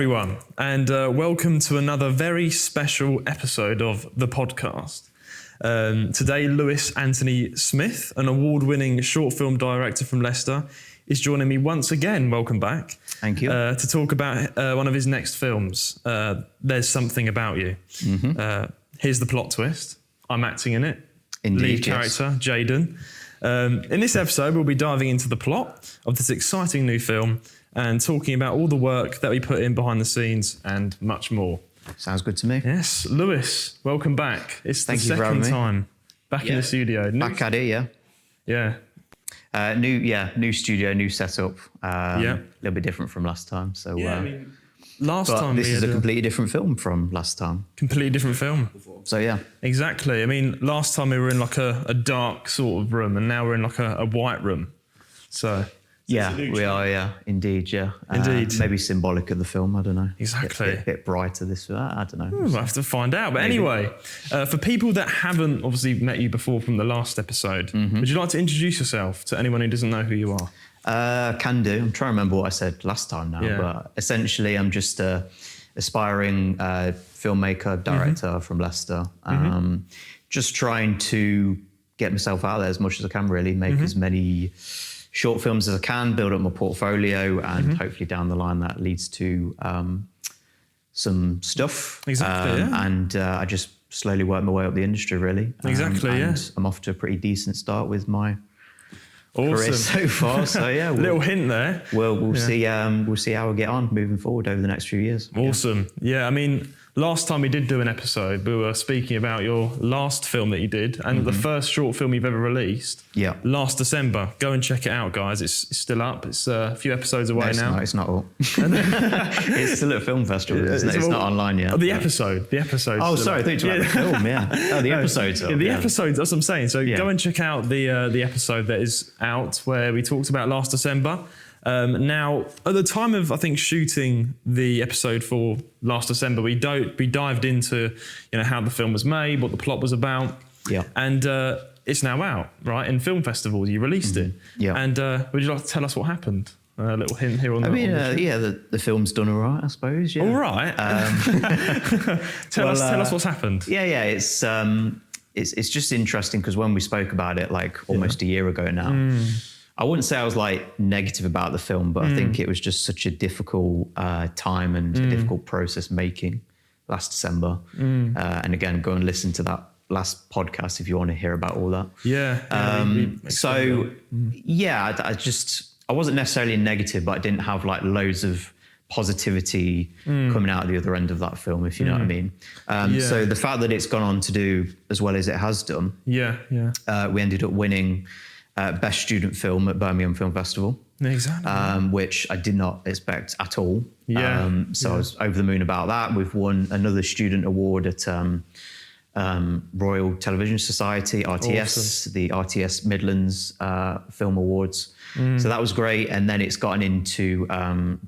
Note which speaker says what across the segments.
Speaker 1: everyone, and welcome to another very special episode of the podcast. Today, Lewis Anthony Smith, an award-winning short film director from Leicester, is joining me once again, welcome back.
Speaker 2: Thank you.
Speaker 1: To talk about one of his next films, There's Something About You.
Speaker 2: Mm-hmm.
Speaker 1: Here's the plot twist. I'm acting in it.
Speaker 2: Indeed,
Speaker 1: Lead character, Jadon. In this episode, we'll be diving into the plot of this exciting new film and talking about all the work that we put in behind the scenes and much more.
Speaker 2: Sounds good to me.
Speaker 1: Yes, Lewis, welcome back. It's the
Speaker 2: Thank you for
Speaker 1: second
Speaker 2: having me.
Speaker 1: time back in the studio.
Speaker 2: Back at it, yeah.
Speaker 1: Yeah.
Speaker 2: New studio, new setup.
Speaker 1: Yeah.
Speaker 2: A little bit different from last time. So,
Speaker 1: Last
Speaker 2: but
Speaker 1: time
Speaker 2: this
Speaker 1: we
Speaker 2: is
Speaker 1: had
Speaker 2: a completely different film from last time.
Speaker 1: completely different film.
Speaker 2: So yeah,
Speaker 1: Exactly. I mean, last time we were in like a dark sort of room, and now we're in like a white room. So
Speaker 2: yeah, we are. Yeah, indeed. Yeah,
Speaker 1: Indeed.
Speaker 2: Maybe symbolic of the film. I don't know.
Speaker 1: Exactly.
Speaker 2: A bit brighter this. I don't know.
Speaker 1: we'll have to find out. But anyway, for people that haven't obviously met you before from the last episode, would you like to introduce yourself to anyone who doesn't know who you are?
Speaker 2: Can do. I'm trying to remember what I said last time now, but essentially I'm just a aspiring filmmaker, director from Leicester. Just trying to get myself out there as much as I can, really, make as many short films as I can, build up my portfolio, and hopefully down the line that leads to some stuff.
Speaker 1: Exactly,
Speaker 2: And I just slowly work my way up the industry, really.
Speaker 1: Exactly,
Speaker 2: and I'm off to a pretty decent start with my career so far. So yeah,
Speaker 1: Little hint there.
Speaker 2: we'll see how we get on moving forward over the next few years.
Speaker 1: Awesome. Yeah, I mean, last time we did do an episode, we were speaking about your last film that you did and the first short film you've ever released.
Speaker 2: Yeah.
Speaker 1: Last December. Go and check it out, guys. It's still up. It's a few episodes away now.
Speaker 2: No, it's not all. It's still at a film festival, isn't it? It's not online yet.
Speaker 1: Oh, the episode.
Speaker 2: Oh, sorry, I thought you were talking about the film, yeah. Oh, the episode's up.
Speaker 1: Yeah, the episodes, that's what I'm saying. So go and check out the episode that is out where we talked about last December. Now, at the time of, I think, shooting the episode for last December, we dived into, how the film was made, what the plot was about.
Speaker 2: Yeah.
Speaker 1: And it's now out, right? In film festivals, you released it.
Speaker 2: Yeah.
Speaker 1: And would you like to tell us what happened? A little hint here on
Speaker 2: the film's done all right, I suppose. Yeah.
Speaker 1: All right. Tell us what's happened.
Speaker 2: Yeah. It's just interesting because when we spoke about it, like almost a year ago now, I wouldn't say I was like negative about the film, but I think it was just such a difficult time and a difficult process making last December. And again, go and listen to that last podcast if you want to hear about all that. I wasn't necessarily negative, but I didn't have like loads of positivity coming out of the other end of that film, if you know what I mean. So the fact that it's gone on to do as well as it has done, we ended up winning Best Student Film at Birmingham Film Festival.
Speaker 1: Exactly.
Speaker 2: Which I did not expect at all. I was over the moon about that. We've won another student award at Royal Television Society, RTS,
Speaker 1: Awesome.
Speaker 2: the RTS Midlands Film Awards. So that was great. And then it's gotten into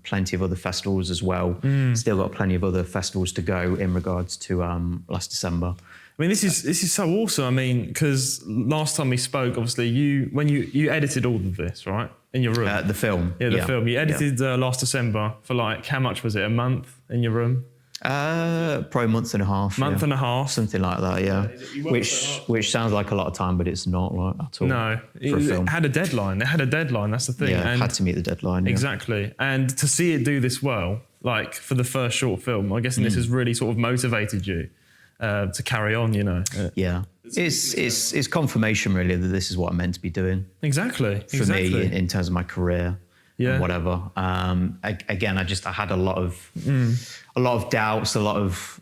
Speaker 2: plenty of other festivals as well. Still got plenty of other festivals to go in regards to last December.
Speaker 1: I mean, this is so awesome. I mean, because last time we spoke, obviously, when you edited all of this, right, in your room.
Speaker 2: The film.
Speaker 1: Yeah, the film. You edited last December for like, how much was it? A month in your room?
Speaker 2: Probably a month and a half.
Speaker 1: And a half.
Speaker 2: Something like that, yeah. Which sounds like a lot of time, but it's not like at all.
Speaker 1: No,
Speaker 2: for a film.
Speaker 1: It had a deadline. It had a deadline. That's the thing.
Speaker 2: Yeah,
Speaker 1: and
Speaker 2: had to meet the deadline. Yeah.
Speaker 1: Exactly. And to see it do this well, like for the first short film, I'm guessing this has really sort of motivated you to carry on.
Speaker 2: Yeah, it's confirmation really that this is what I'm meant to be doing.
Speaker 1: Exactly.
Speaker 2: For me, in terms of my career.
Speaker 1: Yeah.
Speaker 2: And whatever. Again, I had a lot of doubts, a lot of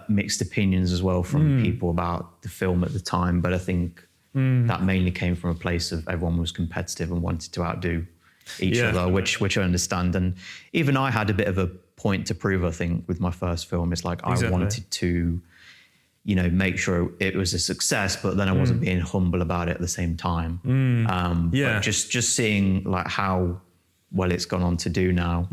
Speaker 2: mixed opinions as well from people about the film at the time. But I think that mainly came from a place of everyone was competitive and wanted to outdo each other, which I understand. And even I had a bit of a point to prove, I think, with my first film. It's like I wanted to, make sure it was a success, but then I wasn't being humble about it at the same time. But just seeing like how well it's gone on to do now.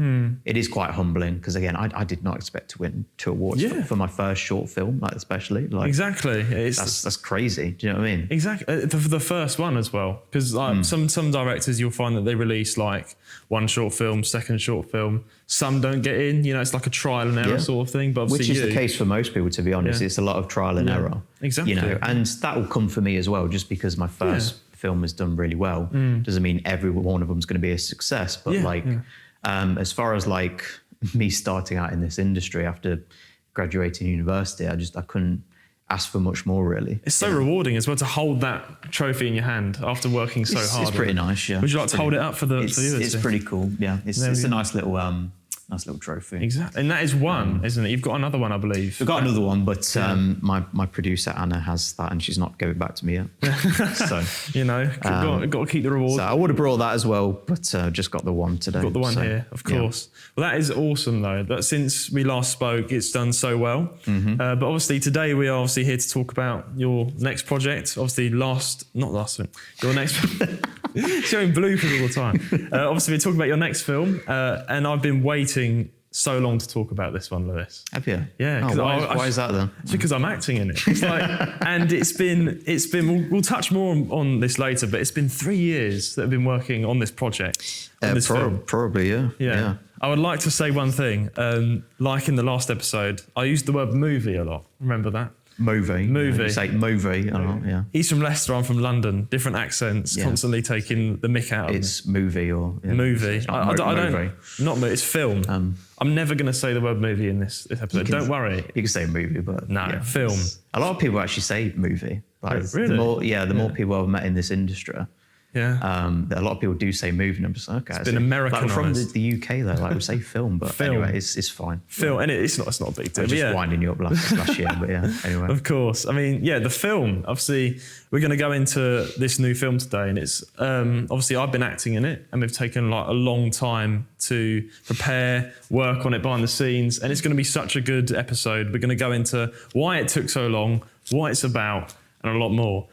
Speaker 2: It is quite humbling because again, I did not expect to win 2 awards for my first short film, like especially. Like
Speaker 1: Exactly.
Speaker 2: that's crazy. Do you know what I mean?
Speaker 1: Exactly. For the first one as well. Because some directors, you'll find that they release like one short film, second short film. Some don't get in. You know, it's like a trial and error sort of thing. But
Speaker 2: which is the case for most people, to be honest. It's a lot of trial and error.
Speaker 1: Exactly.
Speaker 2: You know, and that will come for me as well. Just because my first film has done really well doesn't mean every one of them is going to be a success. But as far as like me starting out in this industry after graduating university, I couldn't ask for much more, really.
Speaker 1: It's so rewarding as well to hold that trophy in your hand after working so hard.
Speaker 2: It's pretty nice, yeah.
Speaker 1: Would you like to hold it up for the viewers?
Speaker 2: It's pretty cool, yeah. It's a nice little trophy.
Speaker 1: Exactly, and that is one, isn't it? You've got another one, I believe.
Speaker 2: We've got another one, but my producer Anna has that, and she's not given it back to me yet. So
Speaker 1: you know, got to keep the reward.
Speaker 2: So I would have brought that as well, but just got the one today.
Speaker 1: Got the one here, of course. Yeah. Well, that is awesome though. That since we last spoke, it's done so well. But obviously today we are obviously here to talk about your next project. Obviously your next. Showing bloopers all the time. Obviously we're talking about your next film, and I've been waiting so long to talk about this one, Lewis.
Speaker 2: Have you?
Speaker 1: Yeah.
Speaker 2: Why is that then?
Speaker 1: It's because I'm acting in it. It's like, and it's been. We'll touch more on this later, but it's been 3 years that I've been working on this project.
Speaker 2: Probably, yeah.
Speaker 1: I would like to say one thing. Like in the last episode, I used the word movie a lot. Remember that?
Speaker 2: Movie.
Speaker 1: You
Speaker 2: say movie. Yeah.
Speaker 1: He's from Leicester, I'm from London. Different accents, constantly taking the mick out of
Speaker 2: It's movie or...
Speaker 1: movie. I don't... Not movie, it's film. I'm never going to say the word movie in this episode. Don't worry.
Speaker 2: You can say movie, but...
Speaker 1: No, film.
Speaker 2: A lot of people actually say movie. Like,
Speaker 1: really?
Speaker 2: The more people I've met in this industry...
Speaker 1: Yeah.
Speaker 2: A lot of people do say movie, and I'm just okay.
Speaker 1: It's been Americanized.
Speaker 2: Like from the UK though, like we say film, but anyway, it's fine.
Speaker 1: Film, and it's not a big deal.
Speaker 2: I'm just winding you up last year, but anyway.
Speaker 1: Of course. I mean, the film. Obviously, we're going to go into this new film today, and it's obviously I've been acting in it, and we've taken like a long time to prepare, work on it behind the scenes, and it's going to be such a good episode. We're going to go into why it took so long, what it's about, and a lot more.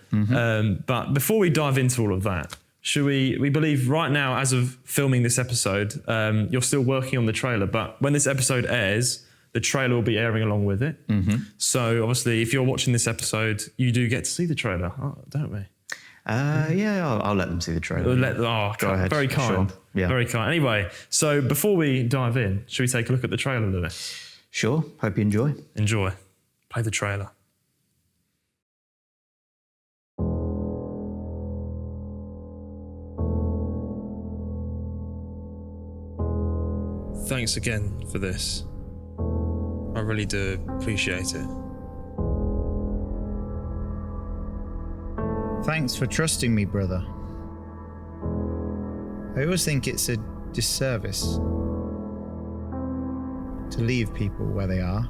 Speaker 1: But before we dive into all of that, we believe right now, as of filming this episode, you're still working on the trailer, but when this episode airs, the trailer will be airing along with it. So obviously, if you're watching this episode, you do get to see the trailer, don't we?
Speaker 2: I'll let them see the trailer.
Speaker 1: Go ahead. Very kind. Sure. Yeah. Very kind. Anyway, so before we dive in, should we take a look at the trailer, Lewis?
Speaker 2: Sure. Hope you enjoy.
Speaker 1: Enjoy. Play the trailer. Thanks again for this. I really do appreciate it.
Speaker 3: Thanks for trusting me, brother. I always think it's a disservice to leave people where they are.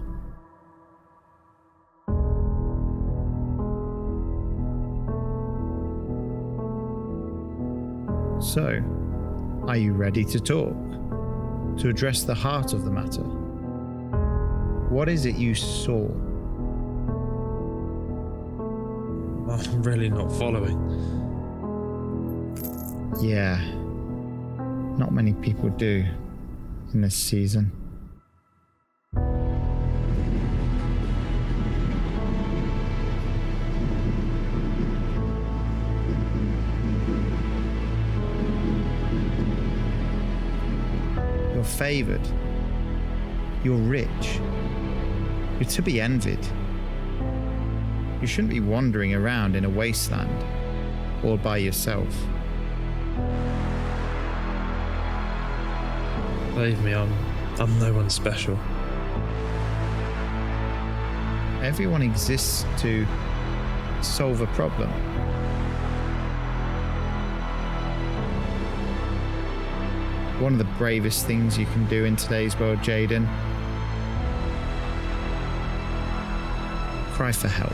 Speaker 3: So, are you ready to talk? To address the heart of the matter? What is it you saw?
Speaker 1: I'm really not following.
Speaker 3: Yeah, not many people do in this season. You're favoured. You're rich. You're to be envied. You shouldn't be wandering around in a wasteland, all by yourself.
Speaker 1: Believe me, I'm no one special.
Speaker 3: Everyone exists to solve a problem. One of the bravest things you can do in today's world, Jadon. Cry for help.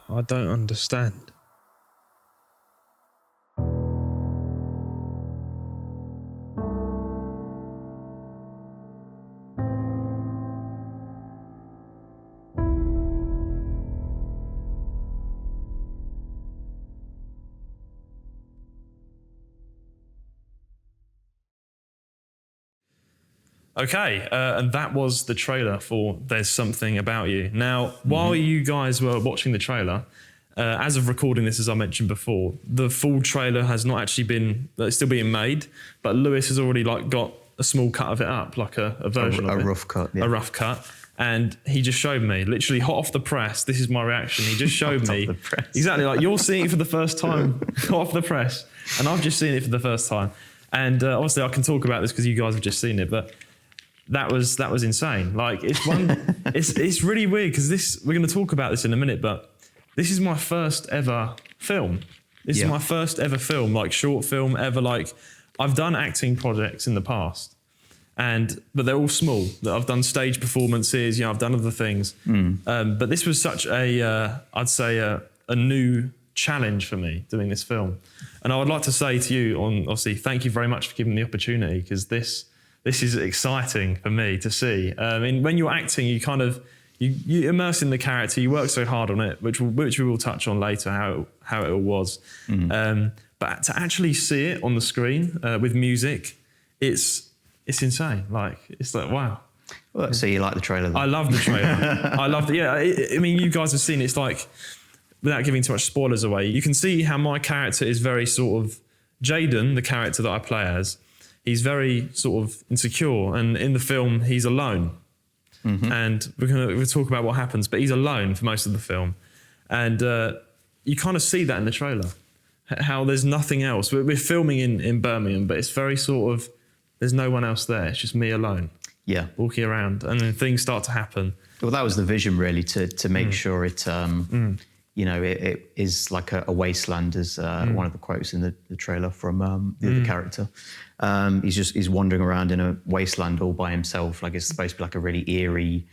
Speaker 1: I don't understand. Okay, and that was the trailer for There's Something About You. Now, while you guys were watching the trailer, as of recording this, as I mentioned before, the full trailer has not actually been, it's still being made, but Lewis has already like got a small cut of it up, like a version of it.
Speaker 2: A rough cut, yeah.
Speaker 1: A rough cut. And he just showed me, literally hot off the press, this is my reaction. He just showed me, exactly, like you're seeing it for the first time, hot off the press, and I've just seen it for the first time. And obviously I can talk about this because you guys have just seen it, but that was insane. Like it's really weird because we're going to talk about this in a minute, but this is my first ever film. This is my first ever film, like short film ever. Like I've done acting projects in the past, but they're all small. I've done stage performances, I've done other things. But this was such I'd say a new challenge for me doing this film. And I would like to say to you, obviously, thank you very much for giving me the opportunity, because this is exciting for me to see. I mean, when you're acting, you kind of you immerse in the character. You work so hard on it, which we will touch on later how it all was. But to actually see it on the screen with music, it's insane. Like it's like wow.
Speaker 2: Well, so you like the trailer? Then?
Speaker 1: I love the trailer. I love it. Yeah, I mean, you guys have seen it. It's like, without giving too much spoilers away, you can see how my character is very sort of Jadon, the character that I play as. He's very sort of insecure, and in the film he's alone. And we'll talk about what happens, but he's alone for most of the film, and you kind of see that in the trailer, how there's nothing else. We're filming in Birmingham, but it's very sort of there's no one else there. It's just me alone. Yeah, walking around, and then things start to happen.
Speaker 2: Well, that was the vision, really, to make sure it. It is like a wasteland, as one of the quotes in the trailer from the other character. He's wandering around in a wasteland all by himself. Like it's supposed to be like a really eerie,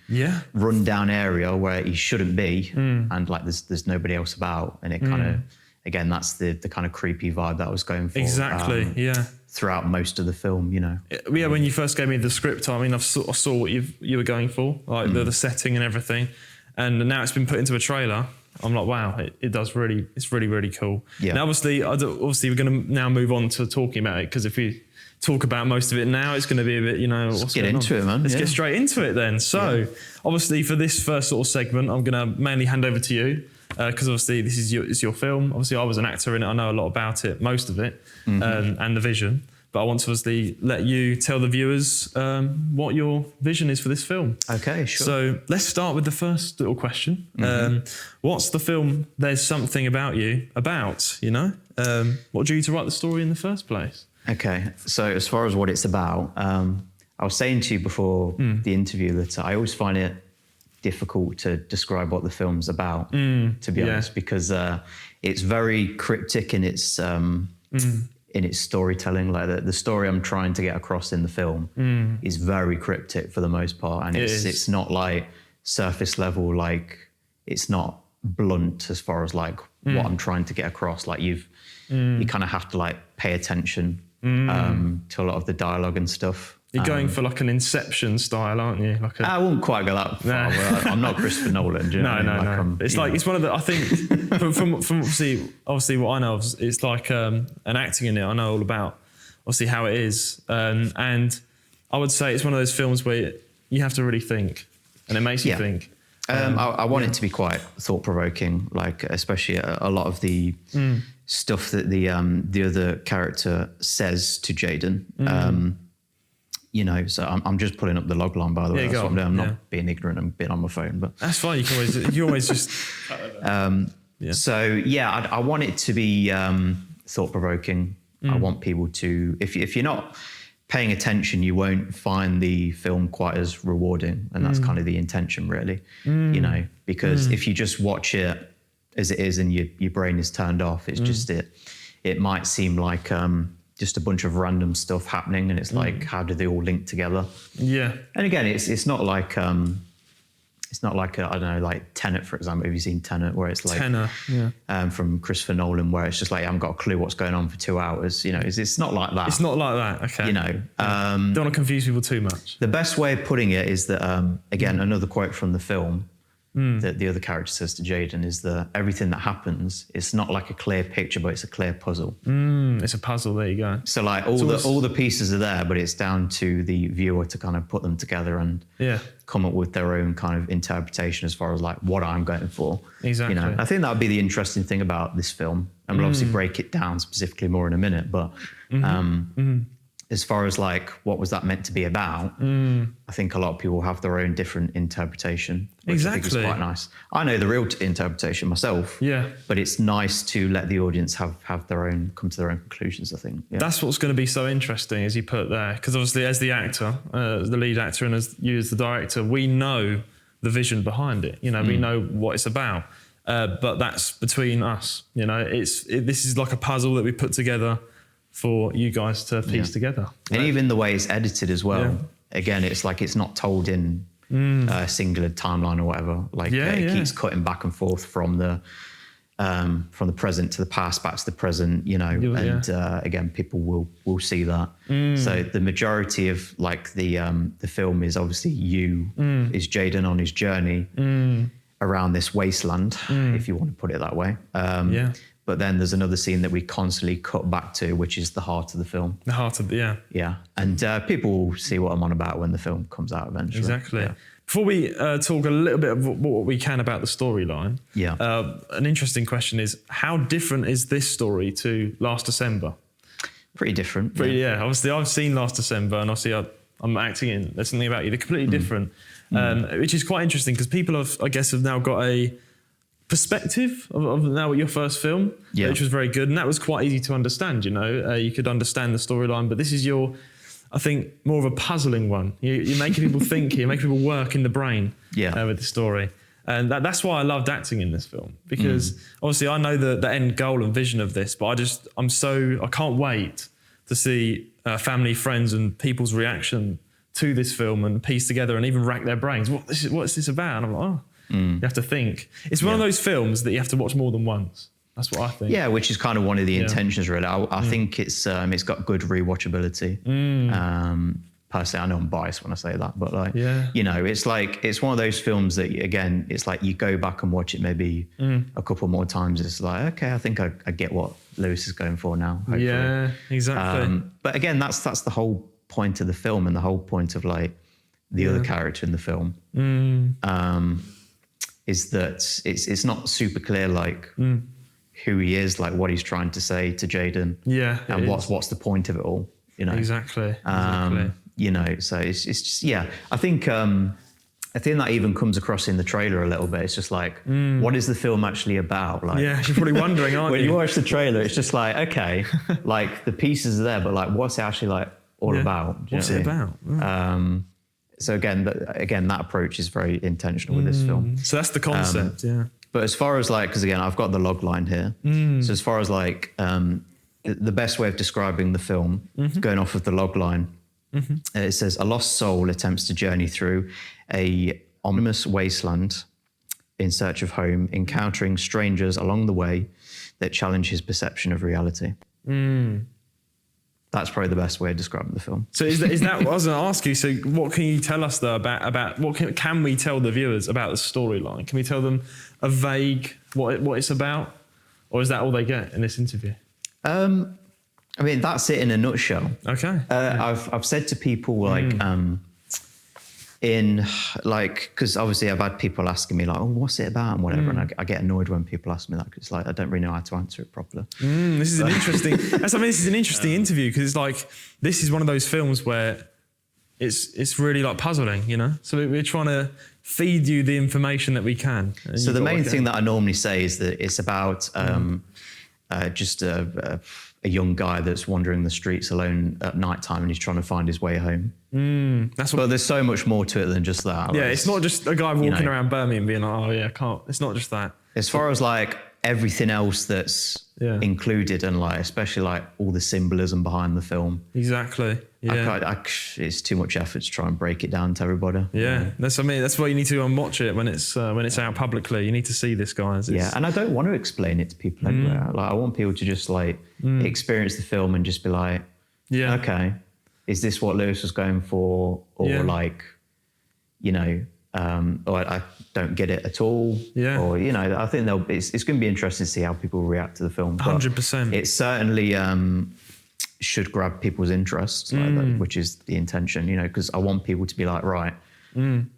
Speaker 2: run-down area where he shouldn't be, and like there's nobody else about. And it kind of, again, that's the kind of creepy vibe that I was going for.
Speaker 1: Exactly,
Speaker 2: throughout most of the film,
Speaker 1: Yeah, when you first gave me the script, I mean, I saw what you were going for, like the setting and everything, and now it's been put into a trailer. I'm like, wow, it's really, really cool. Yeah. Now, obviously, we're going to now move on to talking about it, because if we talk about most of it now, it's going to be a bit,
Speaker 2: Let's get into it, man.
Speaker 1: Let's get straight into it then. So, obviously, for this first sort of segment, I'm going to mainly hand over to you, because obviously this is your film. Obviously, I was an actor in it. I know a lot about it, most of it, and the vision. But I want to obviously let you tell the viewers what your vision is for this film. Okay, sure. So let's start with the first little question. What's the film There's Something About You about, What drew you to write the story in the first place? Okay, so as far as what it's about, I was saying to you before the interview that I always find it difficult to describe what the film's about, to be honest, because it's very cryptic in its storytelling. Like the story I'm trying to get across in the film is very cryptic for the most part, and it's not like surface level. Like it's not blunt as far as like what I'm trying to get across. Like you kind of have to like pay attention to a lot of the dialogue and stuff. You're going for like an Inception style, aren't you?
Speaker 2: I wouldn't quite go that far. But I'm not Christopher Nolan. Do you know what I mean?
Speaker 1: It's like it's one of the. I think from obviously what I know of, it's like an acting in it. I know all about obviously how it is, and I would say it's one of those films where you have to really think, and it makes you think.
Speaker 2: I want it to be quite thought provoking, like especially a lot of the stuff that the other character says to Jadon. So I'm just pulling up the logline, by the way. That's what I'm doing. I'm not being ignorant and being on my phone, but
Speaker 1: that's fine. You always just.
Speaker 2: So I want it to be thought provoking. I want people to, if you're not paying attention, you won't find the film quite as rewarding, and that's kind of the intention, really. Because if you just watch it as it is and your brain is turned off, it's just it might seem like. Just a bunch of random stuff happening, and it's like, how do they all link together? Yeah. And again, it's not like I don't know, like Tenet, for example. Have you seen Tenet, where it's like from Christopher Nolan, where it's just like I haven't got a clue what's going on for 2 hours. It's not like that.
Speaker 1: It's not like that. Okay. Don't want to confuse people too much.
Speaker 2: The best way of putting it is that again, another quote from the film. that the other character says to Jadon is that everything that happens, it's not like a clear picture, but it's a clear puzzle.
Speaker 1: It's a puzzle. There you go.
Speaker 2: So like all the pieces are there, but it's down to the viewer to kind of put them together and come up with their own kind of interpretation as far as like what I'm going for.
Speaker 1: Exactly.
Speaker 2: You know, I think that would be the interesting thing about this film, and we'll obviously break it down specifically more in a minute. But as far as like what was that meant to be about, I think a lot of people have their own different interpretation, which I think is quite nice. I know the real interpretation myself, but it's nice to let the audience have their own, come to their own conclusions, I think.
Speaker 1: That's what's going to be so interesting, as you put there, because obviously as the actor, the lead actor, and as you as the director, we know the vision behind it. You know, we know what it's about, but that's between us. You know, this is like a puzzle that we put together for you guys to piece together.
Speaker 2: And even the way it's edited as well. Again, it's like it's not told in a singular timeline or whatever. Like it keeps cutting back and forth from the present to the past, back to the present, you know, and again, people will see that. So the majority of like the film is obviously is Jadon on his journey around this wasteland, if you want to put it that way. But then there's another scene that we constantly cut back to, which is the heart of the film.
Speaker 1: The heart of
Speaker 2: yeah. And people will see what I'm on about when the film comes out eventually.
Speaker 1: Exactly. Before we talk a little bit of what we can about the storyline, an interesting question is, how different is this story to Last December?
Speaker 2: Pretty different.
Speaker 1: Obviously, I've seen Last December, and obviously I'm acting in There's Something About You. They're completely different, which is quite interesting because people have now got a perspective of now your first film, which was very good, and that was quite easy to understand. You know, you could understand the storyline, but this is I think, more of a puzzling one. You're making people think, you're making people work in the brain with the story. And that's why I loved acting in this film, because obviously I know the end goal and vision of this, but I can't wait to see family, friends and people's reaction to this film and piece together and even rack their brains. What's this about? And I'm like, you have to think. It's one of those films that you have to watch more than once. That's what I think. Yeah,
Speaker 2: which is kind of one of the intentions, really. I think it's got good rewatchability. Personally, I know I'm biased when I say that, but you know, it's one of those films that, again, it's like you go back and watch it maybe a couple more times. It's like, okay, I think I get what Lewis is going for now. Hopefully.
Speaker 1: Yeah, exactly.
Speaker 2: But again, that's the whole point of the film, and the whole point of like the other character in the film. Is that it's not super clear like who he is, like what he's trying to say to Jadon, and what's the point of it all, you know? Exactly. You know, so it's just I think that even comes across in the trailer a little bit. It's just like, what is the film actually about? Like,
Speaker 1: you're probably wondering, aren't you?
Speaker 2: When you watch the trailer, it's just like, okay, like the pieces are there, but like, what's it actually like all about?
Speaker 1: What's it about?
Speaker 2: So again, that approach is very intentional with this film.
Speaker 1: So that's the concept,
Speaker 2: But as far as like, because again, I've got the logline here. So as far as like the best way of describing the film, going off of the logline, it says, a lost soul attempts to journey through a ominous wasteland in search of home, encountering strangers along the way that challenge his perception of reality. That's probably the best way of describing the film.
Speaker 1: So is that I was going to ask you, so what can you tell us though about what can we tell the viewers about the storyline? Can we tell them a vague what it's about? Or is that all they get in this interview?
Speaker 2: I mean, that's it in a nutshell.
Speaker 1: Okay.
Speaker 2: I've said to people like, because obviously I've had people asking me like, oh, what's it about and whatever, and I get annoyed when people ask me that, because like I don't really know how to answer it properly.
Speaker 1: This is an interesting. This is an interesting interview, because it's like this is one of those films where it's really like puzzling, you know. So we're trying to feed you the information that we can.
Speaker 2: So the main thing that I normally say is that it's about just a young guy that's wandering the streets alone at night time, and he's trying to find his way home. But there's so much more to it than just that.
Speaker 1: Yeah, it's not just a guy walking around Birmingham being like, oh yeah, I can't. It's not just that.
Speaker 2: As far as like everything else that's included, and like especially like all the symbolism behind the film.
Speaker 1: Exactly. Yeah.
Speaker 2: It's too much effort to try and break it down to everybody.
Speaker 1: Yeah, that's why you need to watch it when it's out publicly. You need to see this, guys.
Speaker 2: And I don't want to explain it to people anywhere. Like I want people to just like experience the film and just be like, okay, is this what Lewis was going for, or like, you know, or I don't get it at all.
Speaker 1: Yeah.
Speaker 2: Or, you know, I think it's going to be interesting to see how people react to the film.
Speaker 1: 100%.
Speaker 2: It certainly should grab people's interest, like that, which is the intention, you know, because I want people to be like, right,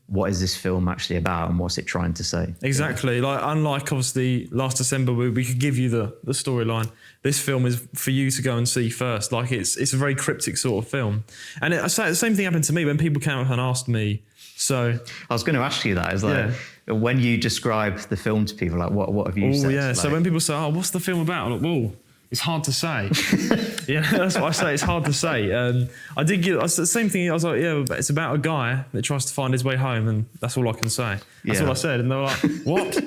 Speaker 2: what is this film actually about and what's it trying to say?
Speaker 1: Exactly. Like, unlike obviously Last December, where we could give you the storyline, this film is for you to go and see first. Like, it's a very cryptic sort of film. And the same thing happened to me when people came up and asked me. So
Speaker 2: I was going to ask you that. It's like, when you describe the film to people, like, what have you said?
Speaker 1: Yeah.
Speaker 2: Like,
Speaker 1: so when people say, "Oh, what's the film about?" I'm like, "Well, it's hard to say." Yeah, that's what I say. It's hard to say. I did get the same thing. I was like, "Yeah, but it's about a guy that tries to find his way home," and that's all I can say. That's all I said. And they were like, "What?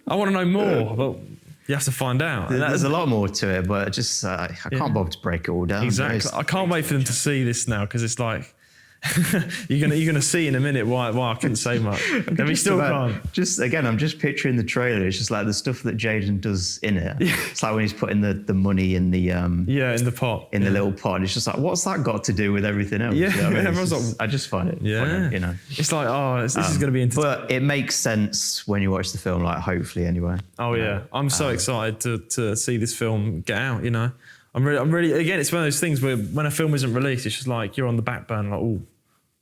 Speaker 1: I want to know more." But you have to find out.
Speaker 2: There's a lot more to it, but just I can't bother to break it all down.
Speaker 1: Exactly. I can't wait for them to see this now, because it's like you're gonna see in a minute why I couldn't say much. And we still can't.
Speaker 2: Just again, I'm just picturing the trailer. It's just like the stuff that Jadon does in it. It's like when he's putting the money in the
Speaker 1: in the pot,
Speaker 2: the little pot. And it's just like, what's that got to do with everything else?
Speaker 1: Yeah,
Speaker 2: you know what I mean?
Speaker 1: everyone's like,
Speaker 2: I just find it funny, you know.
Speaker 1: It's like, this is going to be interesting.
Speaker 2: But it makes sense when you watch the film, like, hopefully anyway.
Speaker 1: Oh yeah, I'm so excited to see this film get out. You know, I'm really again. It's one of those things where when a film isn't released, it's just like you're on the back burner, like, oh,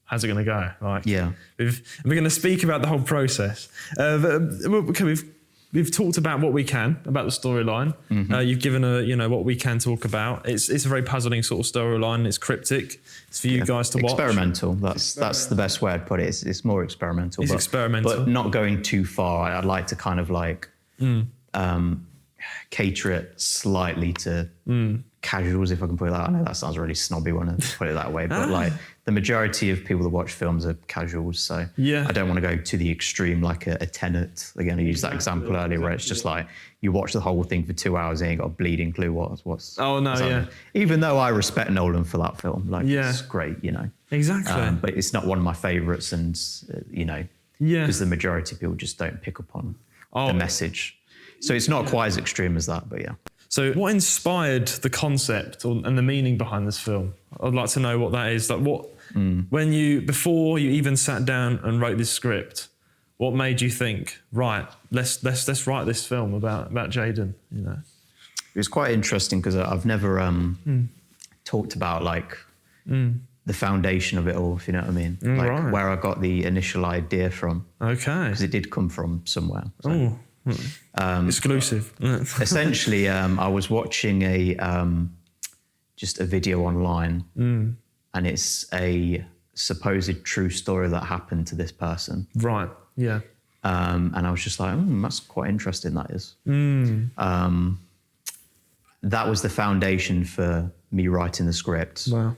Speaker 1: how's it going to go? Like, we're going to speak about the whole process. We've talked about what we can about the storyline. You've given what we can talk about. It's a very puzzling sort of storyline. It's cryptic. It's for you guys to watch.
Speaker 2: Experimental. That's the best way I'd put it. It's more experimental.
Speaker 1: It's experimental,
Speaker 2: but not going too far. I'd like to kind of like cater it slightly to casuals, if I can put it that. I know that sounds really snobby when I put it that way, but like the majority of people that watch films are casuals, so I don't want to go to the extreme like a Tenet. Again, I used that example earlier where it's just like you watch the whole thing for 2 hours and you ain't got a bleeding clue what's happening. Even though I respect Nolan for that film, like it's great, you know.
Speaker 1: Exactly.
Speaker 2: But it's not one of my favourites, and you know, because the majority of people just don't pick up on the message. So it's not quite as extreme as that, but yeah.
Speaker 1: So what inspired the concept and the meaning behind this film? I'd like to know what that is. Like, what before you even sat down and wrote this script, what made you think, right, let's write this film about Jadon, you know?
Speaker 2: It was quite interesting because I've never talked about like the foundation of it all, if you know what I mean. Like where I got the initial idea from. Okay. Because it did come from somewhere. So.
Speaker 1: Exclusive.
Speaker 2: Essentially, I was watching just a video online, and it's a supposed true story that happened to this person.
Speaker 1: Right. Yeah.
Speaker 2: And I was just like, that's quite interesting. That is. That was the foundation for me writing the script. Wow.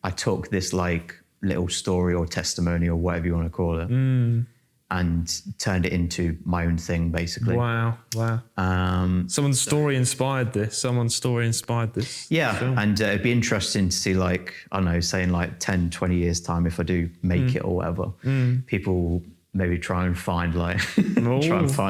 Speaker 2: I took this like little story or testimony or whatever you want to call it. And turned it into my own thing, basically.
Speaker 1: Wow. Someone's story inspired this.
Speaker 2: Yeah,
Speaker 1: film.
Speaker 2: And it'd be interesting to see, like, I don't know, say in like 10, 20 years' time, if I do make it or whatever, people maybe try and find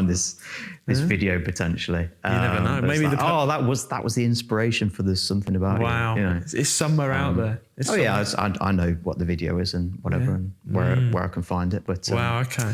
Speaker 2: this video potentially.
Speaker 1: You never know. Maybe
Speaker 2: like, that was the inspiration for this something about it.
Speaker 1: Wow.
Speaker 2: You know?
Speaker 1: It's somewhere out there.
Speaker 2: I know what the video is and whatever, and where I can find it. But
Speaker 1: wow, okay.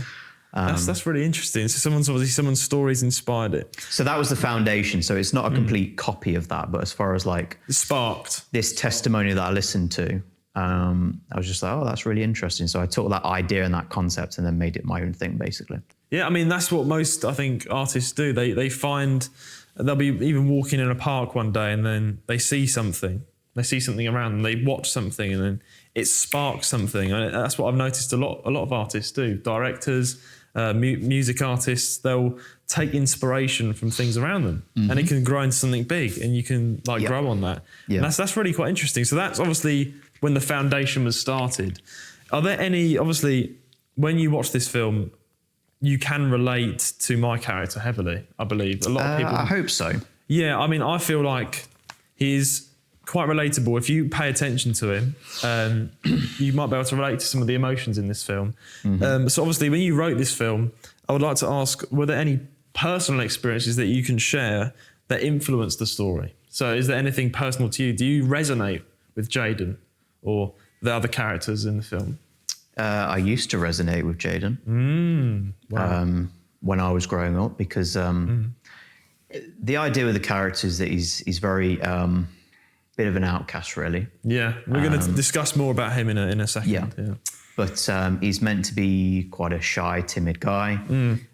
Speaker 1: That's really interesting. So someone's stories inspired it.
Speaker 2: So that was the foundation. So it's not a complete copy of that, but as far as like
Speaker 1: it sparked
Speaker 2: this testimony that I listened to, I was just like, that's really interesting. So I took that idea and that concept and then made it my own thing, basically.
Speaker 1: Yeah, I mean, that's what most, I think, artists do. They find, they'll be even walking in a park one day and then they see something. They see something around them, they watch something and then it sparks something. And that's what I've noticed a lot of artists do. Directors, music artists, they'll take inspiration from things around them and it can grow into something big and you can grow on that. Yeah. And that's really quite interesting. So that's obviously when the foundation was started. Are there any, obviously, when you watch this film, you can relate to my character heavily, I believe. A lot of people.
Speaker 2: I hope so.
Speaker 1: Yeah, I mean, I feel like he's quite relatable. If you pay attention to him, you might be able to relate to some of the emotions in this film. So obviously, when you wrote this film, I would like to ask, were there any personal experiences that you can share that influenced the story? So is there anything personal to you? Do you resonate with Jadon or the other characters in the film?
Speaker 2: I used to resonate with Jadon when I was growing up because the idea with the character is that he's very bit of an outcast, really.
Speaker 1: Yeah, we're going to discuss more about him in a second.
Speaker 2: Yeah. But he's meant to be quite a shy, timid guy.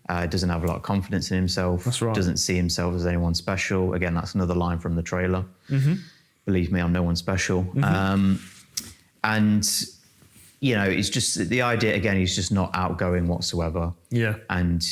Speaker 2: Doesn't have a lot of confidence in himself.
Speaker 1: That's right.
Speaker 2: Doesn't see himself as anyone special. Again, that's another line from the trailer. Believe me, I'm no one special. And, you know, it's just the idea, again, he's just not outgoing whatsoever.
Speaker 1: Yeah.
Speaker 2: And,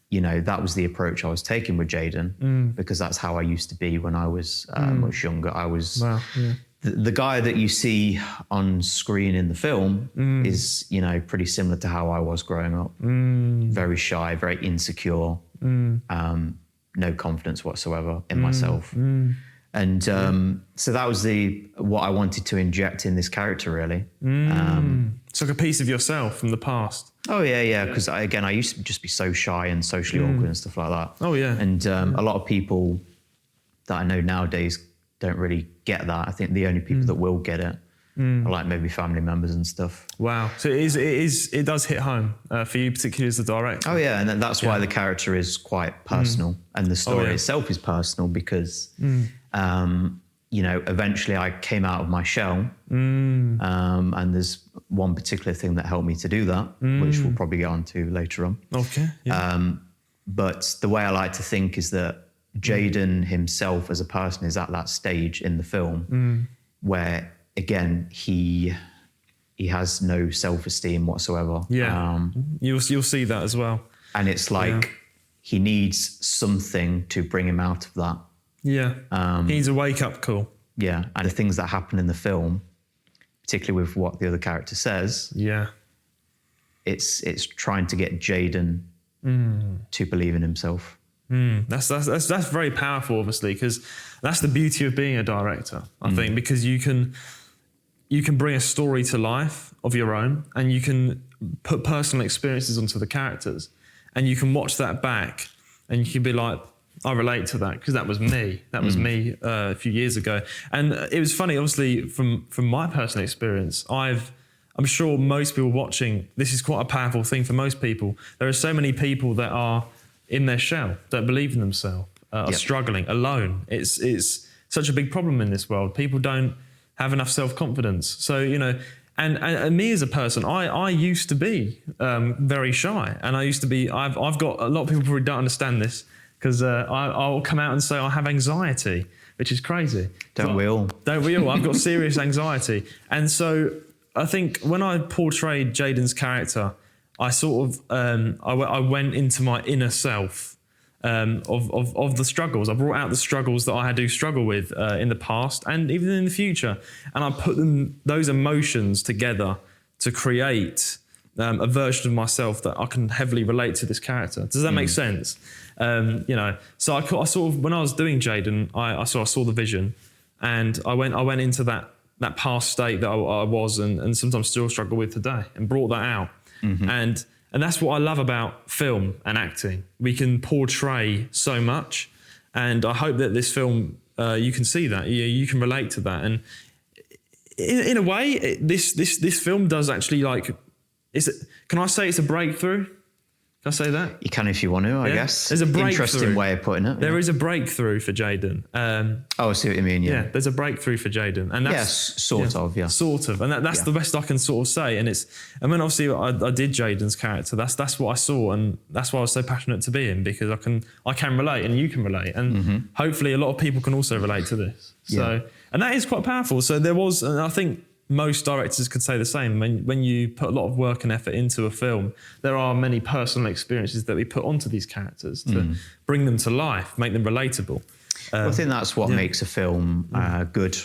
Speaker 2: you know, that was the approach I was taking with Jadon because that's how I used to be when I was much younger. I was...
Speaker 1: Wow, yeah.
Speaker 2: The guy that you see on screen in the film is, you know, pretty similar to how I was growing up. Very shy, very insecure, no confidence whatsoever in myself. And so that was what I wanted to inject in this character, really.
Speaker 1: It's like a piece of yourself from the past.
Speaker 2: Oh, yeah. Because, again, I used to just be so shy and socially awkward and stuff like that.
Speaker 1: Oh, yeah.
Speaker 2: And a lot of people that I know nowadays don't really get that. I think the only people that will get it are like maybe family members and stuff.
Speaker 1: Wow. So it does hit home for you, particularly as the director.
Speaker 2: Oh yeah, and that's why the character is quite personal, and the story itself is personal because, you know, eventually I came out of my shell, and there's one particular thing that helped me to do that, which we'll probably get onto later on.
Speaker 1: Okay. Yeah.
Speaker 2: But the way I like to think is that Jadon himself as a person is at that stage in the film where, again, he has no self-esteem whatsoever.
Speaker 1: Yeah, you'll see that as well.
Speaker 2: And it's like he needs something to bring him out of that.
Speaker 1: Yeah, he needs a wake-up call.
Speaker 2: Yeah, and the things that happen in the film, particularly with what the other character says, it's trying to get Jadon to believe in himself.
Speaker 1: That's very powerful, obviously, because that's the beauty of being a director, I think, because you can bring a story to life of your own, and you can put personal experiences onto the characters, and you can watch that back, and you can be like, I relate to that because that was me. That was me a few years ago, and it was funny, obviously, from my personal experience. I'm sure most people watching, this is quite a powerful thing for most people. There are so many people that are in their shell, don't believe in themselves, are struggling, alone. It's such a big problem in this world. People don't have enough self-confidence. So, you know, and me as a person, I used to be very shy. And I used to be, I've got, a lot of people probably don't understand this because I'll come out and say I have anxiety, which is crazy.
Speaker 2: Don't we all?
Speaker 1: Don't we all? I've got serious anxiety. And so I think when I portrayed Jadon's character, I sort of, I went into my inner self of the struggles. I brought out the struggles that I do struggle with in the past and even in the future. And I put those emotions together to create a version of myself that I can heavily relate to this character. Does that make sense? You know, so I sort of, when I was doing Jadon, I saw the vision, and I went into that past state that I was and sometimes still struggle with today, and brought that out. And that's what I love about film and acting. We can portray so much, and I hope that this film you can see that, you can relate to that. And in a way, this film does actually, like, can I say it's a breakthrough? Can I say that?
Speaker 2: You can if you want to, I guess.
Speaker 1: There's a breakthrough.
Speaker 2: Interesting way of putting it.
Speaker 1: There is a breakthrough for Jadon.
Speaker 2: I see what you mean, yeah.
Speaker 1: There's a breakthrough for Jadon. And that's,
Speaker 2: sort of.
Speaker 1: Sort of. And that's the best I can sort of say. And when obviously I did Jadon's character, that's what I saw, and that's why I was so passionate to be in, because I can relate and you can relate. And hopefully a lot of people can also relate to this. So, and that is quite powerful. So there was, and I think most directors could say the same. When you put a lot of work and effort into a film, there are many personal experiences that we put onto these characters to bring them to life, make them relatable.
Speaker 2: I think that's what makes a film good,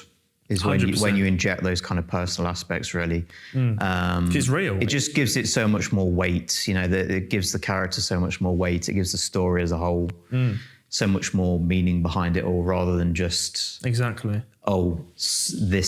Speaker 2: is when you inject those kind of personal aspects, really.
Speaker 1: It's real.
Speaker 2: It just gives it so much more weight. You know, it gives the character so much more weight. It gives the story as a whole so much more meaning behind it all, rather than just this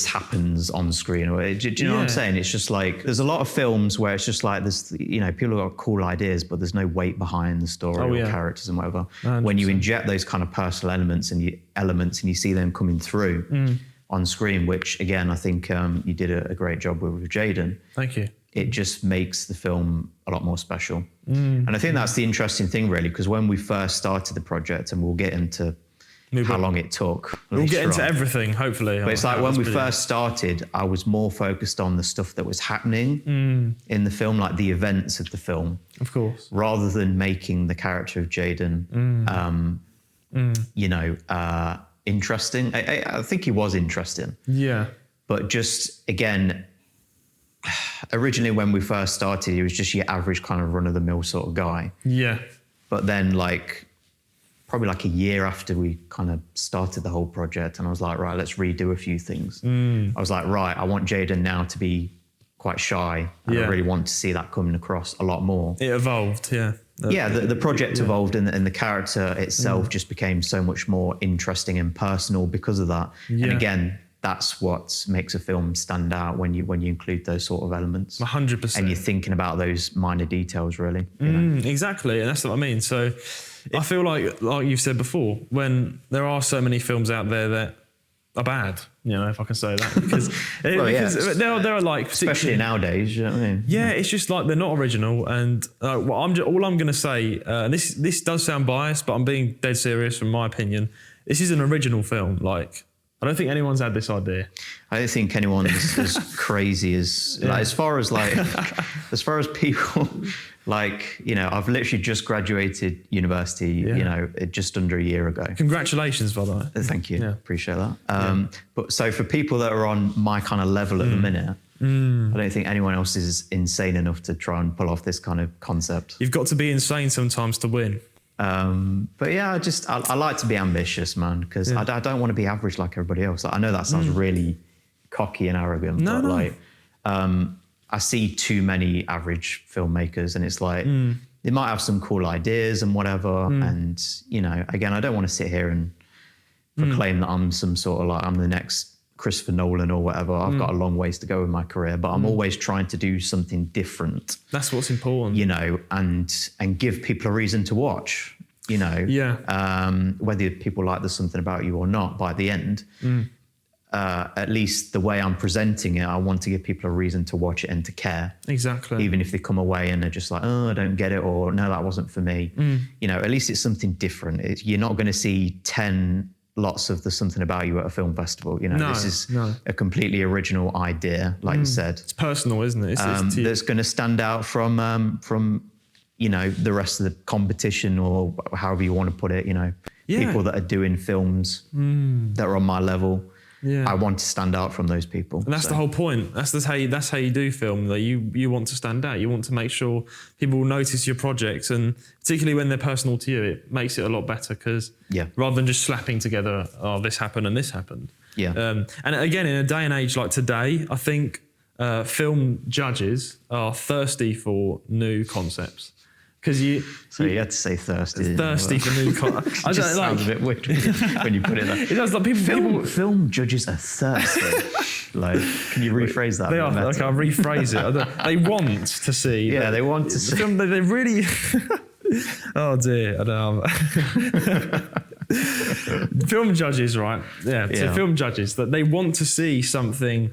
Speaker 2: happens on screen. Or do you know what I'm saying? It's just like, there's a lot of films where it's just like this, you know, people have got cool ideas, but there's no weight behind the story or characters and whatever. 100%. When you inject those kind of personal elements and you see them coming through on screen, which again, I think you did a great job with Jadon.
Speaker 1: Thank you.
Speaker 2: it just makes the film a lot more special. And I think that's the interesting thing, really, because when we first started the project, and we'll get into how long it took.
Speaker 1: We'll get into everything, hopefully.
Speaker 2: But it's like when we first started, I was more focused on the stuff that was happening in the film, like the events of the film.
Speaker 1: Of course.
Speaker 2: Rather than making the character of Jadon, interesting. I think he was interesting.
Speaker 1: Yeah.
Speaker 2: But just, again, originally when we first started, he was just your average kind of run-of-the-mill sort of guy.
Speaker 1: Yeah.
Speaker 2: But then, probably a year after we kind of started the whole project, and I was like, right, let's redo a few things. I was like, right, I want Jadon now to be quite shy. And I really want to see that coming across a lot more.
Speaker 1: It evolved, yeah.
Speaker 2: The project evolved, and the character itself just became so much more interesting and personal because of that. Yeah. And again, that's what makes a film stand out when you include those sort of elements.
Speaker 1: 100%.
Speaker 2: And you're thinking about those minor details, really.
Speaker 1: Exactly, and that's what I mean. So I feel like you've said before, when there are so many films out there that are bad, if I can say that, because there are like,
Speaker 2: especially nowadays, you know what I mean?
Speaker 1: Yeah, it's just like they're not original, and all I'm going to say, and this does sound biased, but I'm being dead serious from my opinion. This is an original film. I don't think anyone's had this idea.
Speaker 2: I don't think anyone's as crazy as as far as people. I've literally just graduated university, just under a year ago.
Speaker 1: Congratulations, by the way.
Speaker 2: Thank you. Yeah. Appreciate that. But so for people that are on my kind of level at the minute, I don't think anyone else is insane enough to try and pull off this kind of concept.
Speaker 1: You've got to be insane sometimes to win.
Speaker 2: But yeah, I like to be ambitious, man, because I don't want to be average like everybody else. I know that sounds really cocky and arrogant, I see too many average filmmakers, and it's like they might have some cool ideas and whatever. And again, I don't want to sit here and proclaim that I'm some sort of I'm the next Christopher Nolan or whatever. I've got a long ways to go in my career, but I'm always trying to do something different.
Speaker 1: That's what's important,
Speaker 2: and give people a reason to watch. Whether people like There's Something About You or not, by the end, at least the way I'm presenting it, I want to give people a reason to watch it and to care.
Speaker 1: Exactly.
Speaker 2: Even if they come away and they're just like, oh, I don't get it, or no, that wasn't for me. At least it's something different. You're not going to see 10 lots of There's Something About You at a film festival. This is a completely original idea, like you said.
Speaker 1: It's personal, isn't it?
Speaker 2: That's going to stand out from the rest of the competition, or however you want to put it. People that are doing films that are on my level. I want to stand out from those people.
Speaker 1: And that's the whole point. That's how you do film. That you want to stand out. You want to make sure people will notice your projects, and particularly when they're personal to you, it makes it a lot better, because rather than just slapping together, oh, this happened and this happened. And again, in a day and age like today, I think film judges are thirsty for new concepts. Because you
Speaker 2: had to say thirsty.
Speaker 1: Thirsty for new content.
Speaker 2: It just sounds a bit weird when you put it there.
Speaker 1: It does, like
Speaker 2: film judges are thirsty. Can you rephrase that?
Speaker 1: They are. I'll rephrase it. They want to see.
Speaker 2: Yeah, they want to see.
Speaker 1: Film, they really. Oh dear, I don't know. Film judges, right? Yeah. So film judges, that they want to see something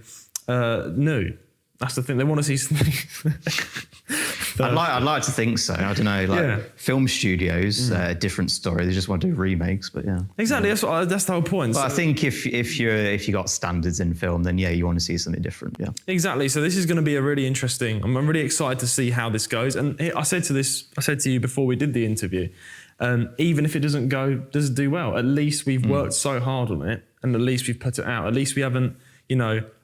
Speaker 1: new. That's the thing. They want to see something.
Speaker 2: I'd like to think so. I don't know. Film studios, a different story. They just want to do remakes, but
Speaker 1: exactly. That's the whole point.
Speaker 2: But I think if you got standards in film, then you want to see something different. Yeah,
Speaker 1: exactly. So this is going to be a really interesting. I'm really excited to see how this goes. And I said to you before we did the interview, even if it doesn't do well, at least we've worked so hard on it, and at least we've put it out. At least we haven't,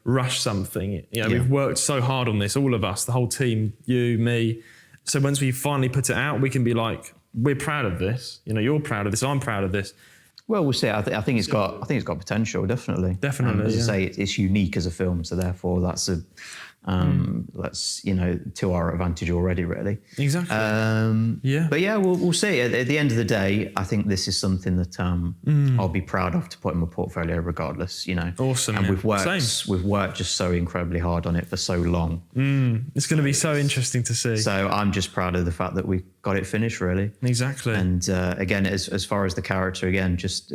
Speaker 1: rush something. We've worked so hard on this, all of us, the whole team, you, me. So once we finally put it out, we can be like, we're proud of this. You're proud of this. I'm proud of this.
Speaker 2: Well, we'll see. I think it's got potential, definitely.
Speaker 1: Definitely.
Speaker 2: As I say, it's unique as a film, so therefore that's to our advantage already, really.
Speaker 1: Exactly.
Speaker 2: But we'll see. At the end of the day, I think this is something that I'll be proud of to put in my portfolio, regardless.
Speaker 1: Awesome.
Speaker 2: And we've worked just so incredibly hard on it for so long.
Speaker 1: It's going to be so interesting to see.
Speaker 2: So I'm just proud of the fact that we got it finished, really.
Speaker 1: Exactly.
Speaker 2: And again, as far as the character, again, just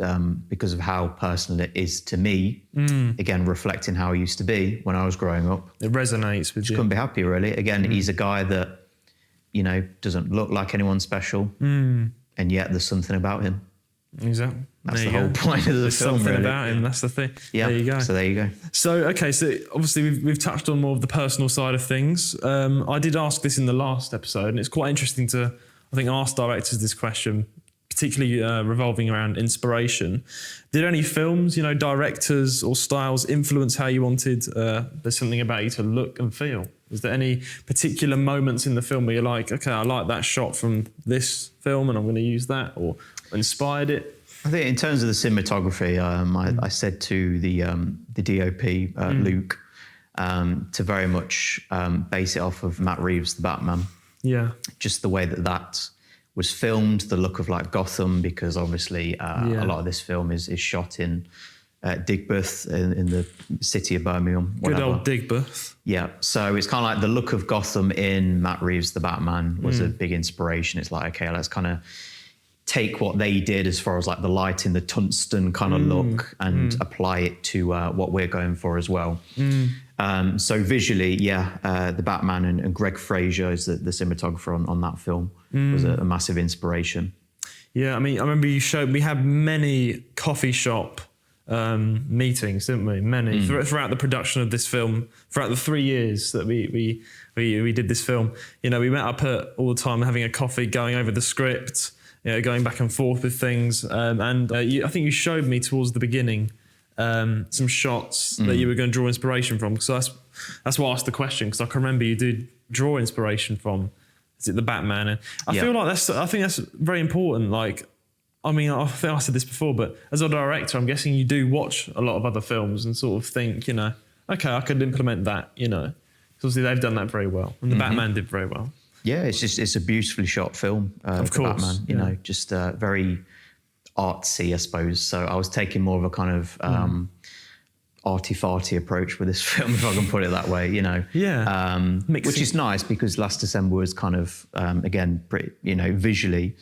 Speaker 2: because of how personal it is to me, again, reflecting how I used to be when I was growing up.
Speaker 1: It resonates. resonates with you.
Speaker 2: Couldn't be happier, really. Again, he's a guy that, you know, doesn't look like anyone special, and yet there's something about him.
Speaker 1: Exactly.
Speaker 2: That's the whole point of the
Speaker 1: There's
Speaker 2: film,
Speaker 1: something
Speaker 2: really.
Speaker 1: about him. That's the thing.
Speaker 2: Yeah.
Speaker 1: There you go.
Speaker 2: So there you go.
Speaker 1: So, okay, so obviously we've touched on more of the personal side of things. I did ask this in the last episode, and it's quite interesting to, I think, ask directors this question, particularly revolving around inspiration. Did any films, you know, directors or styles influence how you wanted there's something about you to look and feel? Was there any particular moments in the film where you're like, okay, I like that shot from this film and I'm going to use that, or inspired it?
Speaker 2: I think in terms of the cinematography, I said to the DOP, Luke, to very much base it off of Matt Reeves' The Batman.
Speaker 1: Yeah.
Speaker 2: Just the way that was filmed, the look of like Gotham, because obviously a lot of this film is shot in Digbeth in the city of Birmingham. Whatever.
Speaker 1: Good old Digbeth.
Speaker 2: Yeah, so it's kind of like the look of Gotham in Matt Reeves' The Batman was a big inspiration. It's like, okay, let's kind of take what they did as far as like the lighting, the tungsten kind of look, and apply it to what we're going for as well. So visually, the Batman and Greg Fraser is the cinematographer on that film was a massive inspiration. Yeah,
Speaker 1: I mean, I remember you showed, we had many coffee shop meetings, didn't we? Many throughout the production of this film, throughout the 3 years that we did this film. You know, we met up all the time having a coffee, going over the script, you know, going back and forth with things. I think you showed me towards the beginning some shots that you were going to draw inspiration from. So that's why I asked the question, because I can remember you did draw inspiration from, is it the Batman? And I feel like I think that's very important. Like, I mean, I think I said this before, but as a director, I'm guessing you do watch a lot of other films and sort of think, you know, okay, I could implement that, you know, because obviously they've done that very well, and the Batman did very well.
Speaker 2: Yeah, it's a beautifully shot film.
Speaker 1: Of course,
Speaker 2: Batman, you know, just very artsy, I suppose. So I was taking more of a kind of arty-farty approach with this film, if I can put it that way, you know.
Speaker 1: Yeah.
Speaker 2: Which is nice, because Last December was kind of, again, pretty, you know, visually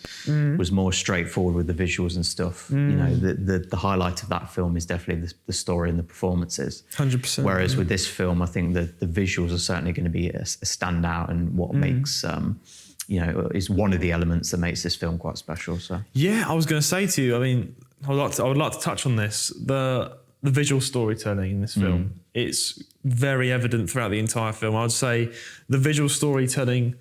Speaker 2: was more straightforward with the visuals and stuff. You know, the highlight of that film is definitely the story and the performances.
Speaker 1: 100%.
Speaker 2: Whereas with this film, I think that the visuals are certainly going to be a standout, and what makes... you know, is one of the elements that makes this film quite special. So
Speaker 1: yeah, I was going to say to you, I mean, I would like to touch on this. The visual storytelling in this film, it's very evident throughout the entire film. I would say the visual storytelling,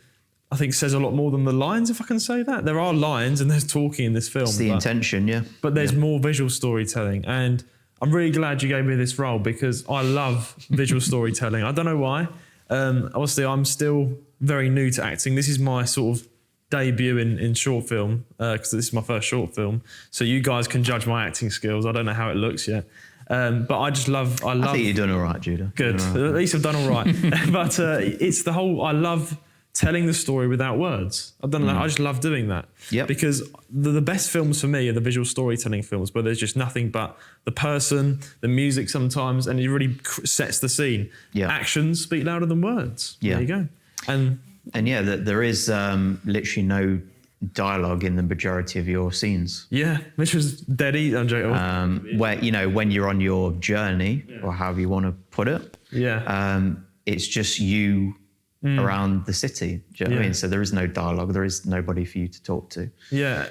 Speaker 1: I think, says a lot more than the lines, if I can say that. There are lines and there's talking in this film.
Speaker 2: It's the intention, yeah.
Speaker 1: But there's more visual storytelling, and I'm really glad you gave me this role, because I love visual storytelling. I don't know why. Obviously, I'm still very new to acting. This is my sort of debut in short film, because this is my first short film. So you guys can judge my acting skills. I don't know how it looks yet. But I think
Speaker 2: you've done all right, Judah.
Speaker 1: Good.
Speaker 2: Right.
Speaker 1: At least I've done all right. But it's the whole, I love telling the story without words. I don't know. I just love doing that.
Speaker 2: Yep.
Speaker 1: Because the best films for me are the visual storytelling films, where there's just nothing but the person, the music sometimes, and it really sets the scene.
Speaker 2: Yeah.
Speaker 1: Actions speak louder than words.
Speaker 2: Yeah.
Speaker 1: There you go. And
Speaker 2: yeah, there is literally no dialogue in the majority of your scenes.
Speaker 1: Yeah, which was dead easy. I'm joking.
Speaker 2: Where, you know, when you're on your journey, or however you want to put it, it's just you around the city. Do you know what I mean? So there is no dialogue. There is nobody for you to talk to.
Speaker 1: Yeah.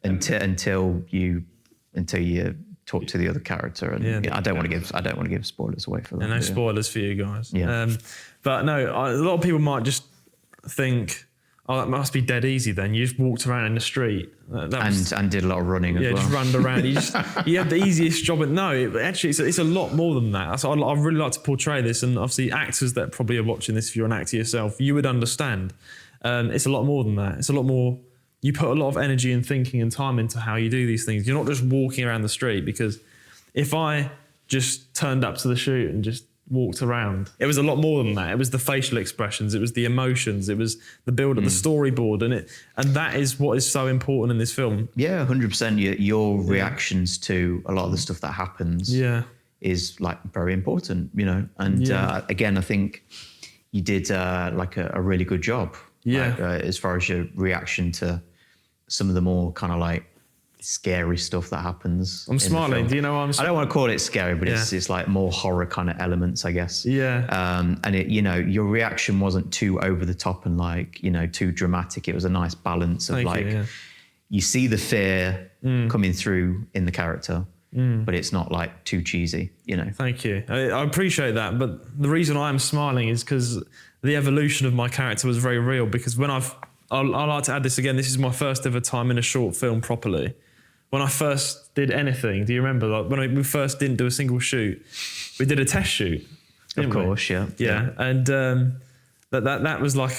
Speaker 2: Until you talk to the other character. And I don't want to give spoilers away for that.
Speaker 1: No spoilers for you guys.
Speaker 2: Yeah.
Speaker 1: But no, a lot of people might just think, oh, that must be dead easy then. You just walked around in the street.
Speaker 2: And did a lot of running as well.
Speaker 1: Yeah, just run around. You have the easiest job. Actually, it's a lot more than that. So I really like to portray this, and obviously actors that probably are watching this, if you're an actor yourself, you would understand. It's a lot more than that. It's a lot more, you put a lot of energy and thinking and time into how you do these things. You're not just walking around the street, because if I just turned up to the shoot and just walked around, it was a lot more than that. It was the facial expressions, it was the emotions, it was the build of the storyboard, and that is what is so important in this film.
Speaker 2: Yeah, 100%. Your reactions to a lot of the stuff that happens is like very important, you know. And again, I think you did like a really good job.
Speaker 1: Yeah.
Speaker 2: As far as your reaction to some of the more kind of like scary stuff that happens.
Speaker 1: I'm smiling. Do you know I'm
Speaker 2: I don't want to call it scary, but it's like more horror kind of elements, I guess.
Speaker 1: Yeah.
Speaker 2: And it, your reaction wasn't too over the top and like, too dramatic. It was a nice balance of you see the fear coming through in the character, but it's not like too cheesy,
Speaker 1: Thank you. I appreciate that. But the reason I'm smiling is because the evolution of my character was very real, because I like to add this again. This is my first ever time in a short film properly. When I first did anything, do you remember? Like when we first didn't do a single shoot, we did a test shoot.
Speaker 2: Of course, yeah.
Speaker 1: And that was like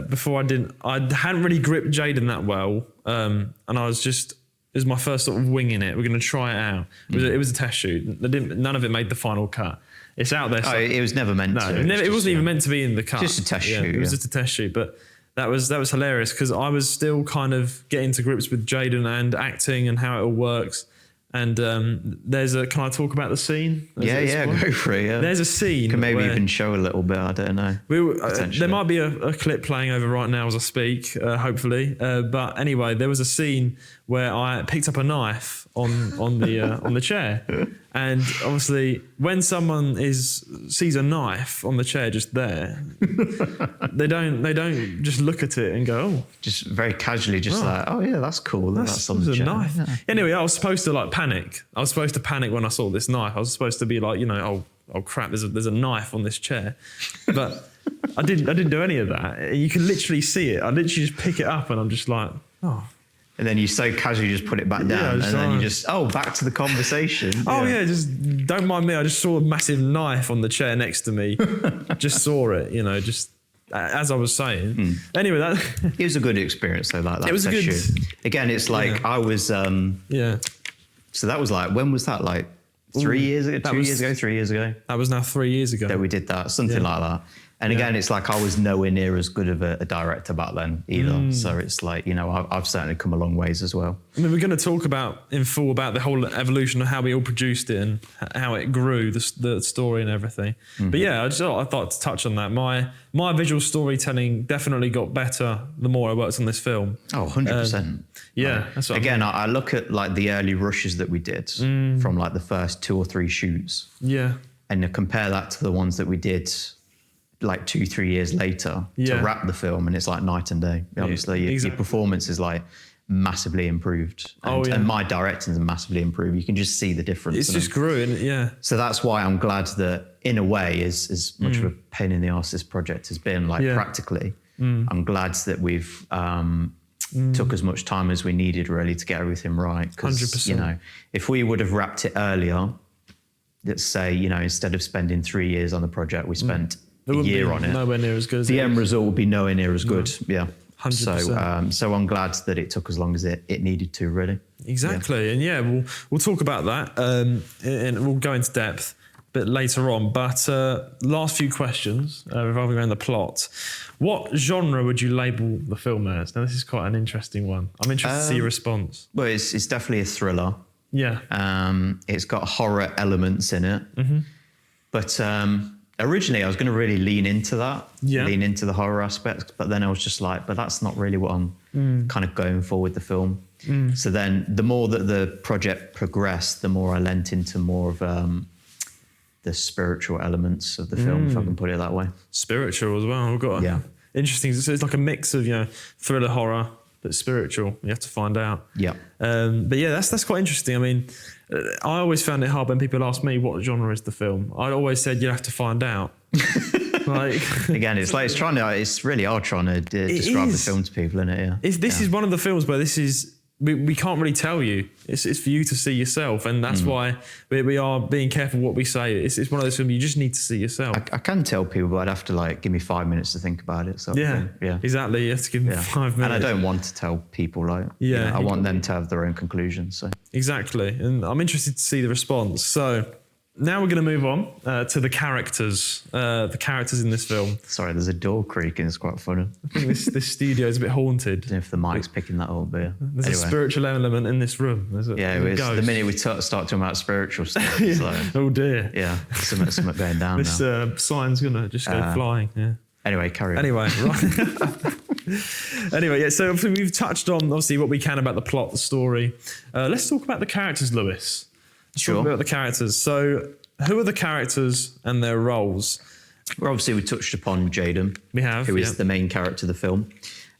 Speaker 1: before I hadn't really gripped Jadon that well, and I was just, it was my first sort of winging it. We're going to try it out. It was a test shoot. None of it made the final cut. It's out there.
Speaker 2: It was never meant to.
Speaker 1: It wasn't even meant to be in the cut.
Speaker 2: Just a test shoot.
Speaker 1: It was just a test shoot, but. That was hilarious because I was still kind of getting to grips with Jadon and acting and how it all works. And can I talk about the scene?
Speaker 2: Yeah, go for it. Yeah.
Speaker 1: There's a scene.
Speaker 2: Can maybe even show a little bit. I don't know.
Speaker 1: There might be a clip playing over right now as I speak, hopefully. But anyway, there was a scene where I picked up a knife on the chair, and obviously when someone sees a knife on the chair just there, they don't just look at it and go, oh,
Speaker 2: just very casually, like, oh yeah, that's cool. That's on the chair.
Speaker 1: Knife. Yeah. Anyway, I was supposed to like panic. I was supposed to panic when I saw this knife. I was supposed to be like, oh crap, there's a knife on this chair, but I didn't do any of that. You can literally see it. I literally just pick it up and I'm just like, oh.
Speaker 2: And then you so casually just put it back down, and then you just, back to the conversation.
Speaker 1: Just don't mind me. I just saw a massive knife on the chair next to me. Just saw it, just as I was saying. Anyway,
Speaker 2: it was a good experience though. Like that.
Speaker 1: It was a good.
Speaker 2: Shoot. Again, it's like I was. So that was like, when was that? Like 3 years ago, 2 years ago, 3 years ago.
Speaker 1: That was now 3 years ago
Speaker 2: that we did that, something like that. And again, it's like I was nowhere near as good of a director back then either. So it's like, I've certainly come a long ways as well.
Speaker 1: I mean, we're going to talk in full about the whole evolution of how we all produced it and how it grew, the story and everything. But yeah, I thought to touch on that. My visual storytelling definitely got better the more I worked on this film.
Speaker 2: Oh, 100%.
Speaker 1: That's what
Speaker 2: again, I look at like the early rushes that we did from like the first 2 or 3 shoots.
Speaker 1: Yeah.
Speaker 2: And compare that to the ones that we did like 2-3 years later to wrap the film, and it's like night and day. Obviously, your performance is like massively improved, and my directing is massively improved. You can just see the difference.
Speaker 1: It's just grew,
Speaker 2: So that's why I'm glad that, in a way, as much of a pain in the arse this project has been, like practically, I'm glad that we've took as much time as we needed really to get everything right.
Speaker 1: 100%.
Speaker 2: If we would have wrapped it earlier, let's say, instead of spending 3 years on the project, we spent a year on it.
Speaker 1: Nowhere near as good.
Speaker 2: The end result would be nowhere near as good. Yeah.
Speaker 1: 100%.
Speaker 2: So I'm glad that it took as long as it needed to, really.
Speaker 1: Exactly. And we'll talk about that and we'll go into depth a bit later on. But last few questions revolving around the plot. What genre would you label the film as? Now, this is quite an interesting one. I'm interested to see your response.
Speaker 2: Well, it's definitely a thriller.
Speaker 1: Yeah.
Speaker 2: It's got horror elements in it. But originally I was going to really lean into that, lean into the horror aspects, but then I was just like, but that's not really what I'm kind of going for with the film. So then the more that the project progressed, the more I lent into more of the spiritual elements of the film, if I can put it that way.
Speaker 1: Spiritual as well. We've got interesting. So it's like a mix of, thriller, horror, but spiritual. You have to find out.
Speaker 2: Yeah.
Speaker 1: But yeah, that's quite interesting. I mean, I always found it hard when people ask me what genre is the film. I always said you'd have to find out.
Speaker 2: Again, it's really hard trying to describe the film to people, isn't it? Yeah.
Speaker 1: This is one of the films where we can't really tell you. It's for you to see yourself, and that's why we are being careful what we say. It's one of those films you just need to see yourself.
Speaker 2: I can tell people, but I'd have to give me 5 minutes to think about it. So
Speaker 1: yeah, exactly. You have to give them 5 minutes.
Speaker 2: And I don't want to tell people I want them to have their own conclusions. So
Speaker 1: exactly, and I'm interested to see the response. So now we're going to move on to the characters. The characters in this film.
Speaker 2: Sorry, there's a door creaking. It's quite funny.
Speaker 1: I think this studio is a bit haunted.
Speaker 2: I don't know if the mic's picking that up, but
Speaker 1: there's a spiritual element in this room.
Speaker 2: The minute we start talking about spiritual stuff, it's like,
Speaker 1: oh dear.
Speaker 2: Yeah, something going down
Speaker 1: this
Speaker 2: now.
Speaker 1: Sign's going to just go flying. Yeah.
Speaker 2: Anyway, carry on.
Speaker 1: Anyway, right. Anyway, yeah, so we've touched on obviously what we can about the plot, the story. Let's talk about the characters, Lewis.
Speaker 2: Sure.
Speaker 1: Talk about the characters. So who are the characters and their roles?
Speaker 2: Well, obviously, we touched upon Jadon.
Speaker 1: We have,
Speaker 2: who is the main character of the film.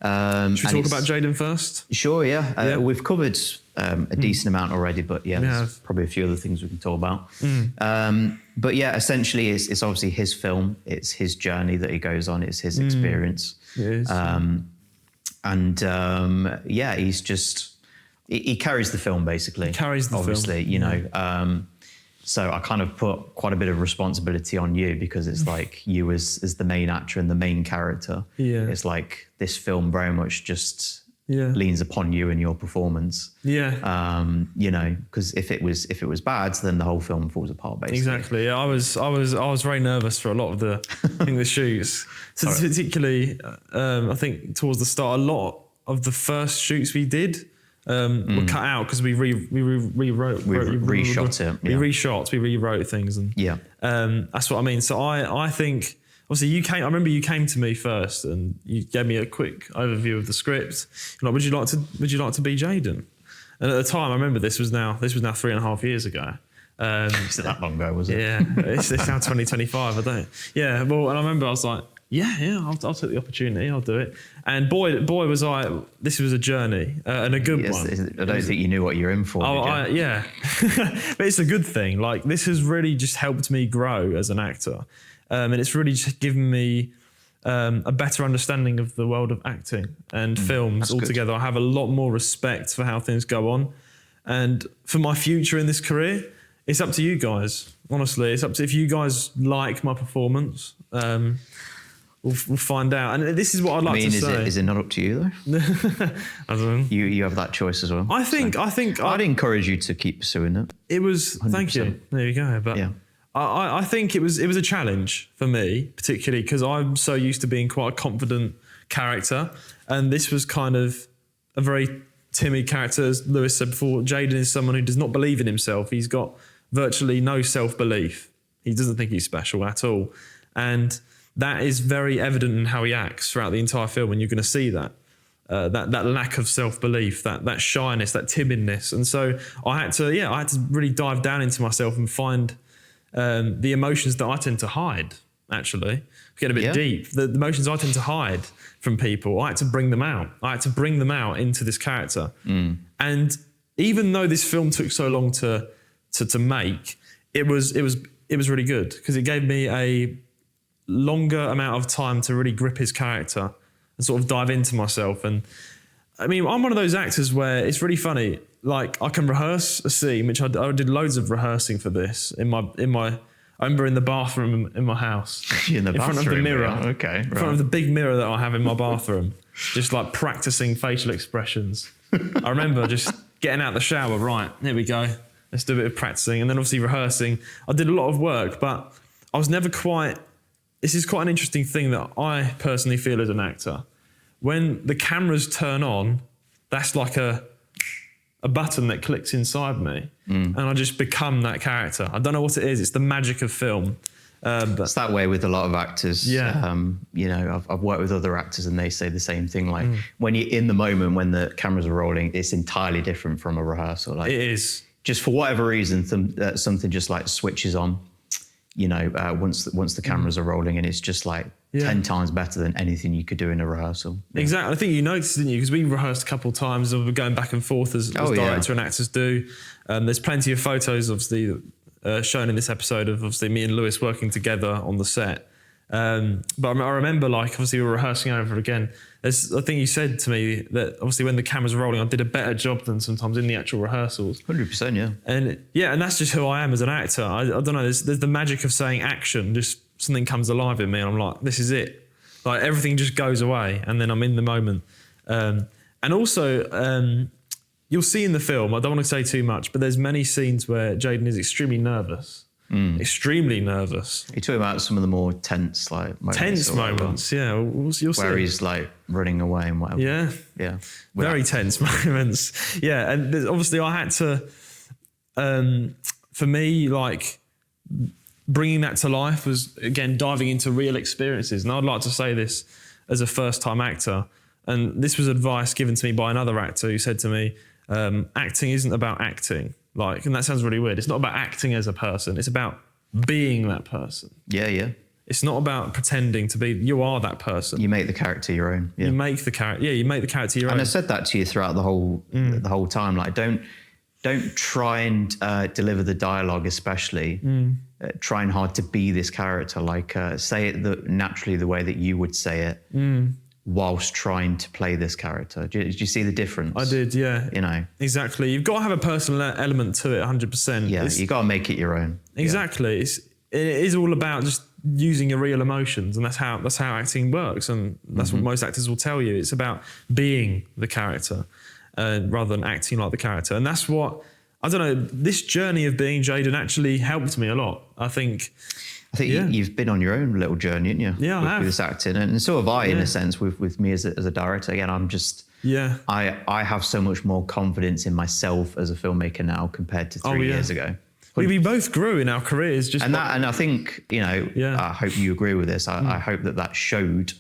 Speaker 1: Should we talk about Jadon first?
Speaker 2: Sure, yeah. We've covered a decent amount already, but there's probably a few other things we can talk about. But yeah, essentially, it's obviously his film. It's his journey that he goes on. It's his experience.
Speaker 1: It is.
Speaker 2: He's just he carries the film basically. He
Speaker 1: carries the
Speaker 2: obviously,
Speaker 1: film.
Speaker 2: you know. So I kind of put quite a bit of responsibility on you because it's like you as the main actor and the main character.
Speaker 1: Yeah.
Speaker 2: It's like this film very much just leans upon you and your performance.
Speaker 1: Yeah.
Speaker 2: You know, because if it was bad, then the whole film falls apart basically.
Speaker 1: Exactly. Yeah, I was very nervous for a lot of the shoots. So particularly, I think towards the start, a lot of the first shoots we did were cut out because we rewrote. We
Speaker 2: reshot it.
Speaker 1: We reshot. We rewrote things, and that's what I mean. So I think obviously I remember you came to me first, and you gave me a quick overview of the script. You're like, would you like to be Jadon? And at the time, I remember this was now 3.5 years ago.
Speaker 2: Is it that long ago? Was it?
Speaker 1: Yeah, it's now 2025. I don't. Yeah, well, and I remember I was like, I'll take the opportunity. I'll do it. And boy was I. This was a journey and a good one.
Speaker 2: I don't think you knew what you're in for.
Speaker 1: Oh, yeah. But it's a good thing. Like, this has really just helped me grow as an actor, and it's really just given me a better understanding of the world of acting and films altogether. Good. I have a lot more respect for how things go on, and for my future in this career. It's up to you guys. Honestly, it's up to if you guys like my performance. We'll find out. And this is what I'd like to say.
Speaker 2: Is it not up to you though?
Speaker 1: I don't know.
Speaker 2: You have that choice as well.
Speaker 1: I think
Speaker 2: I'd encourage you to keep pursuing it.
Speaker 1: It was 100%. Thank you. There you go. But I think it was a challenge for me, particularly because I'm so used to being quite a confident character, and this was kind of a very timid character. As Lewis said before, Jadon is someone who does not believe in himself. He's got virtually no self-belief. He doesn't think he's special at all, and that is very evident in how he acts throughout the entire film, and you're going to see that that lack of self-belief, that shyness, that timidness. And so I had to really dive down into myself and find the emotions that I tend to hide. Actually, get a bit deep. The emotions I tend to hide from people, I had to bring them out. I had to bring them out into this character. And even though this film took so long to make, it was really good because it gave me a longer amount of time to really grip his character and sort of dive into myself. And I mean, I'm one of those actors where it's really funny. Like, I can rehearse a scene, which I did loads of rehearsing for this in my. I remember in the bathroom in my house,
Speaker 2: in front
Speaker 1: of the mirror,
Speaker 2: in
Speaker 1: front of the big mirror that I have in my bathroom, just like practicing facial expressions. I remember just getting out the shower. Right, here we go. Let's do a bit of practicing, and then obviously rehearsing. I did a lot of work, but I was never quite. This is quite an interesting thing that I personally feel as an actor. When the cameras turn on, that's like a button that clicks inside me, and I just become that character. I don't know what it is. It's the magic of film. But
Speaker 2: it's that way with a lot of actors.
Speaker 1: Yeah.
Speaker 2: You know, I've worked with other actors and they say the same thing. Like when you're in the moment, when the cameras are rolling, it's entirely different from a rehearsal. Like,
Speaker 1: it is.
Speaker 2: Just for whatever reason, something just like switches on. You know, once the cameras are rolling, and it's just like 10 times better than anything you could do in a rehearsal. Yeah.
Speaker 1: Exactly. I think you noticed, didn't you? Because we rehearsed a couple of times and we're going back and forth as director and actors do. There's plenty of photos, obviously, shown in this episode of obviously me and Lewis working together on the set. But I remember, like, obviously we were rehearsing over again. I think you said to me that obviously when the cameras were rolling, I did a better job than sometimes in the actual rehearsals.
Speaker 2: 100%, yeah.
Speaker 1: And that's just who I am as an actor. I don't know, there's the magic of saying action, just something comes alive in me and I'm like, this is it. Like, everything just goes away and then I'm in the moment. And also, you'll see in the film, I don't want to say too much, but there's many scenes where Jadon is extremely nervous. Extremely nervous.
Speaker 2: You're talking about some of the more tense, like moments.
Speaker 1: Tense moments, yeah. You'll see.
Speaker 2: Where he's like running away and whatever.
Speaker 1: Yeah.
Speaker 2: Yeah.
Speaker 1: Very tense moments. Yeah. And obviously I had to, for me, like, bringing that to life was, again, diving into real experiences. And I'd like to say this as a first-time actor. And this was advice given to me by another actor who said to me, acting isn't about acting. Like, and that sounds really weird. It's not about acting as a person. It's about being that person.
Speaker 2: Yeah.
Speaker 1: It's not about pretending to be. You are that person.
Speaker 2: You make the character your own. Yeah.
Speaker 1: You make the character. Yeah, you make the character your own.
Speaker 2: And I said that to you throughout the whole time. Like, don't try and deliver the dialogue, especially trying hard to be this character. Like, say it naturally the way that you would say it, whilst trying to play this character. Did you see the difference?
Speaker 1: I did, yeah.
Speaker 2: You know,
Speaker 1: exactly. You've got to have a personal element to it, 100%.
Speaker 2: Yeah, you got to make it your own.
Speaker 1: Exactly.
Speaker 2: Yeah.
Speaker 1: It is all about just using your real emotions, and that's how acting works, and that's what most actors will tell you. It's about being the character rather than acting like the character, and that's what, I don't know, this journey of being Jadon actually helped me a lot. I think
Speaker 2: you've been on your own little journey, haven't you?
Speaker 1: Yeah, I have.
Speaker 2: With this acting, and so have I, in a sense, with me as a director. Again, I'm just...
Speaker 1: Yeah.
Speaker 2: I have so much more confidence in myself as a filmmaker now compared to 3 years ago.
Speaker 1: We both grew in our careers. And
Speaker 2: I think, I hope you agree with this. I hope that showed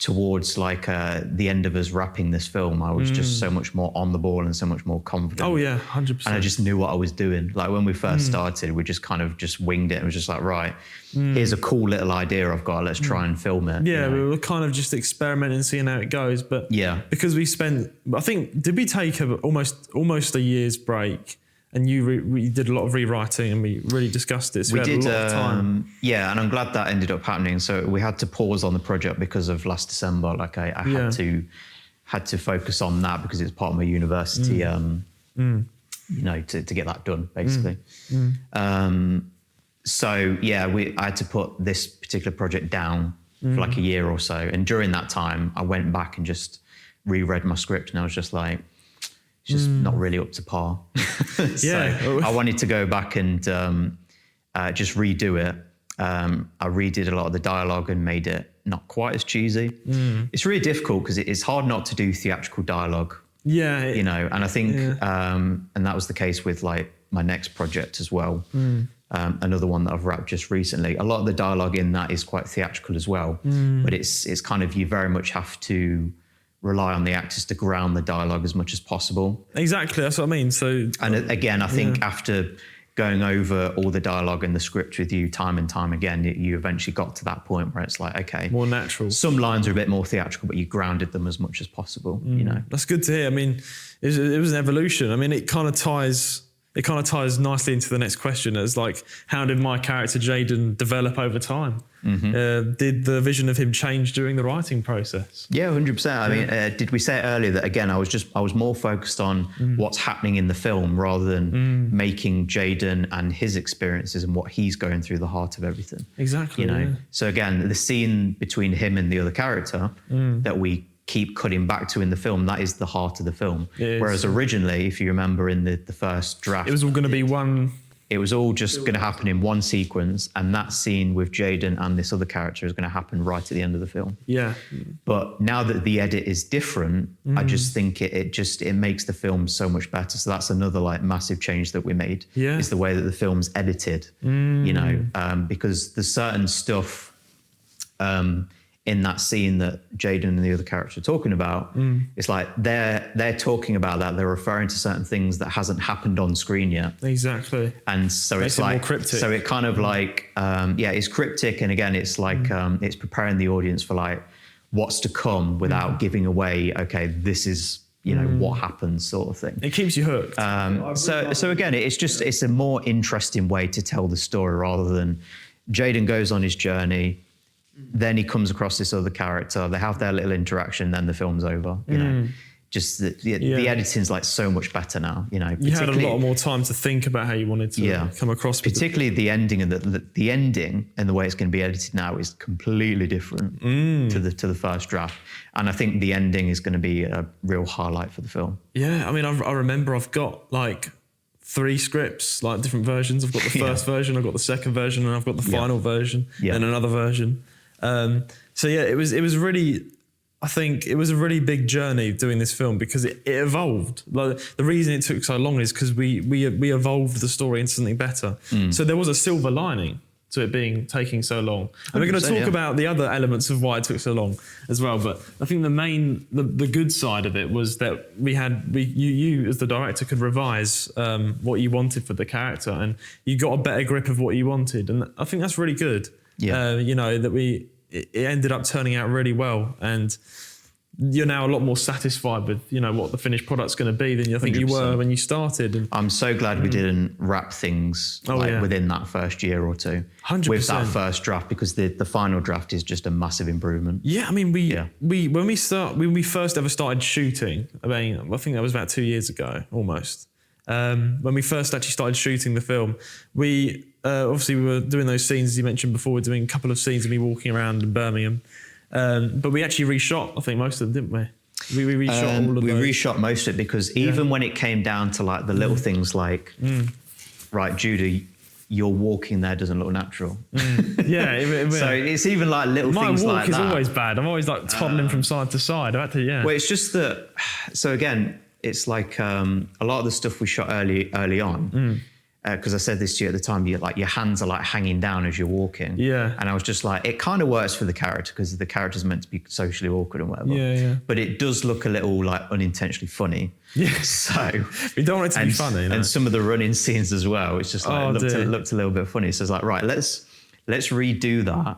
Speaker 2: towards like the end of us wrapping this film. I was just so much more on the ball and so much more confident.
Speaker 1: Oh yeah, 100%.
Speaker 2: And I just knew what I was doing. Like when we first started, we just kind of just winged it. It was just like, right, here's a cool little idea I've got. Let's try and film it.
Speaker 1: Yeah, we were kind of just experimenting, seeing how it goes. But because we spent, I think, did we take almost a year's break? And we did a lot of rewriting, and we really discussed it. So we did a lot of time.
Speaker 2: Yeah, and I'm glad that ended up happening. So we had to pause on the project because of last December. Like I had to focus on that because it's part of my university. To get that done basically. So yeah, I had to put this particular project down for like a year or so. And during that time, I went back and just reread my script, and I was just like, just not really up to par. So I wanted to go back and just redo it. I redid a lot of the dialogue and made it not quite as cheesy. It's really difficult because it's hard not to do theatrical dialogue.
Speaker 1: Yeah.
Speaker 2: And I think, and that was the case with like my next project as well. Another one that I've wrapped just recently. A lot of the dialogue in that is quite theatrical as well, but it's kind of, you very much have to rely on the actors to ground the dialogue as much as possible.
Speaker 1: Exactly, that's what I mean. So,
Speaker 2: and again, I think after going over all the dialogue and the script with you time and time again, you eventually got to that point where it's like, okay,
Speaker 1: more natural.
Speaker 2: Some lines are a bit more theatrical, but you grounded them as much as possible.
Speaker 1: That's good to hear. I mean, it was an evolution. I mean, it kind of ties nicely into the next question, as like, how did my character Jadon develop over time? Did the vision of him change during the writing process?
Speaker 2: Yeah, 100%. I mean, did we say earlier that, again, I was more focused on what's happening in the film rather than making Jadon and his experiences and what he's going through the heart of everything.
Speaker 1: Exactly.
Speaker 2: So again, the scene between him and the other character that we keep cutting back to in the film, that is the heart of the film. Whereas originally, if you remember in the first draft,
Speaker 1: it was all going to be one.
Speaker 2: It was all just going to happen in one sequence, and that scene with Jadon and this other character is going to happen right at the end of the film.
Speaker 1: Yeah.
Speaker 2: But now that the edit is different, I just think it makes the film so much better. So that's another like massive change that we made.
Speaker 1: Yeah.
Speaker 2: Is the way that the film's edited. Because there's certain stuff in that scene that Jadon and the other character are talking about, it's like they're talking about that. They're referring to certain things that hasn't happened on screen yet.
Speaker 1: Exactly.
Speaker 2: And so
Speaker 1: Makes
Speaker 2: it's
Speaker 1: it
Speaker 2: like,
Speaker 1: more cryptic.
Speaker 2: so it kind of like, it's cryptic. And again, it's like, it's preparing the audience for like what's to come without giving away, okay, this is, what happens sort of thing.
Speaker 1: It keeps you hooked.
Speaker 2: So again, it's a more interesting way to tell the story rather than Jadon goes on his journey, then he comes across this other character, they have their little interaction, then the film's over. Just the editing's like so much better now. You had a lot
Speaker 1: more time to think about how you wanted to come across.
Speaker 2: Particularly the ending, and the ending and the way it's going to be edited now is completely different to the first draft. And I think the ending is going to be a real highlight for the film. Yeah,
Speaker 1: I mean, I remember I've got like 3 scripts, like different versions. I've got the first version, I've got the second version, and I've got the final version, and another version. It was really, I think it was a really big journey doing this film because it evolved. Like the reason it took so long is because we evolved the story into something better. So there was a silver lining to it taking so long. And we're going to talk about the other elements of why it took so long as well. But I think the good side of it was that you as the director could revise what you wanted for the character, and you got a better grip of what you wanted. And I think that's really good. Yeah. That it ended up turning out really well, and you're now a lot more satisfied with what the finished product's going to be than you think 100%. You were when you started. And
Speaker 2: I'm so glad we didn't wrap things within that first year or two
Speaker 1: 100%.
Speaker 2: With that first draft, because the final draft is just a massive improvement.
Speaker 1: Yeah, I mean when we first ever started shooting, I think that was about 2 years ago almost. When we first actually started shooting the film, we obviously we were doing those scenes as you mentioned before. We're doing a couple of scenes of me walking around in Birmingham. But we actually reshot, I think, most of them, didn't we? We reshot all of those.
Speaker 2: We reshot most of it, because even when it came down to like the little things like, right, Judah, your walking there doesn't look natural.
Speaker 1: Yeah.
Speaker 2: So it's even like little things like that.
Speaker 1: My walk is always bad. I'm always like toddling from side to side.
Speaker 2: Well, it's just that, so again, it's like a lot of the stuff we shot early on, because I said this to you at the time, your hands are like hanging down as you're walking.
Speaker 1: Yeah.
Speaker 2: And I was just like, it kind of works for the character, because the character's meant to be socially awkward and whatever.
Speaker 1: Yeah.
Speaker 2: But it does look a little like unintentionally funny.
Speaker 1: Yeah.
Speaker 2: So
Speaker 1: we don't want it to be funny.
Speaker 2: And some of the running scenes as well, it's just like it looked a little bit funny. So it's like, right, let's redo that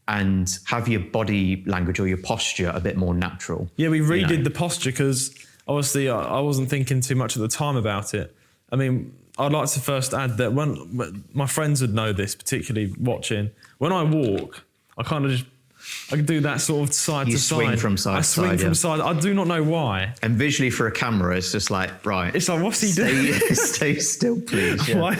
Speaker 2: and have your body language or your posture a bit more natural.
Speaker 1: Yeah, we redid the posture, because obviously I wasn't thinking too much at the time about it. I mean, I'd like to first add that when my friends would know this, particularly watching, when I walk, I kind of I can do that sort of side to side.
Speaker 2: You swing from side to side.
Speaker 1: I swing from side. I do not know why.
Speaker 2: And visually for a camera, it's just like, right.
Speaker 1: It's like, what's he doing?
Speaker 2: Stay still, please. Yeah.
Speaker 1: Why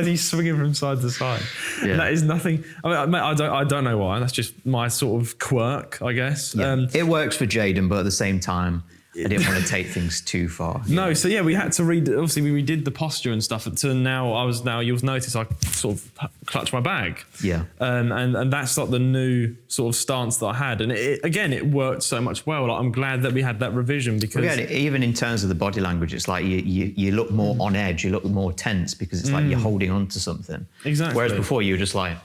Speaker 1: is he swinging from side to side? Yeah. That is nothing. I mean, I don't know why. That's just my sort of quirk, I guess.
Speaker 2: Yeah. It works for Jadon, but at the same time, I didn't want to take things too far.
Speaker 1: No, so yeah, we had to obviously we redid the posture and stuff. So now you'll notice I sort of clutch my bag.
Speaker 2: Yeah.
Speaker 1: And that's like the new sort of stance that I had. And it worked so much well. Like, I'm glad that we had that revision, because
Speaker 2: even in terms of the body language, it's like you look more on edge, you look more tense, because it's like you're holding on to something.
Speaker 1: Exactly.
Speaker 2: Whereas before you were just like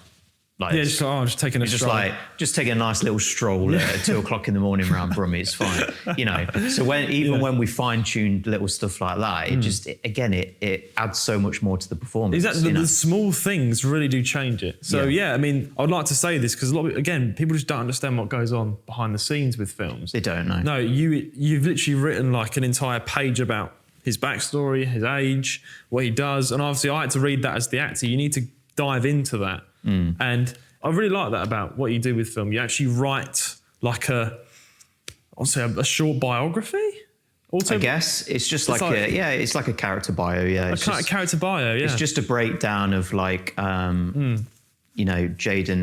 Speaker 1: just taking a stroll.
Speaker 2: Just taking a nice little stroll at 2:00 in the morning around Brummie. It's fine, So when we fine-tuned little stuff like that, it adds so much more to the performance.
Speaker 1: Exactly, the small things really do change it. So I mean, I'd like to say this, because people just don't understand what goes on behind the scenes with films.
Speaker 2: They don't know.
Speaker 1: No, you've literally written like an entire page about his backstory, his age, what he does, and obviously I had to read that as the actor. You need to dive into that. And I really like that about what you do with film. You actually write like a short biography.
Speaker 2: I guess it's just it's like a character bio. Yeah,
Speaker 1: it's a character bio. Yeah,
Speaker 2: it's just a breakdown of like Jadon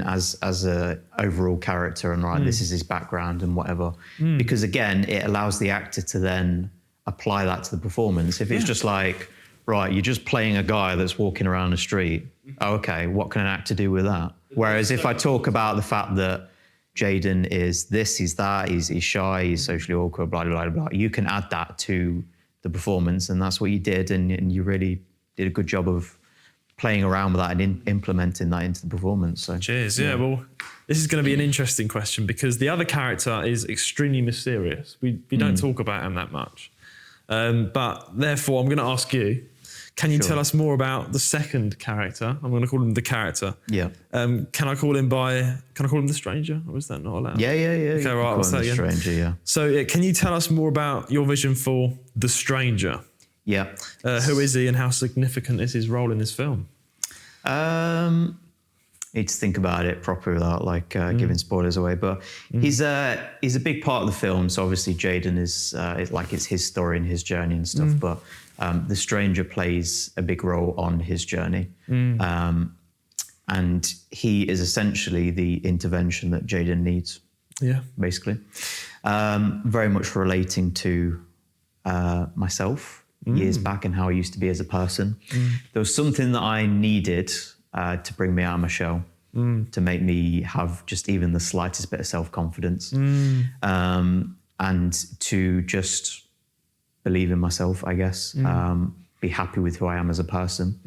Speaker 2: as a overall character, and this is his background and whatever. Because again, it allows the actor to then apply that to the performance. If it's just like, right, you're just playing a guy that's walking around the street. Oh, okay, what can an actor do with that? Whereas if I talk about the fact that Jadon is this, he's that, he's shy, he's socially awkward, blah, blah, blah, blah, you can add that to the performance, and that's what you did, and you really did a good job of playing around with that and implementing that into the performance. So,
Speaker 1: cheers. Yeah, well, this is going to be an interesting question, because the other character is extremely mysterious. We don't talk about him that much. But therefore, I'm going to ask you, can you tell us more about the second character? I'm going to call him the character. Yeah. Can I call him the stranger, or is that not allowed?
Speaker 2: Yeah.
Speaker 1: Okay, right. What's that again?
Speaker 2: The stranger, yeah.
Speaker 1: So can you tell us more about your vision for the stranger?
Speaker 2: Yeah.
Speaker 1: Who is he, and how significant is his role in this film?
Speaker 2: Need to think about it properly without giving spoilers away, but he's a big part of the film. So obviously Jadon is it's his story and his journey and stuff, but the stranger plays a big role on his journey. And he is essentially the intervention that Jadon needs. Yeah. Basically. Very much relating to myself years back and how I used to be as a person. There was something that I needed to bring me out of my shell, to make me have just even the slightest bit of self-confidence, and to just believe in myself, I guess, be happy with who I am as a person.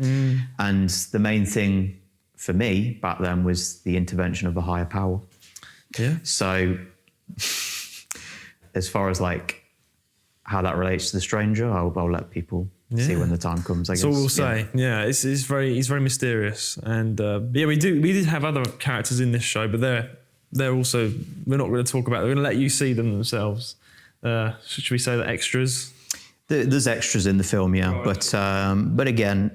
Speaker 2: And the main thing for me back then was the intervention of a higher power.
Speaker 1: Yeah.
Speaker 2: So as far as like how that relates to the stranger, I'll let people see when the time comes, I guess.
Speaker 1: So we'll say, it's very mysterious. And we did have other characters in this show, but they're also, we're not going to talk about, they're going to let you see them themselves. Should we say the extras?
Speaker 2: There's extras in the film, but again,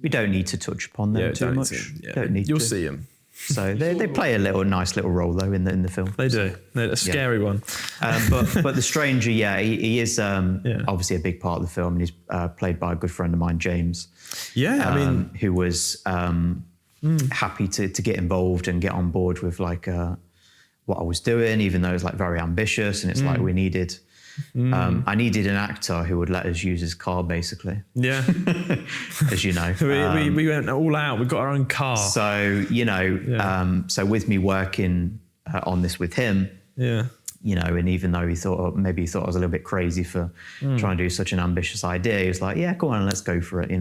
Speaker 2: we don't need to touch upon them too much. Don't need
Speaker 1: You'll
Speaker 2: to.
Speaker 1: see them.
Speaker 2: So they play a nice little role though in the film.
Speaker 1: They do. They're a scary one.
Speaker 2: But the stranger, he is obviously a big part of the film, and he's played by a good friend of mine, James.
Speaker 1: Yeah, I mean,
Speaker 2: who was happy to get involved and get on board with like what I was doing, even though it's like very ambitious, and it's like we needed. I needed an actor who would let us use his car, basically. Yeah, as you know,
Speaker 1: we went all out. We got our own car.
Speaker 2: So so with me working on this with him, and even though he thought I was a little bit crazy for trying to do such an ambitious idea, he was like, "Yeah, come on, let's go for it."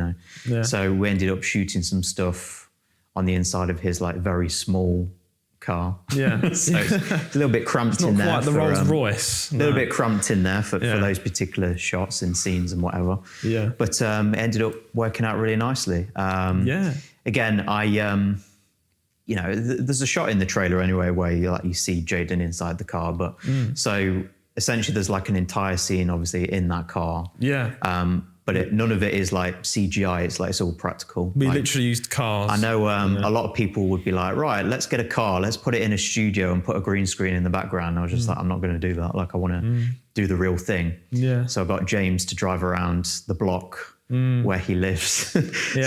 Speaker 2: Yeah. So we ended up shooting some stuff on the inside of his like very small car. Yeah. So it's a little bit cramped in there.
Speaker 1: Not quite the Rolls Royce.
Speaker 2: A little bit cramped in there for those particular shots and scenes and whatever. Yeah. But it ended up working out really nicely. Again, there's a shot in the trailer anyway where you see Jadon inside the car. But so essentially there's like an entire scene obviously in that car. Yeah. But none of it is like CGI. It's all practical.
Speaker 1: We literally used cars.
Speaker 2: I know a lot of people would be like, right, let's get a car. Let's put it in a studio and put a green screen in the background. I was just like, I'm not going to do that. Like, I want to do the real thing. Yeah. So I got James to drive around the block where he lives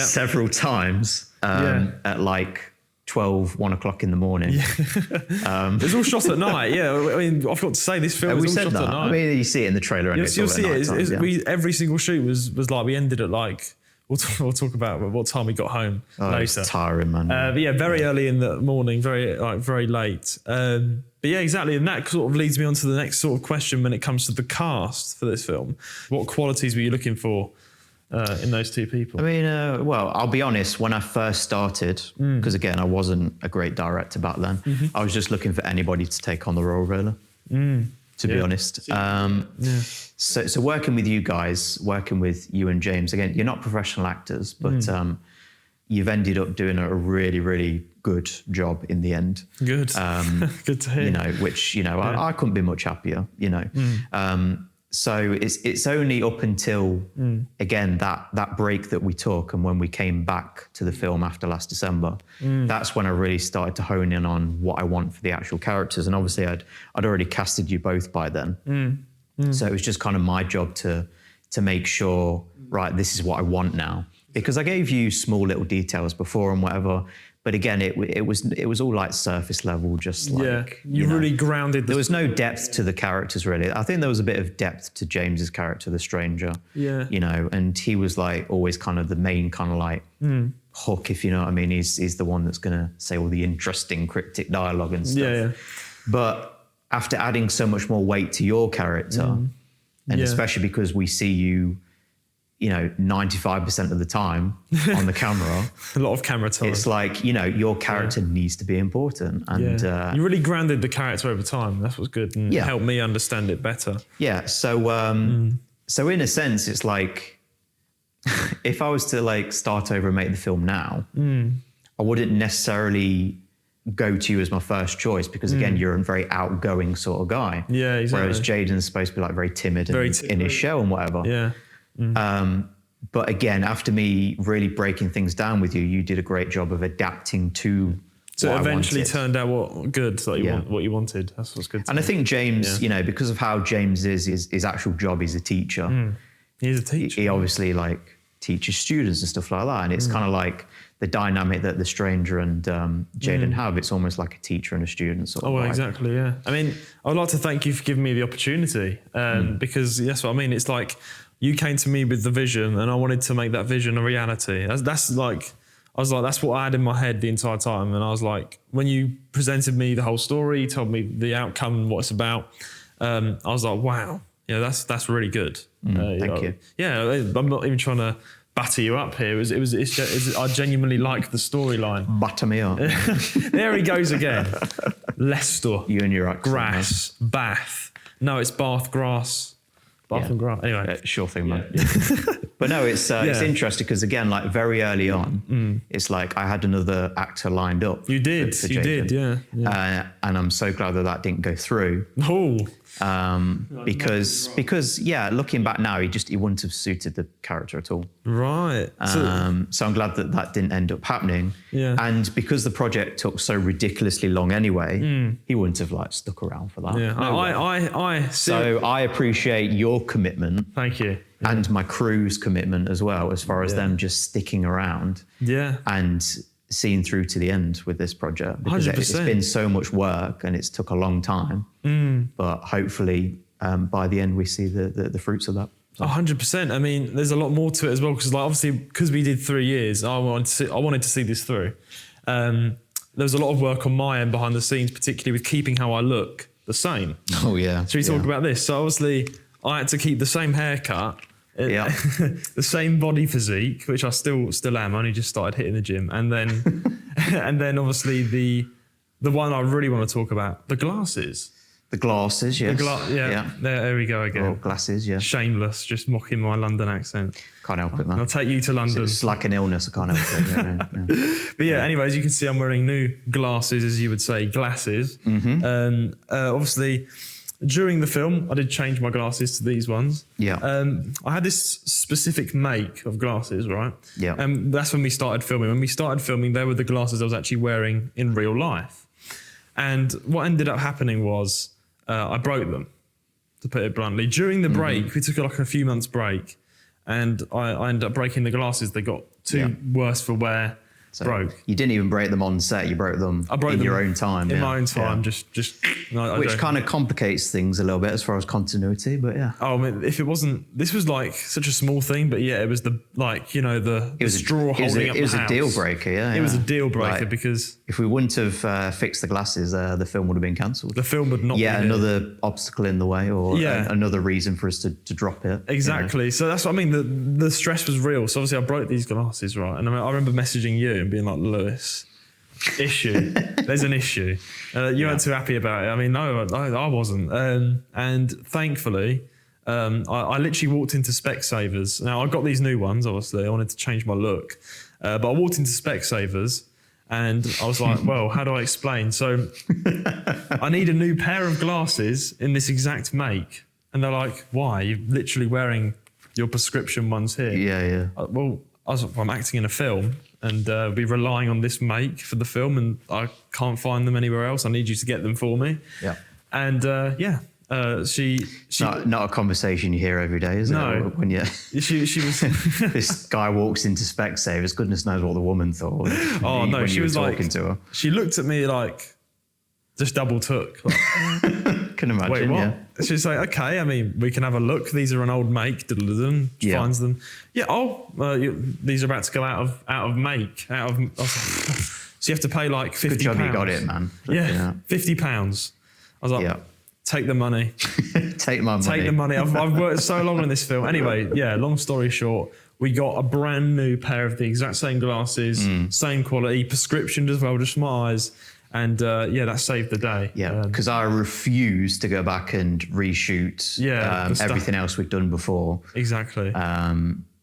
Speaker 2: several times at like 1 o'clock in the morning.
Speaker 1: It was all shot at night. Yeah, I mean, I've got to say this film was all shot at night.
Speaker 2: I mean, you see it in the trailer. And
Speaker 1: you'll see it. Every single shoot was like we ended at like. We'll talk about what time we got home later.
Speaker 2: It's tiring, man.
Speaker 1: But very early in the morning, very late. But yeah, exactly, and that sort of leads me on to the next sort of question when it comes to the cast for this film. What qualities were you looking for in those two people?
Speaker 2: I mean, well, I'll be honest, when I first started, because again, I wasn't a great director back then, I was just looking for anybody to take on the role, really, to be honest. So working with you guys, working with you and James, again, you're not professional actors, but you've ended up doing a really, really good job in the end.
Speaker 1: Good. Good to hear.
Speaker 2: Which, I couldn't be much happier, So it's only up until, again, that break that we took and when we came back to the film after last December, that's when I really started to hone in on what I want for the actual characters. And obviously I'd already casted you both by then. So it was just kind of my job to make sure, right, this is what I want now. Because I gave you small little details before and whatever, but again, it was all like surface level, just like
Speaker 1: you really grounded.
Speaker 2: There was no depth to the characters really. I think there was a bit of depth to James's character, the stranger. Yeah, and he was like always kind of the main kind of like hook, if you know what I mean. He's the one that's gonna say all the interesting cryptic dialogue and stuff. Yeah. But after adding so much more weight to your character, and especially because we see you. 95% of the time on the camera.
Speaker 1: A lot of camera time.
Speaker 2: It's like, your character needs to be important. And
Speaker 1: you really grounded the character over time. That's what's good. And helped me understand it better.
Speaker 2: Yeah. So so in a sense, it's like, if I was to like start over and make the film now, I wouldn't necessarily go to you as my first choice because again, you're a very outgoing sort of guy. Yeah, exactly. Whereas Jadon's supposed to be like very timid in his show and whatever. Yeah. But again, after me really breaking things down with you, you did a great job of adapting to
Speaker 1: so it eventually turned out what you wanted. That's what's good.
Speaker 2: And I think James, because of how James is, his actual job is a teacher.
Speaker 1: He's a teacher.
Speaker 2: He obviously like teaches students and stuff like that. And it's kind of like the dynamic that the stranger and Jadon have. It's almost like a teacher and a student sort of.
Speaker 1: Oh, exactly. Yeah. I mean, I would like to thank you for giving me the opportunity because that's what I mean. It's like, you came to me with the vision and I wanted to make that vision a reality. That's like, I was like, that's what I had in my head the entire time. And I was like, when you presented me the whole story, you told me the outcome and what it's about, I was like, wow, that's really good.
Speaker 2: Thank you.
Speaker 1: Yeah, I'm not even trying to butter you up here. I genuinely like the storyline.
Speaker 2: Butter me up.
Speaker 1: There he goes again. Leicester.
Speaker 2: You and your accent.
Speaker 1: Grass. Bath. No, it's Bath grass. Bath and grass. Anyway.
Speaker 2: Sure thing, man. Yeah. But no, it's interesting because again, like very early on, it's like I had another actor lined up.
Speaker 1: You did, yeah.
Speaker 2: And I'm so glad that didn't go through.
Speaker 1: Oh.
Speaker 2: Because looking back now, he wouldn't have suited the character at all.
Speaker 1: Right.
Speaker 2: So I'm glad that didn't end up happening.
Speaker 1: Yeah.
Speaker 2: And because the project took so ridiculously long anyway, he wouldn't have like stuck around for that.
Speaker 1: Yeah.
Speaker 2: No so I appreciate your commitment.
Speaker 1: Thank you. Yeah.
Speaker 2: And my crew's commitment as well, as far as them just sticking around.
Speaker 1: Yeah.
Speaker 2: And seeing through to the end with this project, because it's been so much work and it's took a long time. But hopefully by the end we see the fruits of that.
Speaker 1: 100%. I mean, there's a lot more to it as well, because like obviously because we did 3 years, I wanted to see this through. There was a lot of work on my end behind the scenes, particularly with keeping how I look the same.
Speaker 2: Oh yeah.
Speaker 1: Should we talk about this? So obviously I had to keep the same haircut.
Speaker 2: Yeah.
Speaker 1: The same body physique, which I still am. I only just started hitting the gym, and then obviously the one I really want to talk about, the glasses.
Speaker 2: The glasses, yes.
Speaker 1: There we go again.
Speaker 2: Oh, glasses, yeah.
Speaker 1: Shameless, just mocking my London accent.
Speaker 2: Can't help it, man.
Speaker 1: I'll take you to London.
Speaker 2: It's like an illness. I can't help it. Yeah.
Speaker 1: But anyways, you can see I'm wearing new glasses, as you would say, glasses. Obviously, during the film, I did change my glasses to these ones.
Speaker 2: Yeah.
Speaker 1: I had this specific make of glasses, right?
Speaker 2: Yeah.
Speaker 1: That's when we started filming. When we started filming, they were the glasses I was actually wearing in real life. And what ended up happening was I broke them, to put it bluntly. During the break, we took like a few months break, and I ended up breaking the glasses. They got too worse for wear.
Speaker 2: So
Speaker 1: broke.
Speaker 2: You didn't even break them on set. You broke them in your own time.
Speaker 1: In my own time, just.
Speaker 2: Which kind of complicates things a little bit as far as continuity, but yeah.
Speaker 1: Oh, I mean, if it wasn't, this was like such a small thing, but yeah, it was the straw holding up the house.
Speaker 2: It was a deal breaker, yeah.
Speaker 1: It was a deal breaker because
Speaker 2: if we wouldn't have fixed the glasses, the film would have been cancelled.
Speaker 1: The film would not.
Speaker 2: Yeah, another obstacle in the way, or another reason for us to drop it.
Speaker 1: Exactly. You know? So that's what I mean. The stress was real. So obviously, I broke these glasses, right? And I remember messaging you and being like, Lewis, issue. There's an issue. You weren't too happy about it. I mean, no, I wasn't. And thankfully, I literally walked into Specsavers. Now, I got these new ones, obviously. I wanted to change my look. But I walked into Specsavers and I was like, well, how do I explain? So I need a new pair of glasses in this exact make. And they're like, why? You're literally wearing your prescription ones here.
Speaker 2: Yeah.
Speaker 1: Well, I'm acting in a film and be relying on this make for the film, and I can't find them anywhere else. I need you to get them for me.
Speaker 2: Yeah.
Speaker 1: And she
Speaker 2: not a conversation you hear every day, is it?
Speaker 1: No.
Speaker 2: When
Speaker 1: she was
Speaker 2: this guy walks into Specsavers, goodness knows what the woman thought.
Speaker 1: She was like
Speaker 2: talking to her.
Speaker 1: She looked at me like just double took. Like,
Speaker 2: can imagine.
Speaker 1: Wait, what?
Speaker 2: Yeah.
Speaker 1: She's like, okay, I mean, we can have a look. These are an old make. Finds them. Yeah. These are about to go out of make. So you have to pay like £50.
Speaker 2: Good job you got it, man.
Speaker 1: Yeah. £50. I was like, take the money.
Speaker 2: Take my money.
Speaker 1: Take the money. I've worked so long on this film. Anyway, long story short, we got a brand new pair of the exact same glasses, same quality, prescriptioned as well, just my eyes. And that saved the day.
Speaker 2: Yeah, because I refuse to go back and reshoot everything else we'd done before.
Speaker 1: Exactly.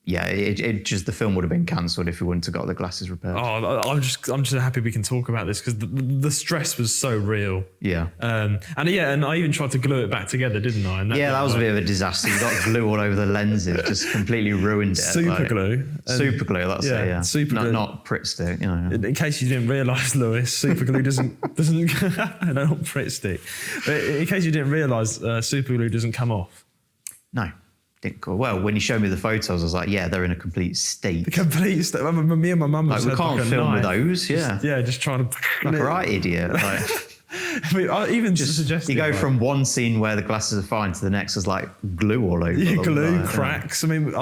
Speaker 2: It just, the film would have been cancelled if we wouldn't have got the glasses repaired.
Speaker 1: Oh, I'm just happy we can talk about this because the stress was so real.
Speaker 2: Yeah.
Speaker 1: And I even tried to glue it back together, didn't I? And
Speaker 2: that was a bit of a disaster. You got glue all over the lenses, just completely ruined it.
Speaker 1: Super glue.
Speaker 2: Super glue, that's it, yeah.
Speaker 1: Super glue.
Speaker 2: Not Pritt stick, you know.
Speaker 1: In case you didn't realise, Lewis, super glue doesn't not Pritt stick. But in case you didn't realise, super glue doesn't come off.
Speaker 2: No. Well, when you showed me the photos, I was like, yeah, they're in a complete state.
Speaker 1: Me and my mum
Speaker 2: we can't film with those,
Speaker 1: just trying to...
Speaker 2: Like a right idiot. Like,
Speaker 1: I even just suggested...
Speaker 2: You go from one scene where the glasses are fine to the next is like glue all over.
Speaker 1: Yeah, glue, cracks. I mean...
Speaker 2: that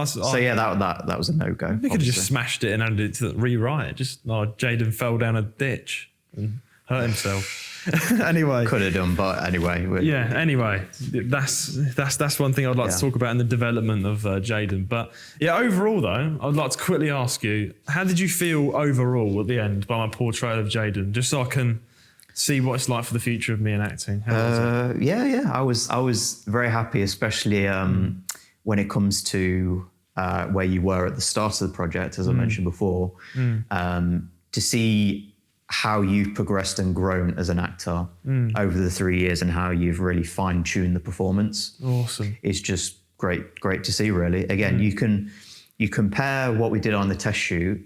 Speaker 2: was a no-go.
Speaker 1: We could have just smashed it and added it to rewrite. Jadon fell down a ditch. hurt himself. Anyway,
Speaker 2: could have done, but anyway.
Speaker 1: Anyway, that's one thing I'd like to talk about in the development of Jadon. But yeah, overall though, I'd like to quickly ask you, how did you feel overall at the end by my portrayal of Jadon, just so I can see what it's like for the future of me in acting? How was it?
Speaker 2: I was very happy, especially when it comes to where you were at the start of the project, as I mentioned before, to see how you've progressed and grown as an actor over the 3 years and how you've really fine-tuned the performance.
Speaker 1: Awesome.
Speaker 2: It's just great to see, really. Again, you compare what we did on the test shoot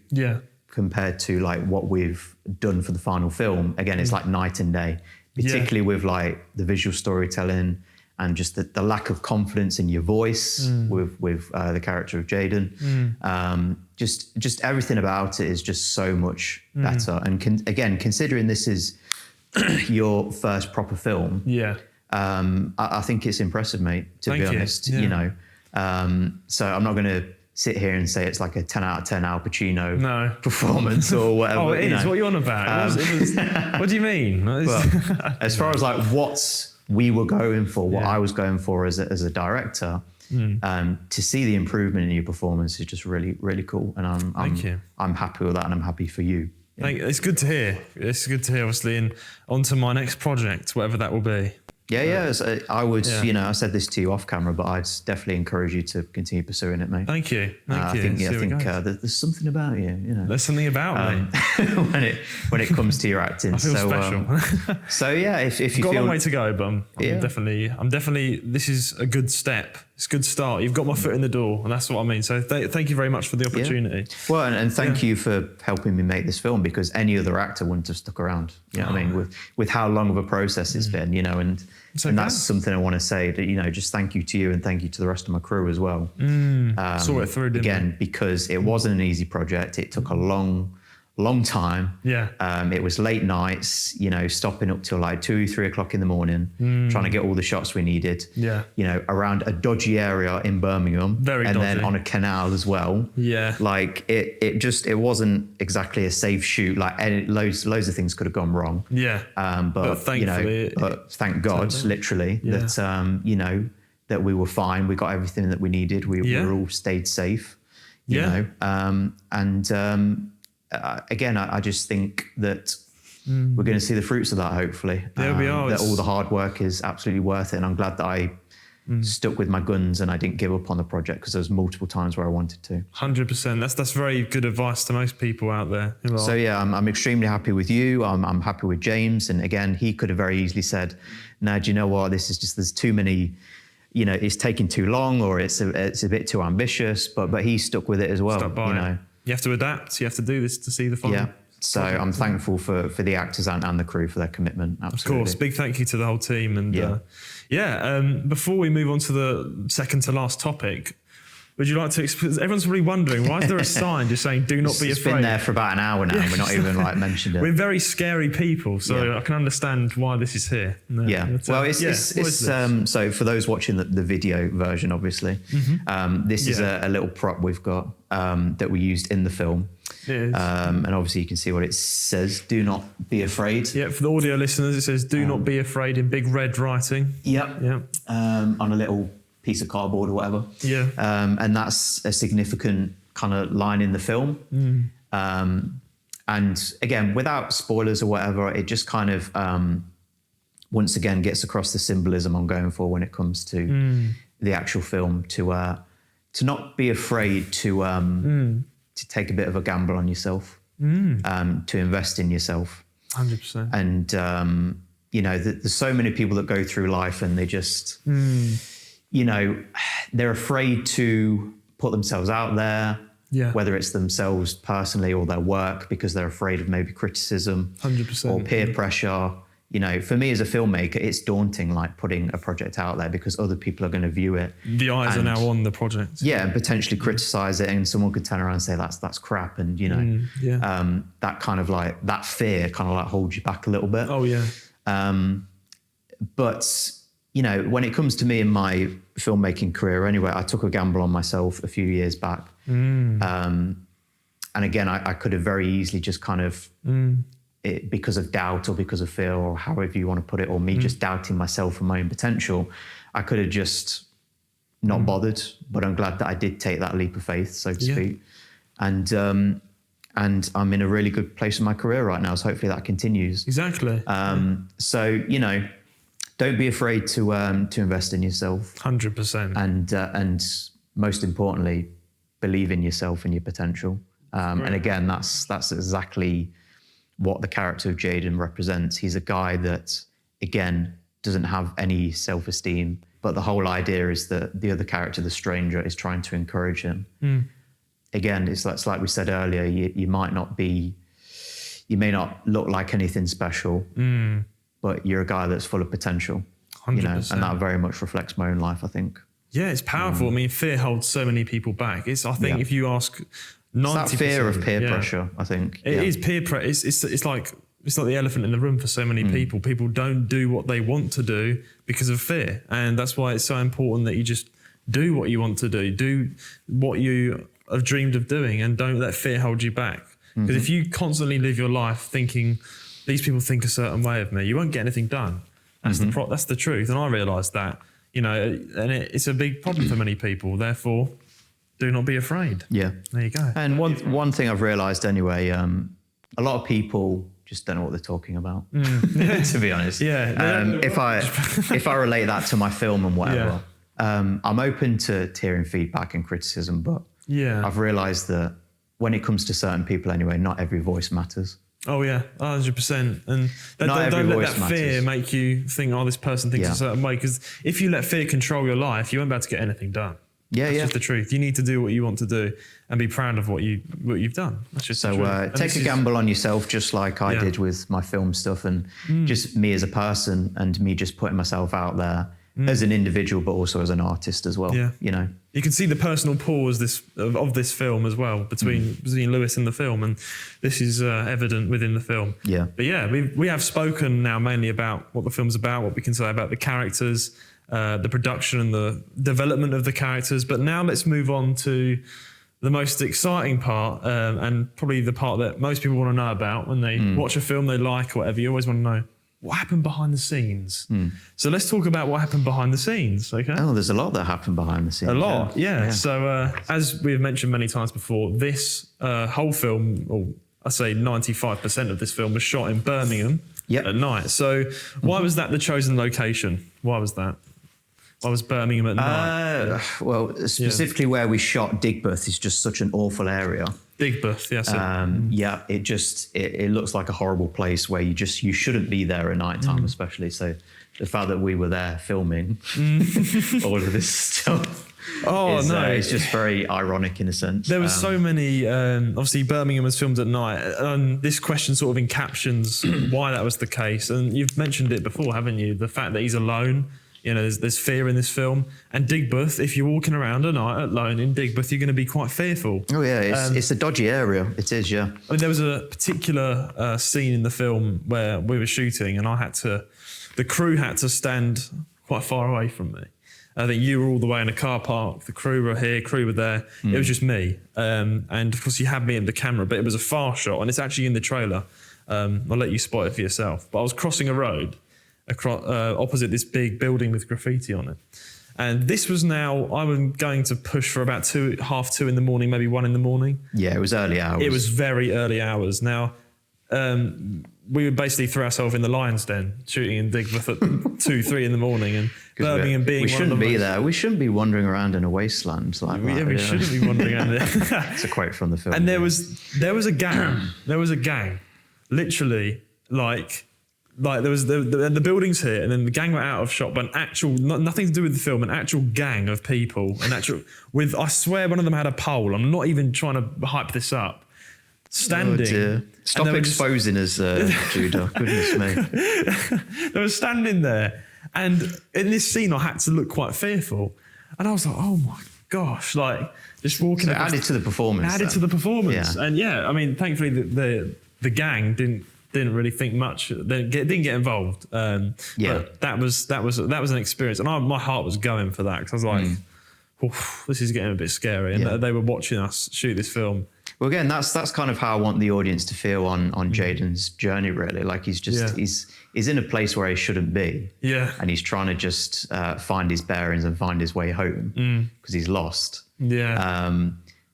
Speaker 2: compared to like what we've done for the final film. Again, it's like night and day, particularly with like the visual storytelling and just the lack of confidence in your voice with the character of Jadon. Just everything about it is just so much better. And again, considering this is your first proper film, I think it's impressive, mate, to be honest. You know, so I'm not going to sit here and say it's like a 10 out of 10 Al Pacino performance or whatever.
Speaker 1: Oh, it is. What are you on about? It was, what do you mean?
Speaker 2: Well, as far as like what we were going for, what I was going for as a director, to see the improvement in your performance is just really cool. And I'm happy with that, and I'm happy for you.
Speaker 1: It's good to hear. It's good to hear, obviously, and on to my next project, whatever that will be. I would, I said this to you off camera, but I'd definitely encourage you to continue pursuing it, mate. Thank you.
Speaker 2: I think there's something about you,
Speaker 1: There's something about
Speaker 2: me when it comes to your acting.
Speaker 1: I feel special.
Speaker 2: So yeah, if you
Speaker 1: got
Speaker 2: feel
Speaker 1: a long way to go, but I'm definitely. This is a good step. It's a good start. You've got my foot in the door, and that's what I mean. So thank you very much for the opportunity.
Speaker 2: Well, and thank you for helping me make this film, because any other actor wouldn't have stuck around. You know what I mean? With how long of a process it's been, and that's something I want to say, that, just thank you to you and thank you to the rest of my crew as well.
Speaker 1: Saw it through, didn't
Speaker 2: because it wasn't an easy project. It took a long time. It was late nights, stopping up till like 2-3 o'clock in the morning, trying to get all the shots we needed. Around a dodgy area in Birmingham, then on a canal as well. Like it wasn't exactly a safe shoot. Like loads of things could have gone wrong. But thankfully, thank God, literally, that that we were fine. We got everything that we needed. We all stayed safe. Again, I just think that we're going to see the fruits of that, hopefully.
Speaker 1: We are.
Speaker 2: That all the hard work is absolutely worth it. And I'm glad that I stuck with my guns and I didn't give up on the project, because there was multiple times where I wanted to.
Speaker 1: 100%. That's very good advice to most people out there.
Speaker 2: So yeah, I'm extremely happy with you. I'm happy with James. And again, he could have very easily said, "No, do you know what? This is just, there's too many, it's taking too long, or it's a bit too ambitious." But he stuck with it as well.
Speaker 1: You have to adapt. You have to do this to see the final.
Speaker 2: Yeah. So I'm thankful for the actors and the crew for their commitment. Absolutely.
Speaker 1: Of course. Big thank you to the whole team. And before we move on to the second to last topic, would you like to everyone's probably wondering, why is there a sign just saying, "Do not be afraid"?
Speaker 2: It's been there for about an hour now, and we're not even mentioned it.
Speaker 1: We're very scary people, so I can understand why this is here.
Speaker 2: Well, it's so for those watching the video version, obviously, this is a little prop we've got that we used in the film.
Speaker 1: It is.
Speaker 2: And obviously you can see what it says: "Do not be afraid."
Speaker 1: Yeah, for the audio listeners, it says "Do not be afraid" in big red writing.
Speaker 2: On a little piece of cardboard or whatever. And that's a significant kind of line in the film. And again, without spoilers or whatever, it just kind of once again gets across the symbolism I'm going for when it comes to the actual film, to not be afraid to take a bit of a gamble on yourself, to invest in yourself.
Speaker 1: 100%.
Speaker 2: And there's so many people that go through life and they just they're afraid to put themselves out there, whether it's themselves personally or their work, because they're afraid of maybe criticism
Speaker 1: 100%,
Speaker 2: or peer pressure. For me as a filmmaker, it's daunting, like putting a project out there, because other people are going to view it.
Speaker 1: The eyes are now on the project.
Speaker 2: And potentially criticize it, and someone could turn around and say that's crap, and that kind of like, that fear kind of like holds you back a little bit. But when it comes to me in my filmmaking career anyway, I took a gamble on myself a few years back. And again, I could have very easily just kind of because of doubt or because of fear or however you want to put it, or me just doubting myself and my own potential, I could have just not bothered. But I'm glad that I did take that leap of faith, so to speak. And I'm in a really good place in my career right now. So hopefully that continues.
Speaker 1: Exactly.
Speaker 2: So, don't be afraid to invest in yourself.
Speaker 1: 100%.
Speaker 2: And most importantly, believe in yourself and your potential. And again, that's exactly what the character of Jadon represents. He's a guy that, again, doesn't have any self-esteem, but the whole idea is that the other character, the stranger, is trying to encourage him. Again, it's like we said earlier, you may not look like anything special, but you're a guy that's full of potential.
Speaker 1: 100%.
Speaker 2: And that very much reflects my own life, I think.
Speaker 1: Yeah, it's powerful. I mean, fear holds so many people back. I think if you ask 90%...
Speaker 2: It's that fear of peer pressure, I think.
Speaker 1: It is peer pressure. It's like the elephant in the room for so many people. People don't do what they want to do because of fear. And that's why it's so important that you just do what you want to do. Do what you have dreamed of doing, and don't let fear hold you back. Because if you constantly live your life thinking, these people think a certain way of me, you won't get anything done. That's that's the truth. And I realised that, and it's a big problem for many people. Therefore, do not be afraid.
Speaker 2: Yeah.
Speaker 1: There you go.
Speaker 2: And one thing I've realised anyway, a lot of people just don't know what they're talking about, to be honest.
Speaker 1: Yeah.
Speaker 2: If I relate that to my film and whatever, I'm open to hearing feedback and criticism, but I've realised that when it comes to certain people anyway, not every voice matters.
Speaker 1: Oh yeah, 100%. And don't let that fear make you think, oh, this person thinks a certain way. Because if you let fear control your life, you won't be able to get anything done. That's just the truth. You need to do what you want to do and be proud of what you've done. That's just the truth.
Speaker 2: Take a gamble on yourself, just like I did with my film stuff, and just me as a person, and me just putting myself out there as an individual, but also as an artist as well.
Speaker 1: Yeah. You can see the personal pause of this film as well between Lewis and the film, and this is evident within the film.
Speaker 2: Yeah.
Speaker 1: But yeah, we have spoken now mainly about what the film's about, what we can say about the characters, the production and the development of the characters. But now let's move on to the most exciting part, and probably the part that most people want to know about when they watch a film they like or whatever. You always want to know what happened behind the scenes. So let's talk about what happened behind the scenes, okay?
Speaker 2: Oh, there's a lot that happened behind the scenes.
Speaker 1: A lot, yeah. So as we've mentioned many times before, this whole film, or I say 95% of this film, was shot in Birmingham at night. So why was that the chosen location? Why was that? Why was Birmingham at night?
Speaker 2: Well, specifically where we shot Digbeth is just such an awful area.
Speaker 1: Digbeth, yes.
Speaker 2: It looks like a horrible place where you shouldn't be there at night time, especially. So the fact that we were there filming all of this stuff, it's just very ironic in a sense.
Speaker 1: There was so many. Obviously, Birmingham was filmed at night, and this question sort of encapsulates why that was the case. And you've mentioned it before, haven't you? The fact that he's alone. There's fear in this film. And Digbeth, if you're walking around at night alone in Digbeth, you're going to be quite fearful.
Speaker 2: Oh, yeah. It's a dodgy area. It is, yeah.
Speaker 1: I mean, there was a particular scene in the film where we were shooting, and the crew had to stand quite far away from me. I think you were all the way in a car park. The crew were here, crew were there. It was just me. And of course, you had me in the camera, but it was a far shot, and it's actually in the trailer. I'll let you spot it for yourself. But I was crossing a road opposite this big building with graffiti on it. And this was I was going to push for about 2:30 in the morning, maybe 1 in the morning.
Speaker 2: Yeah, it was early hours.
Speaker 1: It was very early hours. Now, we would basically throw ourselves in the lion's den, shooting in Digbeth at 2, 3 in the morning. And Birmingham being
Speaker 2: we shouldn't be there. We shouldn't be wandering around in a wasteland like that.
Speaker 1: Yeah, we shouldn't be wandering around there.
Speaker 2: It's a quote from the film.
Speaker 1: And there was a gang. There was a gang, literally like there was the buildings here, and then the gang were out of shot, but an actual, nothing to do with the film, an actual gang of people, I swear one of them had a pole. I'm not even trying to hype this up. Standing.
Speaker 2: Oh, stop exposing us, Judah. Goodness me.
Speaker 1: They were standing there, and in this scene I had to look quite fearful. And I was like, oh my gosh, just walking.
Speaker 2: So it added to the performance.
Speaker 1: Yeah. And I mean, thankfully the gang didn't really think much. They didn't get involved. But that was an experience, and my heart was going for that, because I was like, this is getting a bit scary. And they were watching us shoot this film.
Speaker 2: Well, again, that's kind of how I want the audience to feel on Jadon's journey, really. Like he's just he's in a place where he shouldn't be.
Speaker 1: Yeah.
Speaker 2: And he's trying to just find his bearings and find his way home because he's lost.
Speaker 1: Yeah.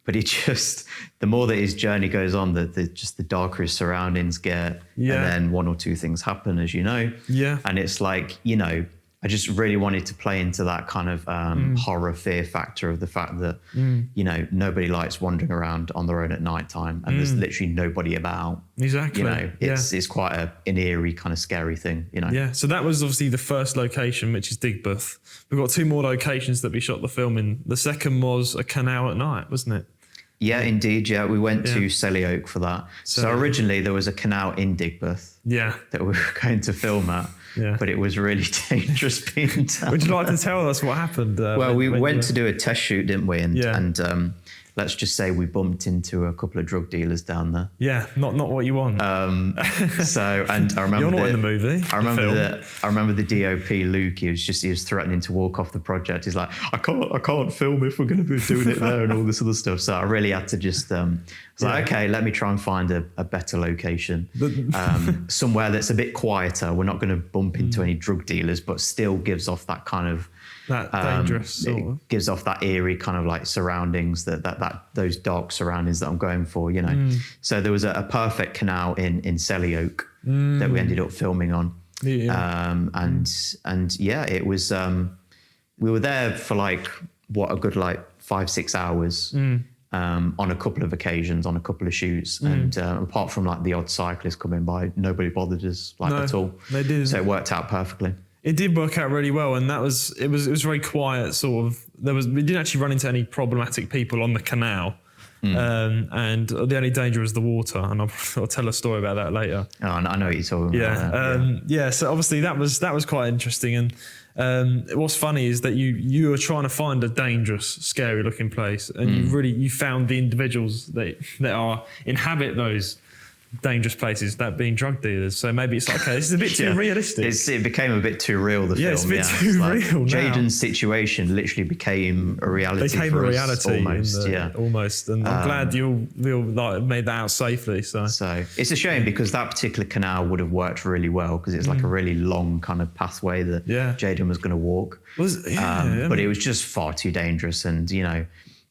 Speaker 2: But he just, the more that his journey goes on, the darker his surroundings get.
Speaker 1: Yeah.
Speaker 2: And then one or two things happen, as you know.
Speaker 1: Yeah.
Speaker 2: And it's like, you know, I just really wanted to play into that kind of horror fear factor of the fact that, you know, nobody likes wandering around on their own at nighttime and there's literally nobody about.
Speaker 1: Exactly.
Speaker 2: You know, it's quite an eerie kind of scary thing, you know.
Speaker 1: Yeah, so that was obviously the first location, which is Digbeth. We've got 2 more locations that we shot the film in. The second was a canal at night, wasn't it?
Speaker 2: Yeah, indeed. Yeah, we went to Selly Oak for that. So originally there was a canal in Digbeth that we were going to film at. Yeah. But it was really dangerous being down.
Speaker 1: Would you like to tell us what happened?
Speaker 2: Well, we went to do a test shoot, didn't we? And let's just say we bumped into a couple of drug dealers down there.
Speaker 1: Yeah, not what you want.
Speaker 2: So, and I remember
Speaker 1: you're not in the movie.
Speaker 2: I remember the DOP Luke. He was threatening to walk off the project. He's like, I can't film if we're going to be doing it there and all this other stuff. So I really had to just. I was like, okay, let me try and find a better location, somewhere that's a bit quieter. We're not going to bump into any drug dealers, but still gives off that kind of.
Speaker 1: That dangerous sort of.
Speaker 2: It gives off that eerie kind of like surroundings, that those dark surroundings that I'm going for, you know. So there was a perfect canal in Selly Oak that we ended up filming on. And yeah, it was we were there for like a good like 5-6 hours on a couple of occasions, on a couple of shoots. And apart from like the odd cyclist coming by, nobody bothered us at all.
Speaker 1: They didn't.
Speaker 2: So it worked out perfectly.
Speaker 1: It did work out really well, and it was very quiet. Sort of, we didn't actually run into any problematic people on the canal, and the only danger was the water. And I'll tell a story about that later.
Speaker 2: Oh, I know what you're talking about.
Speaker 1: So obviously that was quite interesting. And what's funny is that you were trying to find a dangerous, scary looking place, and you found the individuals that inhabit those dangerous places, that being drug dealers. So maybe it's like, okay, this is a bit too realistic.
Speaker 2: It became a bit too real, the film.
Speaker 1: It's a bit too real now.
Speaker 2: Jadon's situation literally became a reality for us,
Speaker 1: almost. And I'm glad you like made that out safely. So
Speaker 2: it's a shame because that particular canal would have worked really well because it's like a really long kind of pathway that Jadon was going to walk. But it was just far too dangerous, and you know,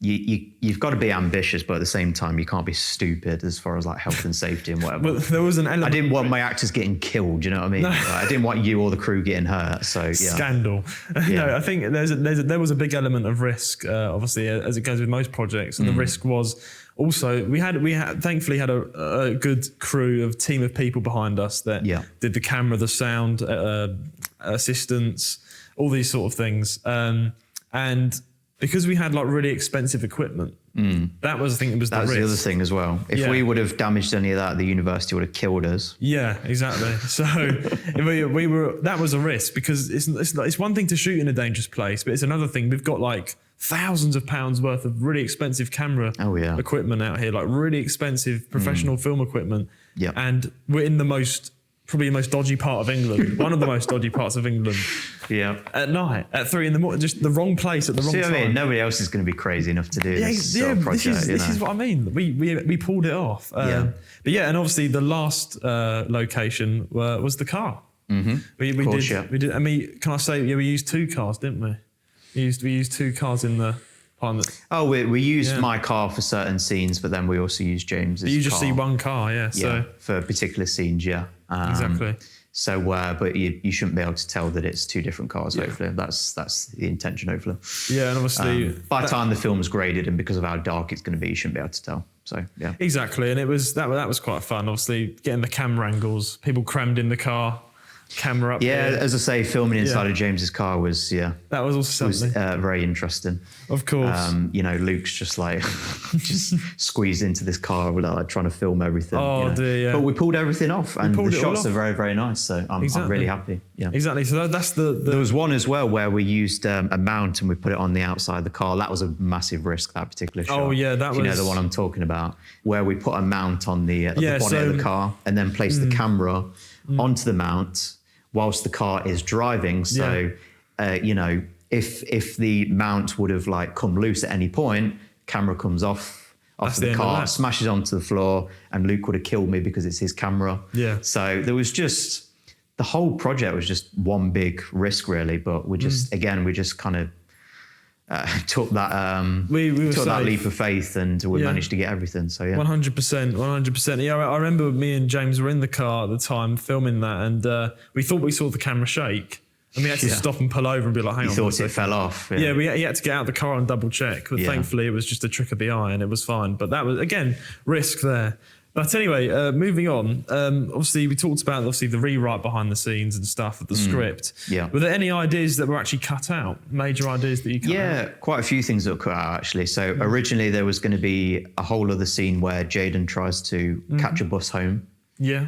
Speaker 2: you've got to be ambitious, but at the same time, you can't be stupid as far as like health and safety and whatever.
Speaker 1: But there was an element.
Speaker 2: I didn't want my actors getting killed. You know what I mean? No. I didn't want you or the crew getting hurt. So yeah.
Speaker 1: Scandal. Yeah. No, I think there was a big element of risk, obviously, as it goes with most projects, and the risk was also we thankfully had a good team of people behind us that did the camera, the sound, assistants, all these sort of things, and because we had like really expensive equipment, that was, I think, the risk.
Speaker 2: The other thing as well. If we would have damaged any of that, the university would have killed us.
Speaker 1: Yeah, exactly. So we were. That was a risk because it's one thing to shoot in a dangerous place, but it's another thing. We've got like thousands of pounds worth of really expensive camera equipment out here, like really expensive professional film equipment. Yeah, and we're in probably the most dodgy part of England, one of the most dodgy parts of England. Yeah. At night, at 3 a.m, just the wrong place at the wrong time.
Speaker 2: I mean, nobody else is going to be crazy enough to do this sort of project.
Speaker 1: This is what I mean. We pulled it off. But and obviously the last location was the car. Mm-hmm. We did. I mean, can I say, we used 2 cars, didn't we? We used 2 cars in the.
Speaker 2: Oh, we used my car for certain scenes, but then we also used James's car.
Speaker 1: You just see one car, So
Speaker 2: for particular scenes,
Speaker 1: exactly.
Speaker 2: So, but you shouldn't be able to tell that it's 2 different cars. Hopefully, that's the intention. Hopefully,
Speaker 1: and obviously,
Speaker 2: by the time the film's graded and because of how dark it's going to be, you shouldn't be able to tell. So, yeah,
Speaker 1: exactly. And it was that was quite fun. Obviously, getting the camera angles, people crammed in the car. Camera up.
Speaker 2: Yeah, as I say, filming inside of James's car was
Speaker 1: that was also something
Speaker 2: very interesting.
Speaker 1: Of course,
Speaker 2: Luke's just like just squeezed into this car, like trying to film everything.
Speaker 1: Oh dear, yeah.
Speaker 2: But we pulled everything off, and the shots are very, very nice. So I'm really happy. Yeah,
Speaker 1: exactly. So that's the.
Speaker 2: There was one as well where we used a mount and we put it on the outside of the car. That was a massive risk. That particular shot.
Speaker 1: Oh yeah, that was.
Speaker 2: You know the one I'm talking about, where we put a mount on the bonnet of the car and then place the camera onto the mount whilst the car is driving. So, if the mount would have like come loose at any point, camera comes off off
Speaker 1: the
Speaker 2: the
Speaker 1: end of
Speaker 2: car,
Speaker 1: that.
Speaker 2: smashes onto the floor, and Luke would have killed me because it's his camera.
Speaker 1: Yeah.
Speaker 2: So there was just, the whole project was just one big risk, really. But we just, again, we just kind of took that
Speaker 1: we were
Speaker 2: took that
Speaker 1: safe.
Speaker 2: leap of faith, and we managed to get everything. So yeah.
Speaker 1: 100%. Yeah, I remember me and James were in the car at the time filming that, and we thought we saw the camera shake, and we had to stop and pull over and be like, "Hang on."
Speaker 2: You thought it fell off.
Speaker 1: Yeah, he had to get out of the car and double check, but thankfully it was just a trick of the eye and it was fine. But that was, again, risk there. But anyway, moving on. Obviously, we talked about the rewrite behind the scenes and stuff of the script.
Speaker 2: Yeah.
Speaker 1: Were there any ideas that were actually cut out? Major ideas that you cut out?
Speaker 2: Yeah, quite a few things that were cut out, actually. So originally there was going to be a whole other scene where Jadon tries to catch a bus home.
Speaker 1: Yeah.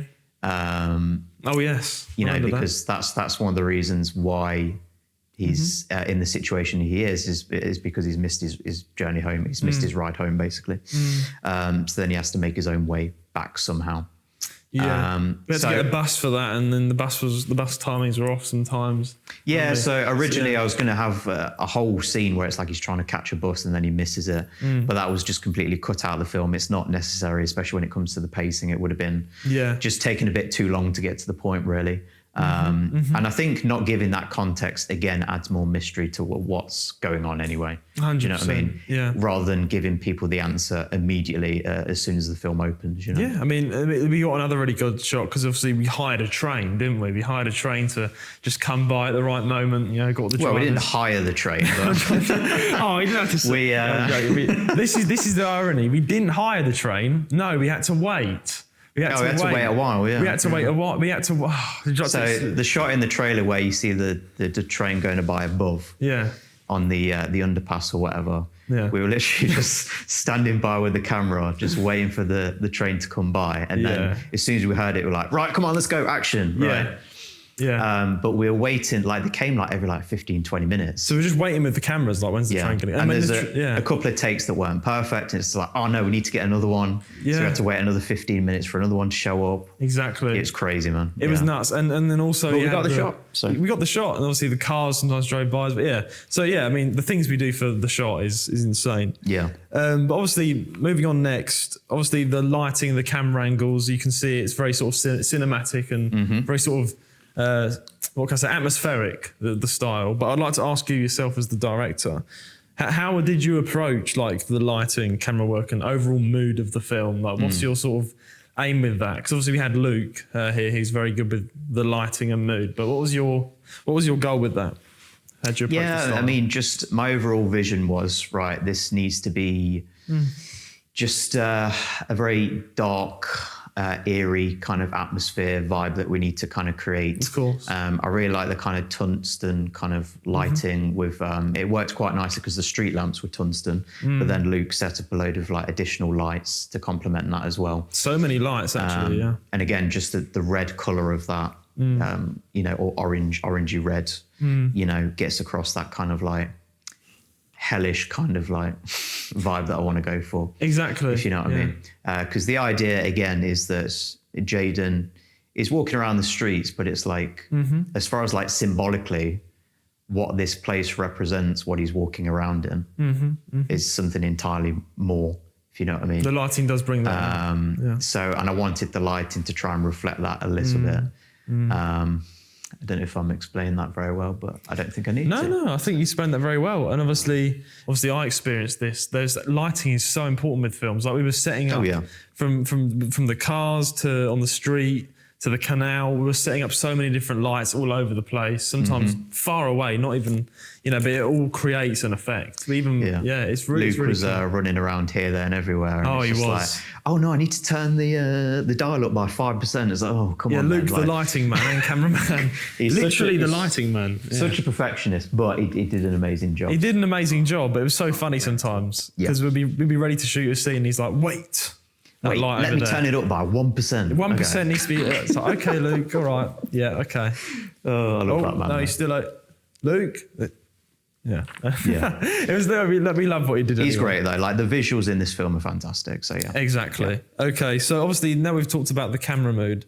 Speaker 1: Oh yes.
Speaker 2: You know,
Speaker 1: Remember
Speaker 2: because that's one of the reasons why he's in the situation he is because he's missed his journey home. He's missed his ride home, basically. So then he has to make his own way back somehow.
Speaker 1: Yeah, we had to get a bus for that, and then the bus timings were off sometimes.
Speaker 2: Yeah, so originally I was going to have a whole scene where it's like he's trying to catch a bus and then he misses it, but that was just completely cut out of the film. It's not necessary, especially when it comes to the pacing. It would have been just taking a bit too long to get to the point, really. And I think not giving that context again adds more mystery to what's going on anyway.
Speaker 1: 100%.
Speaker 2: Do you know what I mean?
Speaker 1: Yeah.
Speaker 2: Rather than giving people the answer immediately as soon as the film opens. You know?
Speaker 1: Yeah, I mean, we got another really good shot because obviously we hired a train, didn't we? We hired a train to just come by at the right moment. You know, got the.
Speaker 2: Well, we didn't hire the train. But
Speaker 1: oh, you didn't have to say. This is the irony. We didn't hire the train. No, we had to wait. We had to wait a while. Yeah, we had to wait a while. We had to.
Speaker 2: So the shot in the trailer where you see the train going by above, on the underpass or whatever. Yeah. We were literally just standing by with the camera, just waiting for the train to come by, and then as soon as we heard it, we were like, right, come on, let's go, action. Right.
Speaker 1: Yeah.
Speaker 2: But we were waiting, like they came like every 15, 20 minutes.
Speaker 1: So we're just waiting with the cameras, like when's the train going to.
Speaker 2: And there's a couple of takes that weren't perfect. And it's like, oh no, we need to get another one. Yeah. So we had to wait another 15 minutes for another one to show up.
Speaker 1: Exactly.
Speaker 2: It's crazy, man.
Speaker 1: It was nuts. And then also
Speaker 2: we got the shot. So
Speaker 1: we got the shot, and obviously the cars sometimes drove by. But yeah. So yeah, I mean the things we do for the shot is insane.
Speaker 2: Yeah.
Speaker 1: But obviously moving on next, obviously the lighting, the camera angles, you can see it's very sort of cinematic and very sort of what can I say, atmospheric, the style. But I'd like to ask you yourself as the director, how did you approach like the lighting, camera work, and overall mood of the film? Like, what's your sort of aim with that? Because obviously we had Luke here; he's very good with the lighting and mood. But what was your goal with that? How'd you approach the style?
Speaker 2: I mean, just my overall vision was, right, this needs to be just a very dark, eerie kind of atmosphere vibe that we need to kind of create.
Speaker 1: Of course.
Speaker 2: I really like the kind of tungsten kind of lighting with, it worked quite nicely because the street lamps were tungsten, but then Luke set up a load of like additional lights to complement that as well.
Speaker 1: So many lights actually, yeah.
Speaker 2: And again, just the red color of that, you know, or orangey red, you know, gets across that kind of like hellish kind of like vibe that I want to go for.
Speaker 1: Exactly.
Speaker 2: If you know what I mean. Because the idea again is that Jadon is walking around the streets, but it's like, as far as like symbolically, what this place represents, what he's walking around in, is something entirely more, if you know what I mean.
Speaker 1: The lighting does bring that.
Speaker 2: So, and I wanted the lighting to try and reflect that a little bit. I don't know if I'm explaining that very well, but I don't think I need to.
Speaker 1: No, I think you explained that very well. And obviously I experienced this. Lighting is so important with films. Like we were setting up from the cars to on the street to the canal. We were setting up so many different lights all over the place, sometimes far away, not even, you know, but it all creates an effect. It's really
Speaker 2: Luke was
Speaker 1: cool.
Speaker 2: running around here, there and everywhere. And
Speaker 1: he was.
Speaker 2: Like, oh no, I need to turn the dial up by 5%. It's like, oh, come on,
Speaker 1: Luke,
Speaker 2: man.
Speaker 1: the lighting man and cameraman.
Speaker 2: He's
Speaker 1: literally the lighting man.
Speaker 2: Such a perfectionist, but he did an amazing job.
Speaker 1: He did an amazing job, but it was so funny sometimes because we'd be ready to shoot a scene. And he's like, wait,
Speaker 2: let me turn it up by 1%.
Speaker 1: 1% needs to be. It's like, okay, Luke, all right, yeah, okay.
Speaker 2: Oh, I love that man.
Speaker 1: No, he's still like, Luke. Yeah. It was there. We love what he did.
Speaker 2: He's great though. Like the visuals in this film are fantastic. So yeah.
Speaker 1: Exactly. Yeah. Okay. So obviously now we've talked about the camera mood.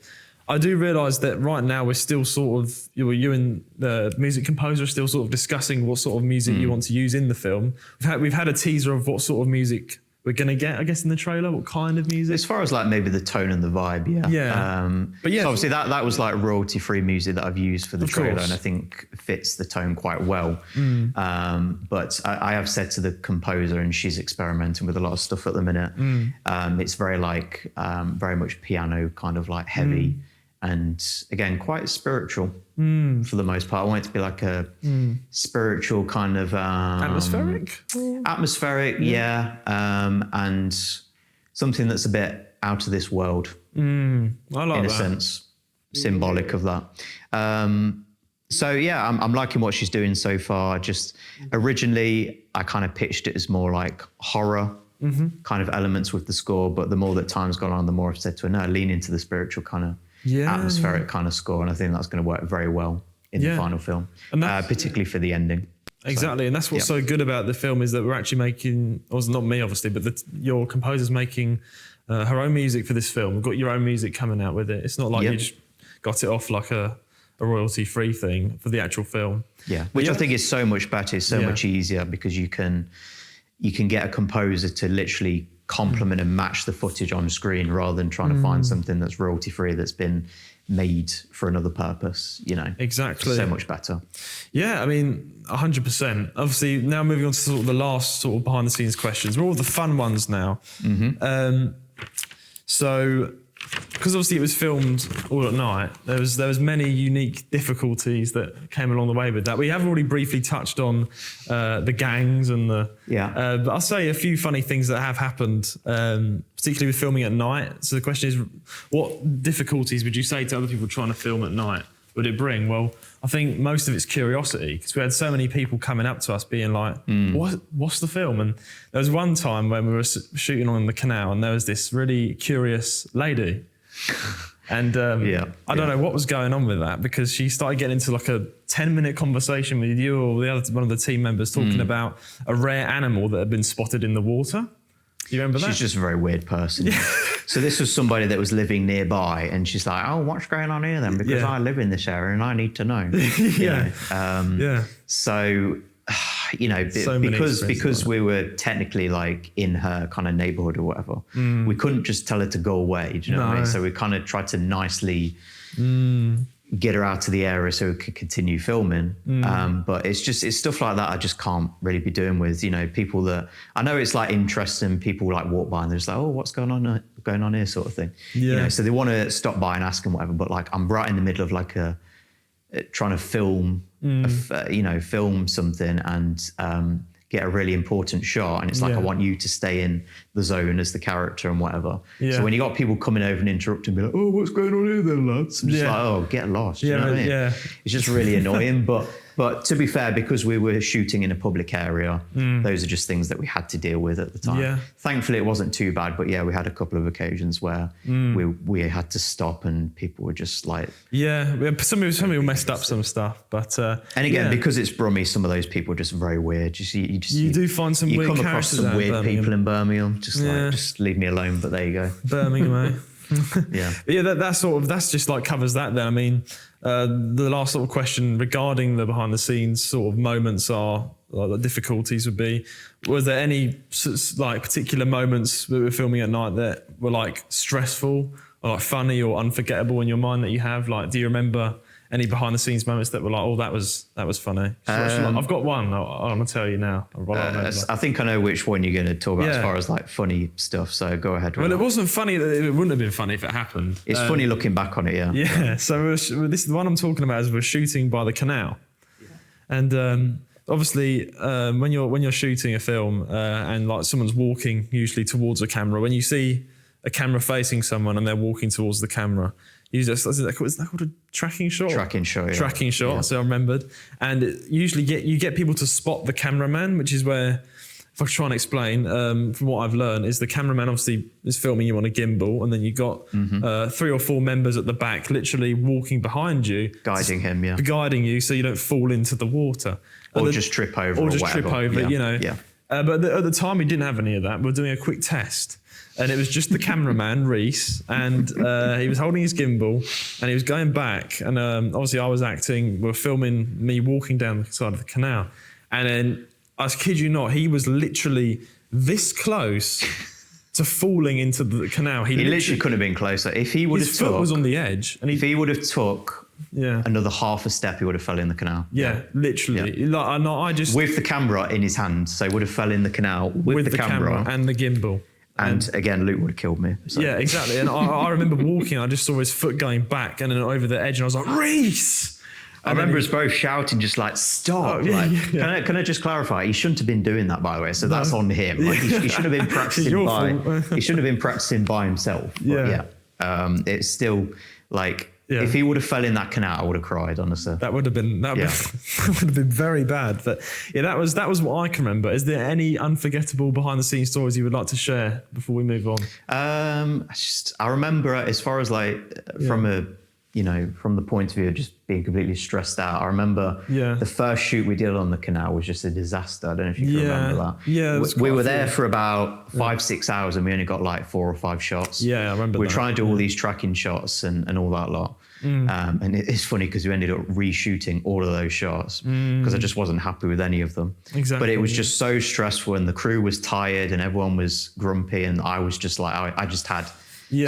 Speaker 1: I do realise that right now we're still sort of, you and the music composer are still sort of discussing what sort of music you want to use in the film. We've had a teaser of what sort of music we're going to get, I guess, in the trailer? What kind of music?
Speaker 2: As far as like maybe the tone and the vibe, yeah.
Speaker 1: Yeah.
Speaker 2: But yeah, so obviously that was like royalty-free music that I've used for the trailer, and I think fits the tone quite well. But I have said to the composer, and she's experimenting with a lot of stuff at the minute. It's very like very much piano, kind of like heavy, and again quite spiritual for the most part. I want it to be like a spiritual kind of atmospheric, yeah, and something that's a bit out of this world,
Speaker 1: I like
Speaker 2: in a
Speaker 1: that.
Speaker 2: sense, symbolic of that. So yeah, I'm liking what she's doing so far. Just originally, I kind of pitched it as more like horror kind of elements with the score, but the more that time's gone on, the more I've said to her, no, lean into the spiritual kind of atmospheric kind of score, and I think that's going to work very well in the final film, and particularly for the ending.
Speaker 1: Exactly, and that's what's so good about the film is that we're actually making, or not me obviously, but your composer's making her own music for this film. We've got your own music coming out with it. It's not like you just got it off like a royalty-free thing for the actual film. Yeah, which
Speaker 2: I think is so much better. It's so much easier because you can get a composer to literally complement and match the footage on screen rather than trying to find something that's royalty-free that's been made for another purpose, you know.
Speaker 1: Exactly.
Speaker 2: So much better.
Speaker 1: Yeah, I mean, 100%. Obviously, now moving on to sort of the last sort of behind-the-scenes questions. We're all the fun ones now. So, because obviously it was filmed all at night, there was many unique difficulties that came along the way with that. We have already briefly touched on the gangs and but I'll say a few funny things that have happened, particularly with filming at night. So the question is, what difficulties would you say to other people trying to film at night would it bring? Well, I think most of it's curiosity, because we had so many people coming up to us being like, what's the film? And there was one time when we were shooting on the Canal and there was this really curious lady. And I don't know what was going on with that, because she started getting into like a 10-minute conversation with you or one of the team members talking about a rare animal that had been spotted in the water. Do you remember that?
Speaker 2: She's just a very weird person. So this was somebody that was living nearby, and she's like, "Oh, what's going on here then? Because I live in this area and I need to know." So, you know, because we were technically like in her kind of neighborhood or whatever, we couldn't just tell her to go away. Do you know what I mean? So we kind of tried to nicely get her out of the area so we could continue filming. But it's stuff like that I just can't really be doing with, you know, people that I know it's like interesting. People like walk by and they're just like, "Oh, what's going on here," sort of thing. You know, so they want to stop by and ask them whatever. But like, I'm right in the middle of like trying to film, film something and get a really important shot, and it's like I want you to stay in the zone as the character and whatever. So when you got people coming over and interrupting, be like, "Oh, what's going on here then, lads?" I'm just like, "Oh, get lost." You know what I mean? It's just really annoying. But to be fair, because we were shooting in a public area, those are just things that we had to deal with at the time. Thankfully, it wasn't too bad. But we had a couple of occasions where we had to stop, and people were just like,
Speaker 1: some people messed up some stuff. But
Speaker 2: and again, because it's Brummie, some of those people are just very weird. You
Speaker 1: do find some weird
Speaker 2: come across some weird people in Birmingham. Just leave me alone. But there you go,
Speaker 1: Birmingham. That's just like covers that then. I mean, the last sort of question regarding the behind the scenes sort of moments are, like, the difficulties would be, was there any like particular moments that we were filming at night that were like stressful or like funny or unforgettable in your mind that you have? Like, do you remember any behind the scenes moments that were like, "Oh, that was funny"? I've got one. I'm gonna tell you now.
Speaker 2: I think I know which one you're going to talk about as far as like funny stuff. So go ahead.
Speaker 1: Well, it wasn't funny. It wouldn't have been funny if it happened.
Speaker 2: It's funny looking back on it.
Speaker 1: Yeah. So this is the one I'm talking about. Is we're shooting by the canal, and obviously when you're shooting a film and like someone's walking usually towards a camera, when you see a camera facing someone and they're walking towards the camera, is that called a tracking shot?
Speaker 2: Tracking shot.
Speaker 1: Tracking shot. So I remembered, and usually you get people to spot the cameraman, which is where, if I try and explain, from what I've learned, is the cameraman obviously is filming you on a gimbal, and then you got 3 or 4 members at the back, literally walking behind you,
Speaker 2: guiding
Speaker 1: you, so you don't fall into the water,
Speaker 2: or just trip over,
Speaker 1: you know. But at the time we didn't have any of that. We were doing a quick test. And it was just the cameraman, Reese, and he was holding his gimbal and he was going back. And obviously I was acting, we were filming me walking down the side of the canal. And then, I kid you not, he was literally this close to falling into the canal.
Speaker 2: He literally couldn't have been closer. If he would have
Speaker 1: his foot was on the edge, and
Speaker 2: if he would have took
Speaker 1: yeah.
Speaker 2: another half a step, he would have fell in the canal.
Speaker 1: Yeah, literally.
Speaker 2: Yeah.
Speaker 1: Like, I just
Speaker 2: with the camera in his hand, so he would have fell in the canal with the camera
Speaker 1: and the gimbal.
Speaker 2: And again, Luke would have killed me. So.
Speaker 1: Yeah, exactly. And I remember walking, I just saw his foot going back and then over the edge, and I was like, Reese!
Speaker 2: I remember us both shouting, just like, stop.
Speaker 1: Oh, yeah,
Speaker 2: like,
Speaker 1: yeah.
Speaker 2: Can I just clarify? He shouldn't have been doing that, by the way. So that's on him. Like, he should have been practicing he shouldn't have been practicing by himself. But it's still like, if he would have fell in that canal, I would have cried, honestly.
Speaker 1: That would have been that would have been very bad. But yeah, that was what I can remember. Is there any unforgettable behind the scenes stories you would like to share before we move on?
Speaker 2: I remember, as far as like from the point of view of just being completely stressed out, I remember the first shoot we did on the canal was just a disaster. I don't know if you can remember that.
Speaker 1: Yeah,
Speaker 2: we were there for about 5-6 hours and we only got like 4 or 5 shots.
Speaker 1: Yeah, I remember
Speaker 2: We're trying to do all these tracking shots and all that lot. And it's funny because we ended up reshooting all of those shots because I just wasn't happy with any of them.
Speaker 1: Exactly.
Speaker 2: But it was just so stressful and the crew was tired and everyone was grumpy and I was just like, I just had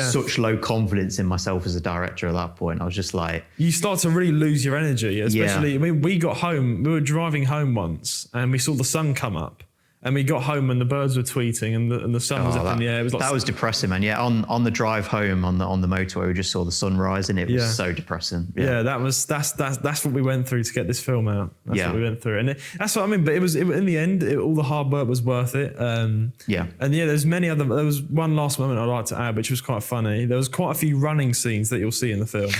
Speaker 2: such low confidence in myself as a director at that point. I was just like...
Speaker 1: You start to really lose your energy, especially... I mean, we got home, we were driving home once and we saw the sun come up. And we got home and the birds were tweeting and the sun was up in the air. It was like,
Speaker 2: that was depressing, man. Yeah, on the drive home on the motorway, we just saw the sunrise and it was so depressing.
Speaker 1: Yeah, that's what we went through to get this film out. That's what we went through, and that's what I mean. But in the end, all the hard work was worth it. And there's many other. There was one last moment I'd like to add, which was quite funny. There was quite a few running scenes that you'll see in the film.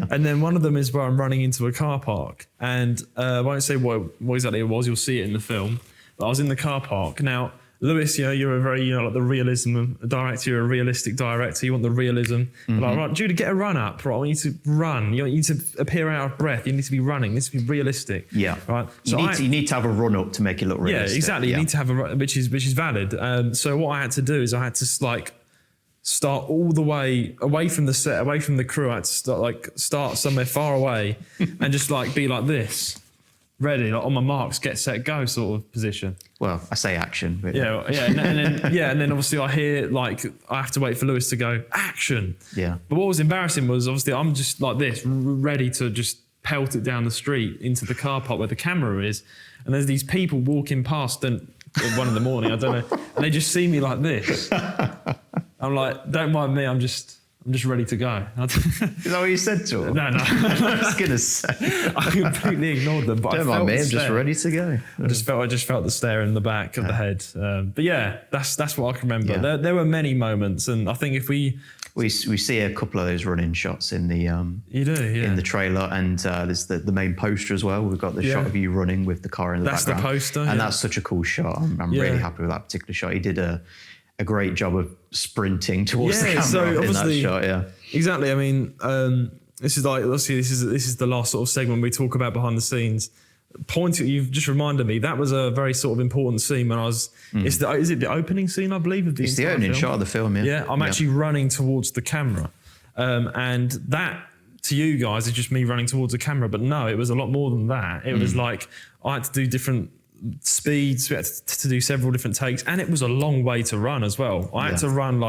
Speaker 1: And then one of them is where I'm running into a car park, and I won't say what exactly it was. You'll see it in the film. But I was in the car park. Now, Lewis, you're a very, like the realism director. You're a realistic director. You want the realism. Like, right, Judah, get a run up. Right, I want you to run. You need to appear out of breath. You need to be running. It needs to be realistic. Yeah. Right.
Speaker 2: So you need to have a run up to make it look realistic.
Speaker 1: Yeah, exactly. You need to have a run, which is valid. So what I had to do is I had to start all the way away from the set, away from the crew. I had to start somewhere far away and just be like this. Ready, like on my marks, get set, go sort of position.
Speaker 2: Well, I say action. But
Speaker 1: and then obviously I hear I have to wait for Lewis to go action.
Speaker 2: Yeah.
Speaker 1: But what was embarrassing was obviously I'm just like this, ready to just pelt it down the street into the car park where the camera is, and there's these people walking past at 1 a.m, I don't know, and they just see me like this. I'm like, don't mind me, I'm just ready to go.
Speaker 2: Is that what you said to him?
Speaker 1: No.
Speaker 2: I was going to say.
Speaker 1: I completely ignored them. But
Speaker 2: don't mind me, I'm just ready to go.
Speaker 1: I just felt the stare in the back of the head. But yeah, that's what I can remember.
Speaker 2: Yeah.
Speaker 1: There were many moments, and I think if we
Speaker 2: see a couple of those running shots in the in the trailer, and there's the main poster as well. We've got the shot of you running with the car in the background.
Speaker 1: That's the poster,
Speaker 2: and that's such a cool shot. I'm really happy with that particular shot. He did a great job of sprinting towards the camera in that shot. Yeah,
Speaker 1: exactly. I mean, this is this is the last sort of segment we talk about behind the scenes. You've just reminded me that was a very sort of important scene when I was. Is it the opening scene? I believe of the
Speaker 2: it's the opening shot of the film. Yeah,
Speaker 1: yeah. I'm actually running towards the camera, and that to you guys is just me running towards the camera. But no, it was a lot more than that. It was like I had to do different speeds. We had to do several different takes, and it was a long way to run as well. I had to run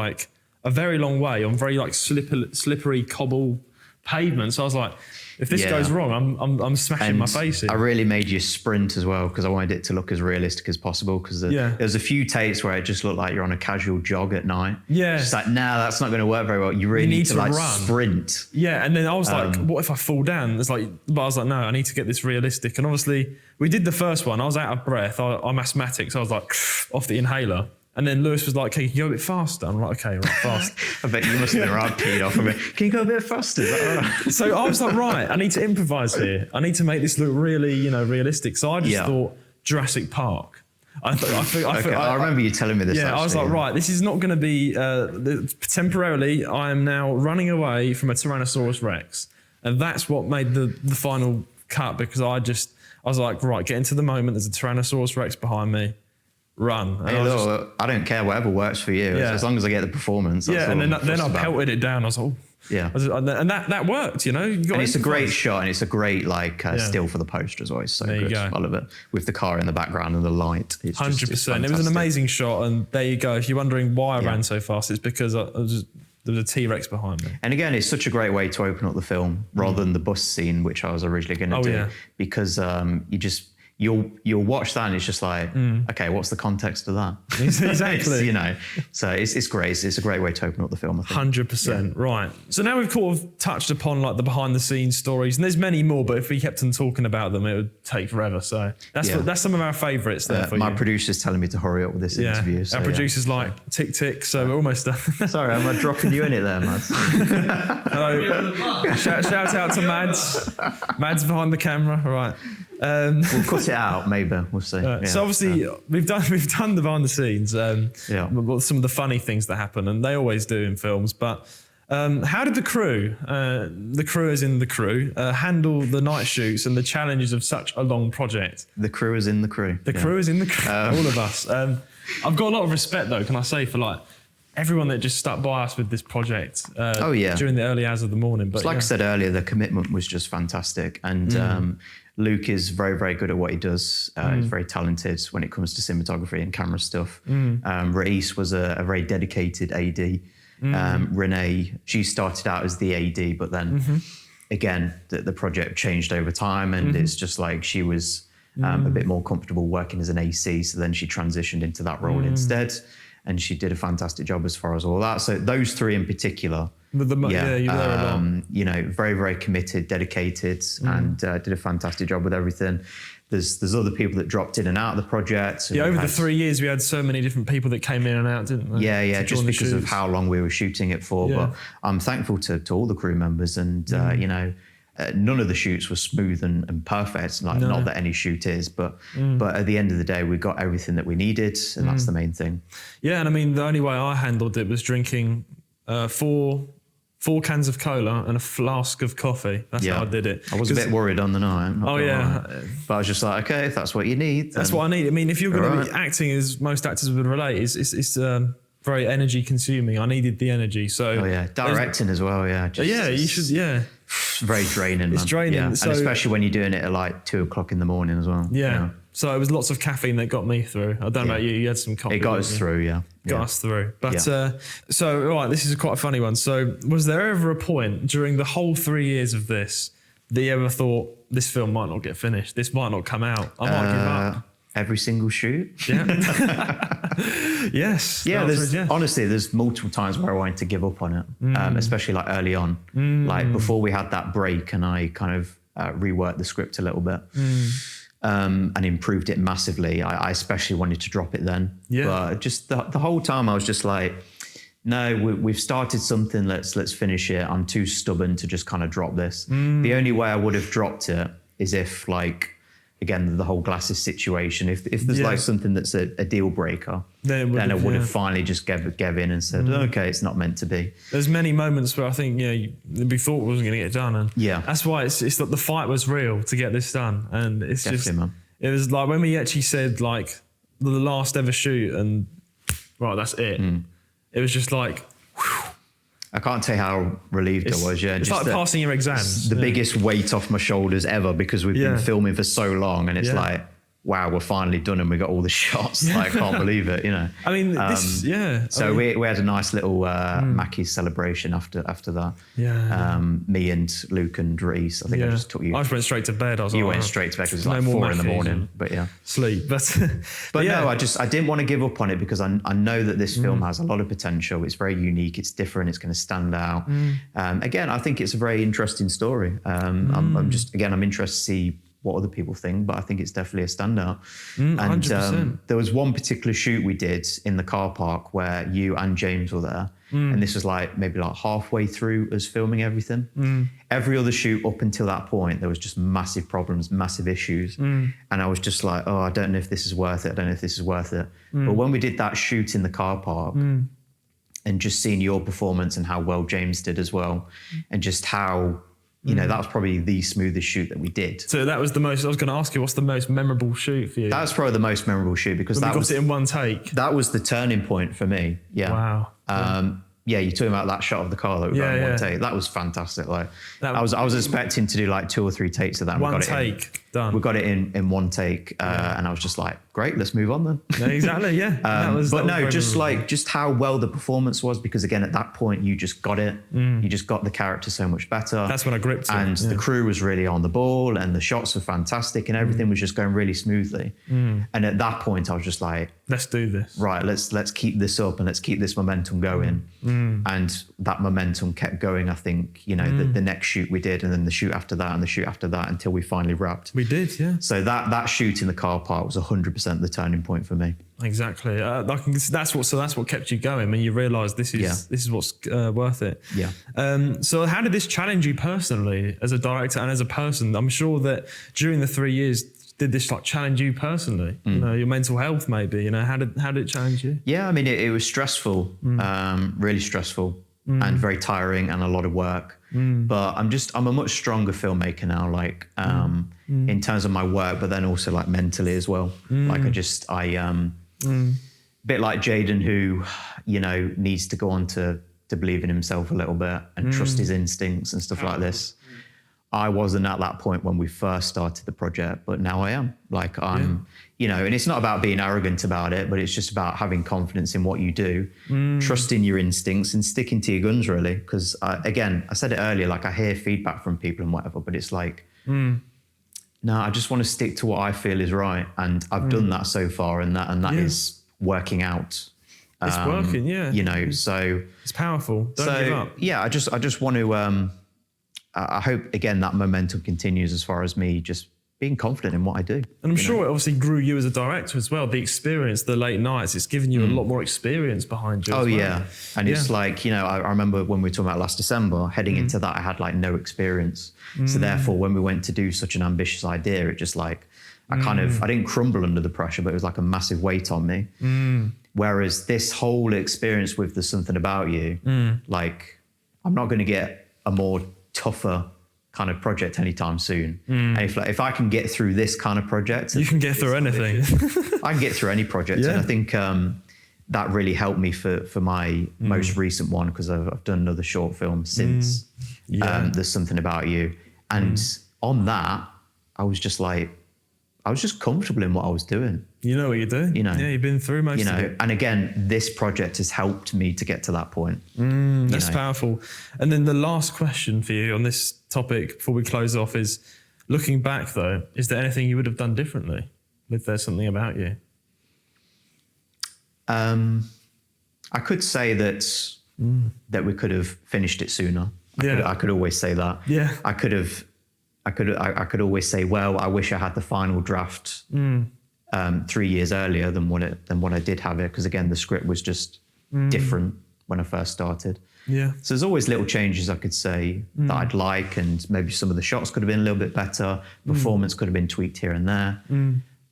Speaker 1: a very long way on very slippery cobble pavement. So I was like, if this goes wrong, I'm smashing my face in.
Speaker 2: I really made you sprint as well because I wanted it to look as realistic as possible. Because there's a few takes where it just looked like you're on a casual jog at night. Yeah, it's like, that's not going to work very well. You really need to run. Sprint.
Speaker 1: Yeah, and then I was like, what if I fall down? But I was like, no, I need to get this realistic. And obviously, we did the first one. I was out of breath. I'm asthmatic, so I was like off the inhaler. And then Lewis was like, "Can you go a bit faster?" I'm like, "Okay, right, fast."
Speaker 2: I bet you must have been right peed off of it. Can you go a bit faster? Is that all right?
Speaker 1: So I was like, right, I need to improvise here. I need to make this look really, realistic. So I just thought Jurassic Park. I
Speaker 2: remember you telling me this.
Speaker 1: Yeah, I was like, right, this is not going to be temporarily. I am now running away from a Tyrannosaurus Rex, and that's what made the final cut because I was like, right, get into the moment. There's a Tyrannosaurus Rex behind me. Run.
Speaker 2: Hey, look, I don't care, whatever works for you. As long as I get the performance. That's
Speaker 1: and then I pelted it down. I was like,
Speaker 2: Yeah.
Speaker 1: And that worked, you know. You got
Speaker 2: and it's a great shot, and it's a great still for the poster as well. It's so
Speaker 1: there
Speaker 2: good. I love it. With the car in the background and the light.
Speaker 1: 100%. It was an amazing shot, and there you go. If you're wondering why I ran so fast, it's because there was a T-Rex behind me.
Speaker 2: And again, it's such a great way to open up the film rather than the bus scene, which I was originally going to do, because you'll watch that and it's just like, okay, what's the context of that?
Speaker 1: Exactly.
Speaker 2: You know, so it's great. It's a great way to open up the film, I think.
Speaker 1: 100%. Right. So now we've kind of touched upon like the behind the scenes stories, and there's many more, but if we kept on talking about them, it would take forever. So that's some of our favourites there for
Speaker 2: my
Speaker 1: you.
Speaker 2: producer's telling me to hurry up with this interview. So,
Speaker 1: our producer's like, tick, tick, so we're almost done.
Speaker 2: Sorry, am I dropping you in it there, Mads?
Speaker 1: Shout out to Mads. Mads behind the camera. All right.
Speaker 2: We'll cut it out, maybe. We'll see.
Speaker 1: So obviously we've done the behind the scenes, some of the funny things that happen, and they always do in films. But how did the crew as in the crew, handle the night shoots and the challenges of such a long project?
Speaker 2: The crew is in the crew.
Speaker 1: The crew is in the crew. All of us. I've got a lot of respect, though, can I say, for like everyone that just stuck by us with this project during the early hours of the morning. But
Speaker 2: like I said earlier, the commitment was just fantastic, and Luke is very, very good at what he does. He's very talented when it comes to cinematography and camera stuff. Reese was a very dedicated AD. Renee, she started out as the AD, but then again, the project changed over time, and it's just like she was a bit more comfortable working as an AC, so then she transitioned into that role instead, and she did a fantastic job as far as all that. So those three in particular,
Speaker 1: you were there a lot.
Speaker 2: You know, very, very committed, dedicated, and did a fantastic job with everything. There's other people that dropped in and out of the project.
Speaker 1: Over the 3 years, we had so many different people that came in and out, didn't they?
Speaker 2: Yeah, just because of how long we were shooting it for. Yeah. But I'm thankful to all the crew members, and you know, none of the shoots were smooth and perfect. Not that any shoot is, but at the end of the day, we got everything that we needed, and that's the main thing. Yeah,
Speaker 1: and I mean, the only way I handled it was drinking 4 cans of cola and a flask of coffee. That's how I did it.
Speaker 2: I was a bit worried on the night. But I was just like, okay, if that's what you need.
Speaker 1: That's what I need. I mean, if you're going to be acting, as most actors would relate, it's very energy consuming. I needed the energy. So
Speaker 2: directing as well.
Speaker 1: You should.
Speaker 2: It's very draining.
Speaker 1: It's draining.
Speaker 2: Yeah. So, and especially when you're doing it at like 2:00 in the morning as well.
Speaker 1: Yeah. So it was lots of caffeine that got me through. I don't know about you. You had some coffee.
Speaker 2: It got us through,
Speaker 1: Got us through. But so, all right, this is quite a funny one. So was there ever a point during the whole 3 years of this that you ever thought this film might not get finished? This might not come out. I might give up.
Speaker 2: Every single shoot?
Speaker 1: Yeah. Yes.
Speaker 2: Yeah, honestly, there's multiple times where I wanted to give up on it, especially like early on. Like before we had that break and I kind of reworked the script a little bit. And improved it massively. I especially wanted to drop it then. Yeah. But just the whole time I was just like, no, we've started something, let's finish it. I'm too stubborn to just kind of drop this. The only way I would have dropped it is if like, again, the whole glasses situation, if there's like something that's a deal breaker, then I would have finally just gave in and said, okay, it's not meant to be.
Speaker 1: There's many moments where I think, we thought we wasn't going to get done. And that's why it's that the fight was real to get this done. And it's definitely, man. It was like when we actually said like the last ever shoot and right, that's it. It was just like, whew.
Speaker 2: I can't tell you how relieved I was.
Speaker 1: It's just like passing your exams.
Speaker 2: The biggest weight off my shoulders ever, because we've been filming for so long, and it's like, wow, we're finally done and we got all the shots. Like, I can't believe it, I
Speaker 1: mean,
Speaker 2: So we had a nice little Mackie's celebration after that.
Speaker 1: Yeah.
Speaker 2: Me and Luke and Reese. I think I just took you.
Speaker 1: I just went straight to bed.
Speaker 2: You went straight to bed because it was like 4 in the morning. But
Speaker 1: sleep. But
Speaker 2: no, I didn't want to give up on it because I know that this film has a lot of potential. It's very unique. It's different. It's going to stand out. Again, I think it's a very interesting story. I'm interested to see what other people think, but I think it's definitely a standout. And there was one particular shoot we did in the car park where you and James were there, and this was like maybe like halfway through us filming everything. Every other shoot up until that point, there was just massive problems, massive issues, and I was just like, oh, I don't know if this is worth it. But when we did that shoot in the car park, and just seeing your performance and how well James did as well, and just how that was probably the smoothest shoot that we did.
Speaker 1: So that was the most, I was going to ask you, what's the most memorable shoot for you?
Speaker 2: That was probably the most memorable shoot because
Speaker 1: we got it in one take.
Speaker 2: That was the turning point for me. Yeah.
Speaker 1: Wow.
Speaker 2: yeah, you're talking about that shot of the car that we got in one take. That was fantastic. Like I was expecting to do like 2 or 3 takes of that.
Speaker 1: One take, done.
Speaker 2: We got it in one take, and I was just like, great, let's move on then.
Speaker 1: Yeah, exactly, yeah.
Speaker 2: Just how well the performance was, because again, at that point, you just got it. You just got the character so much better.
Speaker 1: That's when I gripped it.
Speaker 2: And the crew was really on the ball, and the shots were fantastic, and everything was just going really smoothly. And at that point, I was just like,
Speaker 1: let's do this.
Speaker 2: Right, let's keep this up and let's keep this momentum going. And that momentum kept going, I think, you know, the next shoot we did, and then the shoot after that, and the shoot after that, until we finally wrapped.
Speaker 1: We did, yeah.
Speaker 2: So that shoot in the car park was 100% the turning point for me.
Speaker 1: Exactly. That's what kept you going when you realised this is what's worth it.
Speaker 2: Yeah.
Speaker 1: So how did this challenge you personally as a director and as a person? I'm sure that during the 3 years, did this like challenge you personally? You know, your mental health maybe. You know, how did it challenge you?
Speaker 2: Yeah, I mean, it was stressful, really stressful, and very tiring, and a lot of work. But I'm a much stronger filmmaker now, like in terms of my work, but then also like mentally as well. Like bit like Jadon, who, you know, needs to go on to believe in himself a little bit and trust his instincts and stuff like this. I wasn't at that point when we first started the project, but now I am. Like you know, and it's not about being arrogant about it, but it's just about having confidence in what you do, trusting your instincts and sticking to your guns, really. Because again, I said it earlier, like I hear feedback from people and whatever, but it's like, no, I just want to stick to what I feel is right. And I've done that so far, and that is working out.
Speaker 1: It's working, yeah.
Speaker 2: You know, so
Speaker 1: it's powerful. Don't give up.
Speaker 2: Yeah, I just want to, I hope, again, that momentum continues as far as me just being confident in what I do.
Speaker 1: And I'm sure it obviously grew you as a director as well. The experience, the late nights, it's given you a lot more experience behind you.
Speaker 2: Oh, yeah. And it's like, you know, I remember when we were talking about last December, heading into that, I had like no experience. So therefore, when we went to do such an ambitious idea, it just like, I didn't crumble under the pressure, but it was like a massive weight on me. Whereas this whole experience with There's Something About You, like, I'm not going to get a more tougher kind of project anytime soon. And if I can get through this kind of project,
Speaker 1: you can get through anything.
Speaker 2: I can get through any project. And I think that really helped me for my most recent one, because I've done another short film since There's Something About You. And on that, I was just comfortable in what I was doing.
Speaker 1: You know what you're doing.
Speaker 2: You know,
Speaker 1: yeah, you've been through most of it.
Speaker 2: And again, this project has helped me to get to that point.
Speaker 1: That's powerful. And then the last question for you on this topic before we close off is, looking back though, is there anything you would have done differently with There's Something About You?
Speaker 2: I could say that we could have finished it sooner. I could always say that.
Speaker 1: Yeah.
Speaker 2: I could always say, well, I wish I had the final draft 3 years earlier than what I did have it, because again, the script was just different when I first started.
Speaker 1: Yeah.
Speaker 2: So there's always little changes I could say that I'd like, and maybe some of the shots could have been a little bit better, performance could have been tweaked here and there.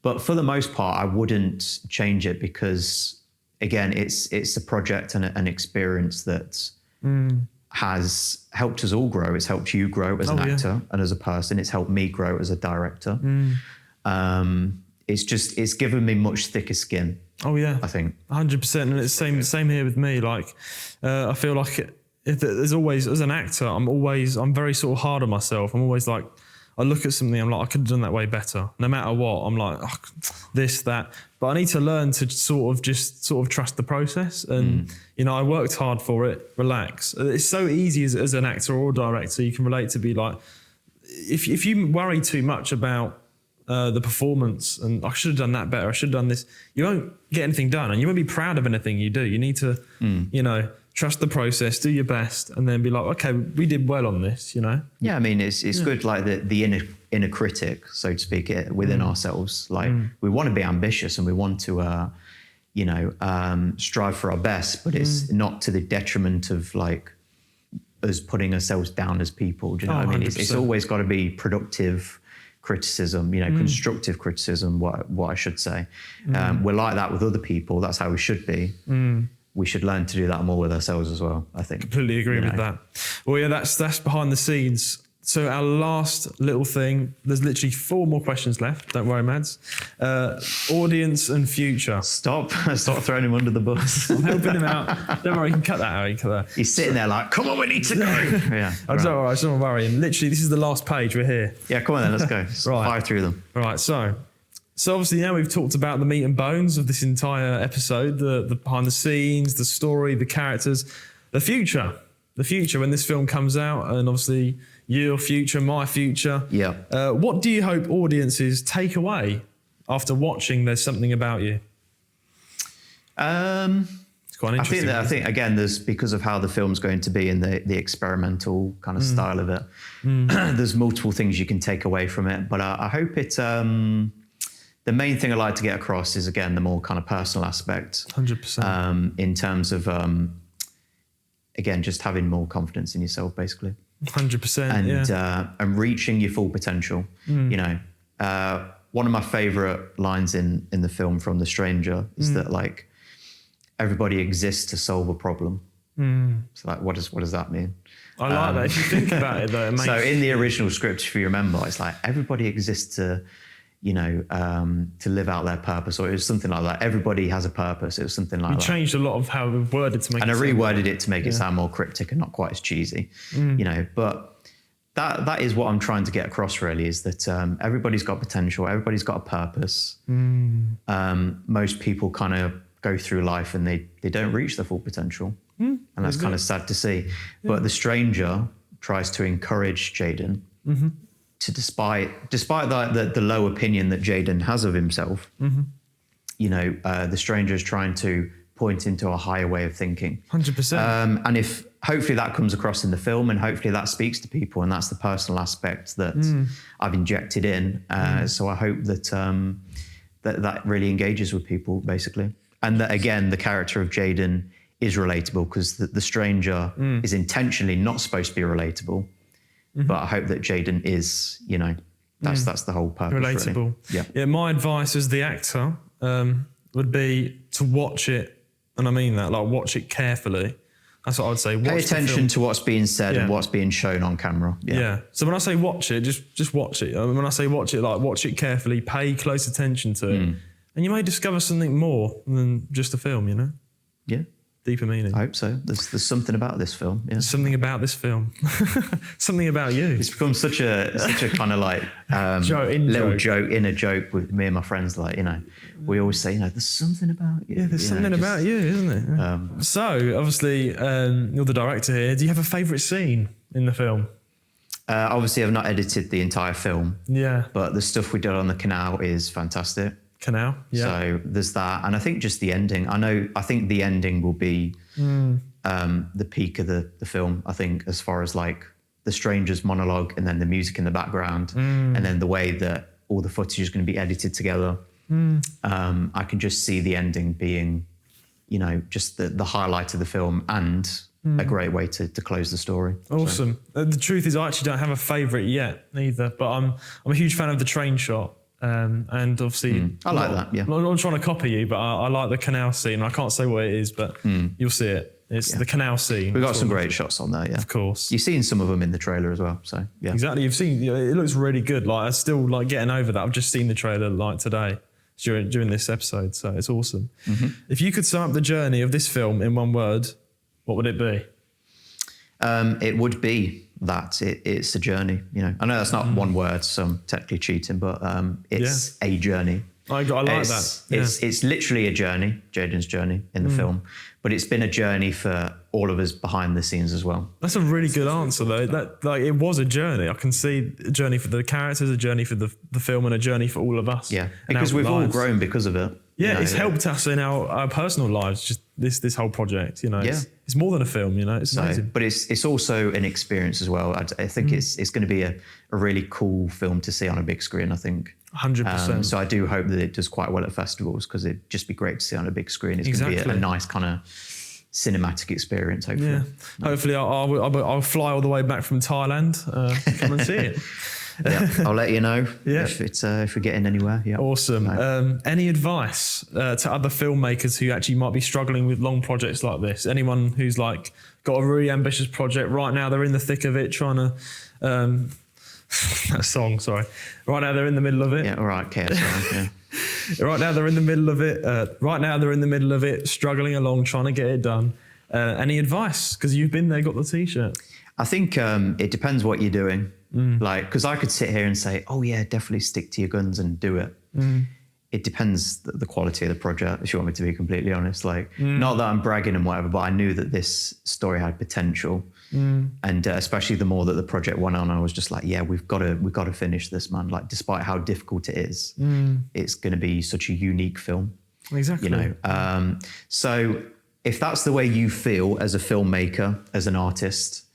Speaker 2: But for the most part, I wouldn't change it, because again, it's a project and an experience that has helped us all grow. It's helped you grow as an actor and as a person. It's helped me grow as a director. It's given me much thicker skin.
Speaker 1: Oh yeah,
Speaker 2: I think
Speaker 1: 100%. And it's same here with me. Like, I feel like there's always, as an actor, I'm very sort of hard on myself. I'm always like, I look at something, I'm like, I could have done that way better. No matter what, I'm like, oh, this, that. But I need to learn to sort of trust the process. And, you know, I worked hard for it, relax. It's so easy as an actor or director, you can relate to be like, if you worry too much about the performance and I should have done that better, I should have done this, you won't get anything done and you won't be proud of anything you do. You need to, you know, trust the process, do your best, and then be like, okay, we did well on this, you know?
Speaker 2: Yeah, I mean, it's good, like the inner critic, so to speak, within ourselves. Like, we want to be ambitious and we want to, you know, strive for our best, but it's not to the detriment of like us putting ourselves down as people. Do you know what I mean? It's always got to be productive criticism, you know, constructive criticism, what I should say. We're like that with other people. That's how we should be. We should learn to do that more with ourselves as well, I think.
Speaker 1: Completely agree with that. Well, yeah, that's behind the scenes So our last little thing, there's literally 4 more questions left. Don't worry, Mads. Audience and future.
Speaker 2: Stop throwing him under the bus.
Speaker 1: I'm helping him out. Don't worry, you can cut that out. You can cut that.
Speaker 2: He's sitting there like, come on, we need to go. Yeah.
Speaker 1: Don't worry. Literally, this is the last page. We're here.
Speaker 2: Yeah, come on then, let's go.
Speaker 1: Right.
Speaker 2: Fire through them.
Speaker 1: Right, so obviously now we've talked about the meat and bones of this entire episode, the behind the scenes, the story, the characters, the future when this film comes out, and obviously your future, my future.
Speaker 2: Yeah.
Speaker 1: What do you hope audiences take away after watching There's Something About You? It's quite interesting.
Speaker 2: I think again, there's, because of how the film's going to be and the experimental kind of style of it, there's multiple things you can take away from it. But I hope it's the main thing I like to get across is, again, the more kind of personal aspect.
Speaker 1: 100%.
Speaker 2: In terms of again, just having more confidence in yourself, basically.
Speaker 1: 100%.
Speaker 2: And reaching your full potential. You know, one of my favorite lines in the film from The Stranger is that, like, everybody exists to solve a problem. So, like, what does that mean?
Speaker 1: I like that. If you think about it, though, it makes...
Speaker 2: So in the original script, if you remember, it's like everybody exists to, you know, to live out their purpose, or it was something like that. Everybody has a purpose. It was something like that.
Speaker 1: You changed a lot of how it worded to make
Speaker 2: and
Speaker 1: it
Speaker 2: I reworded it to make it sound more cryptic and not quite as cheesy, you know. But that is what I'm trying to get across, really, is that everybody's got potential. Everybody's got a purpose. Most people kind of go through life and they don't reach their full potential. And that's kind of sad to see. But The Stranger tries to encourage Jadon to, despite the low opinion that Jadon has of himself, you know, The Stranger is trying to point into a higher way of thinking.
Speaker 1: 100%.
Speaker 2: And if hopefully that comes across in the film, and hopefully that speaks to people, and that's the personal aspect that I've injected in. So I hope that that really engages with people, basically. And that, again, the character of Jadon is relatable, because the Stranger is intentionally not supposed to be relatable. But I hope that Jadon is, you know, that's the whole purpose.
Speaker 1: Relatable.
Speaker 2: Really.
Speaker 1: Yeah. My advice as the actor would be to watch it, and I mean that, like, watch it carefully. That's what I would say.
Speaker 2: Pay attention to what's being said and what's being shown on camera. Yeah.
Speaker 1: So when I say watch it, just watch it. I mean, when I say watch it, like, watch it carefully, pay close attention to it, and you may discover something more than just a film, you know?
Speaker 2: Yeah.
Speaker 1: Deeper meaning.
Speaker 2: I hope so. There's something about this film. Yeah.
Speaker 1: Something about this film. Something about you.
Speaker 2: It's become such a kind of like little joke in a joke with me and my friends. Like, you know, we always say, you know, there's something about you.
Speaker 1: Yeah, there's something about you, isn't it? So obviously, you're the director here. Do you have a favourite scene in the film?
Speaker 2: Obviously, I've not edited the entire film.
Speaker 1: Yeah.
Speaker 2: But the stuff we did on the Canal is fantastic.
Speaker 1: Canal, yeah.
Speaker 2: So there's that, and I think just the ending. I think the ending will be the peak of the film. I think, as far as like the Stranger's monologue, and then the music in the background, and then the way that all the footage is going to be edited together. I can just see the ending being, you know, just the highlight of the film, and a great way to close the story.
Speaker 1: Awesome. So. The truth is, I actually don't have a favourite yet either, but I'm a huge fan of the train shot. And obviously,
Speaker 2: I like that. Yeah,
Speaker 1: I'm not trying to copy you, but I like the canal scene. I can't say what it is, but you'll see it. It's the canal scene.
Speaker 2: We've got some great shots on there. Yeah,
Speaker 1: of course.
Speaker 2: You've seen some of them in the trailer as well. So yeah,
Speaker 1: exactly. You've seen. It looks really good. Like, I'm still like getting over that. I've just seen the trailer like today during this episode, so it's awesome. If you could sum up the journey of this film in one word, what would it be?
Speaker 2: It would be that it's a journey. You know, I know that's not one word, so I'm technically cheating, but it's a journey.
Speaker 1: I like that. Yeah.
Speaker 2: It's literally a journey, Jadon's journey in the film, but it's been a journey for all of us behind the scenes as well.
Speaker 1: That's a really good answer, though. That, like, it was a journey. I can see a journey for the characters, a journey for the film, and a journey for all of us.
Speaker 2: Yeah, because we've all grown because of it.
Speaker 1: Yeah, you know, it's helped us in our personal lives. Just this whole project, you know, it's more than a film, you know. It's amazing.
Speaker 2: But it's also an experience as well. I think it's going to be a really cool film to see on a big screen, I think.
Speaker 1: 100%.
Speaker 2: So I do hope that it does quite well at festivals, because it'd just be great to see on a big screen. It's going to be a nice kind of cinematic experience, hopefully.
Speaker 1: Yeah. Hopefully I'll fly all the way back from Thailand, come and see it.
Speaker 2: I'll let you know
Speaker 1: Yeah.
Speaker 2: if we're getting anywhere. Yeah.
Speaker 1: Awesome. Any advice to other filmmakers who actually might be struggling with long projects like this? Anyone who's like got a really ambitious project right now, they're in the thick of it, trying to that song, sorry. Right now they're in the middle of it.
Speaker 2: Yeah, all right, KSI, yeah.
Speaker 1: Right now they're in the middle of it. Struggling along, trying to get it done. Any advice? Because you've been there, got the t-shirt.
Speaker 2: I think it depends what you're doing. Like, because I could sit here and say, oh yeah, definitely stick to your guns and do it. It depends the quality of the project, if you want me to be completely honest. Like, not that I'm bragging and whatever, but I knew that this story had potential. And especially the more that the project went on, I was just like, yeah, we've got to finish this, man. Like, despite how difficult it is, it's going to be such a unique film.
Speaker 1: Exactly.
Speaker 2: You know, so if that's the way you feel as a filmmaker, as an artist,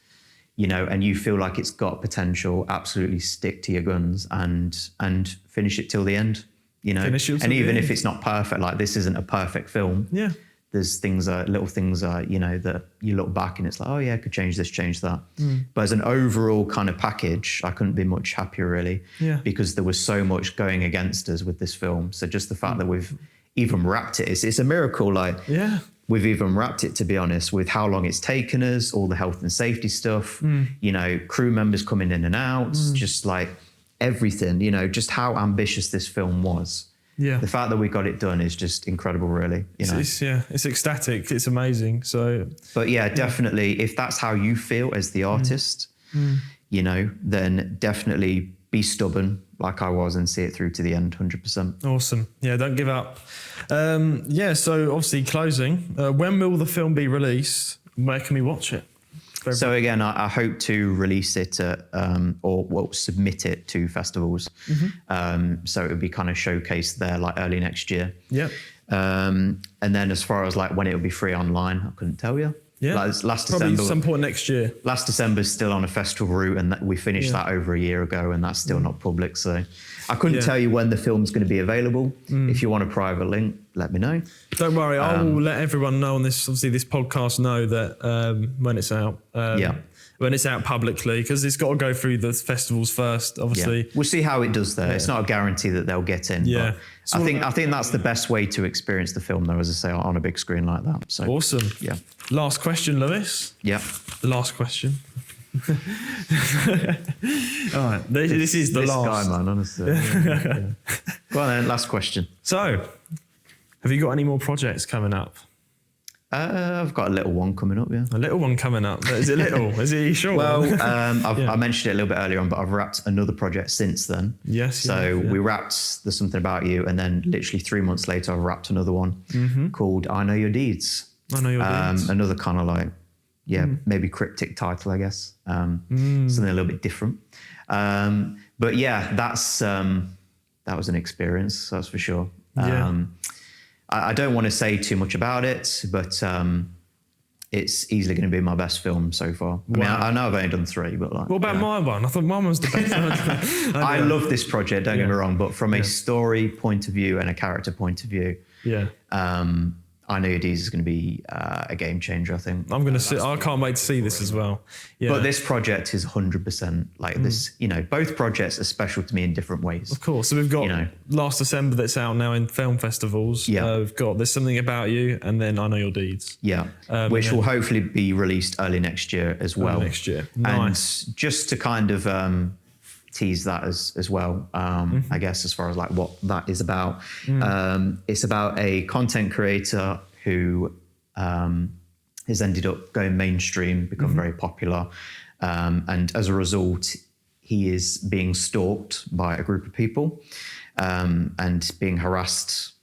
Speaker 2: you know, and you feel like it's got potential, absolutely stick to your guns and finish it till the end. You know, and even if it's not perfect, like this isn't a perfect film.
Speaker 1: Yeah.
Speaker 2: There's little things, you know, that you look back and it's like, oh yeah, I could change this, change that. But as an overall kind of package, I couldn't be much happier really, because there was so much going against us with this film. So just the fact that we've even wrapped it, it's a miracle. Like, we've even wrapped it, to be honest, with how long it's taken us, all the health and safety stuff, you know, crew members coming in and out, just like everything, you know, just how ambitious this film was. Yeah, the fact that we got it done is just incredible, really. You know?
Speaker 1: It's ecstatic. It's amazing. So,
Speaker 2: but yeah, definitely, if that's how you feel as the artist, you know, then definitely be stubborn, like I was, and see it through to the end, 100%.
Speaker 1: Awesome. Yeah, don't give up. So obviously closing. When will the film be released? Where can we watch it?
Speaker 2: So again, I hope to release it or submit it to festivals. So it would be kind of showcased there like early next year.
Speaker 1: Yeah.
Speaker 2: And then as far as like when it will be free online, I couldn't tell you.
Speaker 1: Yeah.
Speaker 2: Like last
Speaker 1: Probably
Speaker 2: December,
Speaker 1: some point next year.
Speaker 2: Last December is still on a festival route, and we finished that over a year ago, and that's still not public. So I couldn't tell you when the film's going to be available. If you want a private link, let me know.
Speaker 1: Don't worry, I will let everyone know on this. Obviously, this podcast know that when it's out. When it's out publicly, because it's got to go through the festivals first, obviously.
Speaker 2: We'll see how it does there. It's not a guarantee that they'll get in.
Speaker 1: Yeah.
Speaker 2: But I think that's the best way to experience the film, though, as I say, on a big screen like that. So
Speaker 1: awesome.
Speaker 2: Yeah.
Speaker 1: Last question, Lewis.
Speaker 2: Yeah.
Speaker 1: Last question. All right. This is the last.
Speaker 2: This guy, man, honestly. Go on then, last question.
Speaker 1: So, have you got any more projects coming up?
Speaker 2: I've got a little one coming up, yeah.
Speaker 1: A little one coming up. Is it little? Is it sure?
Speaker 2: Well, I mentioned it a little bit earlier on, but I've wrapped another project since then.
Speaker 1: Yes.
Speaker 2: So we wrapped There's Something About You, and then literally 3 months later, I've wrapped another one called I Know Your Deeds.
Speaker 1: I Know Your Deeds.
Speaker 2: Another kind of like, maybe cryptic title, I guess. Something a little bit different. But yeah, that was an experience, that's for sure. I don't want to say too much about it, but it's easily going to be my best film so far. I mean, I know I've only done 3, but like.
Speaker 1: What about my one? I thought mine was the best.
Speaker 2: I love this project, don't get me wrong, but from a story point of view and a character point of view, I Know Your Deeds is going to be a game changer, I think.
Speaker 1: I'm going to see. I can't wait to see this as well. Yeah.
Speaker 2: But this project is 100% like this. You know, both projects are special to me in different ways.
Speaker 1: Of course. So we've got Last December that's out now in film festivals.
Speaker 2: Yeah.
Speaker 1: We've got There's Something About You, and then I Know Your Deeds.
Speaker 2: Yeah. Which will hopefully be released early next year as well.
Speaker 1: Next year. Nice.
Speaker 2: And just to kind of tease that as well, I guess, as far as like what that is about. It's about a content creator who has ended up going mainstream, become very popular. And as a result, he is being stalked by a group of people and being harassed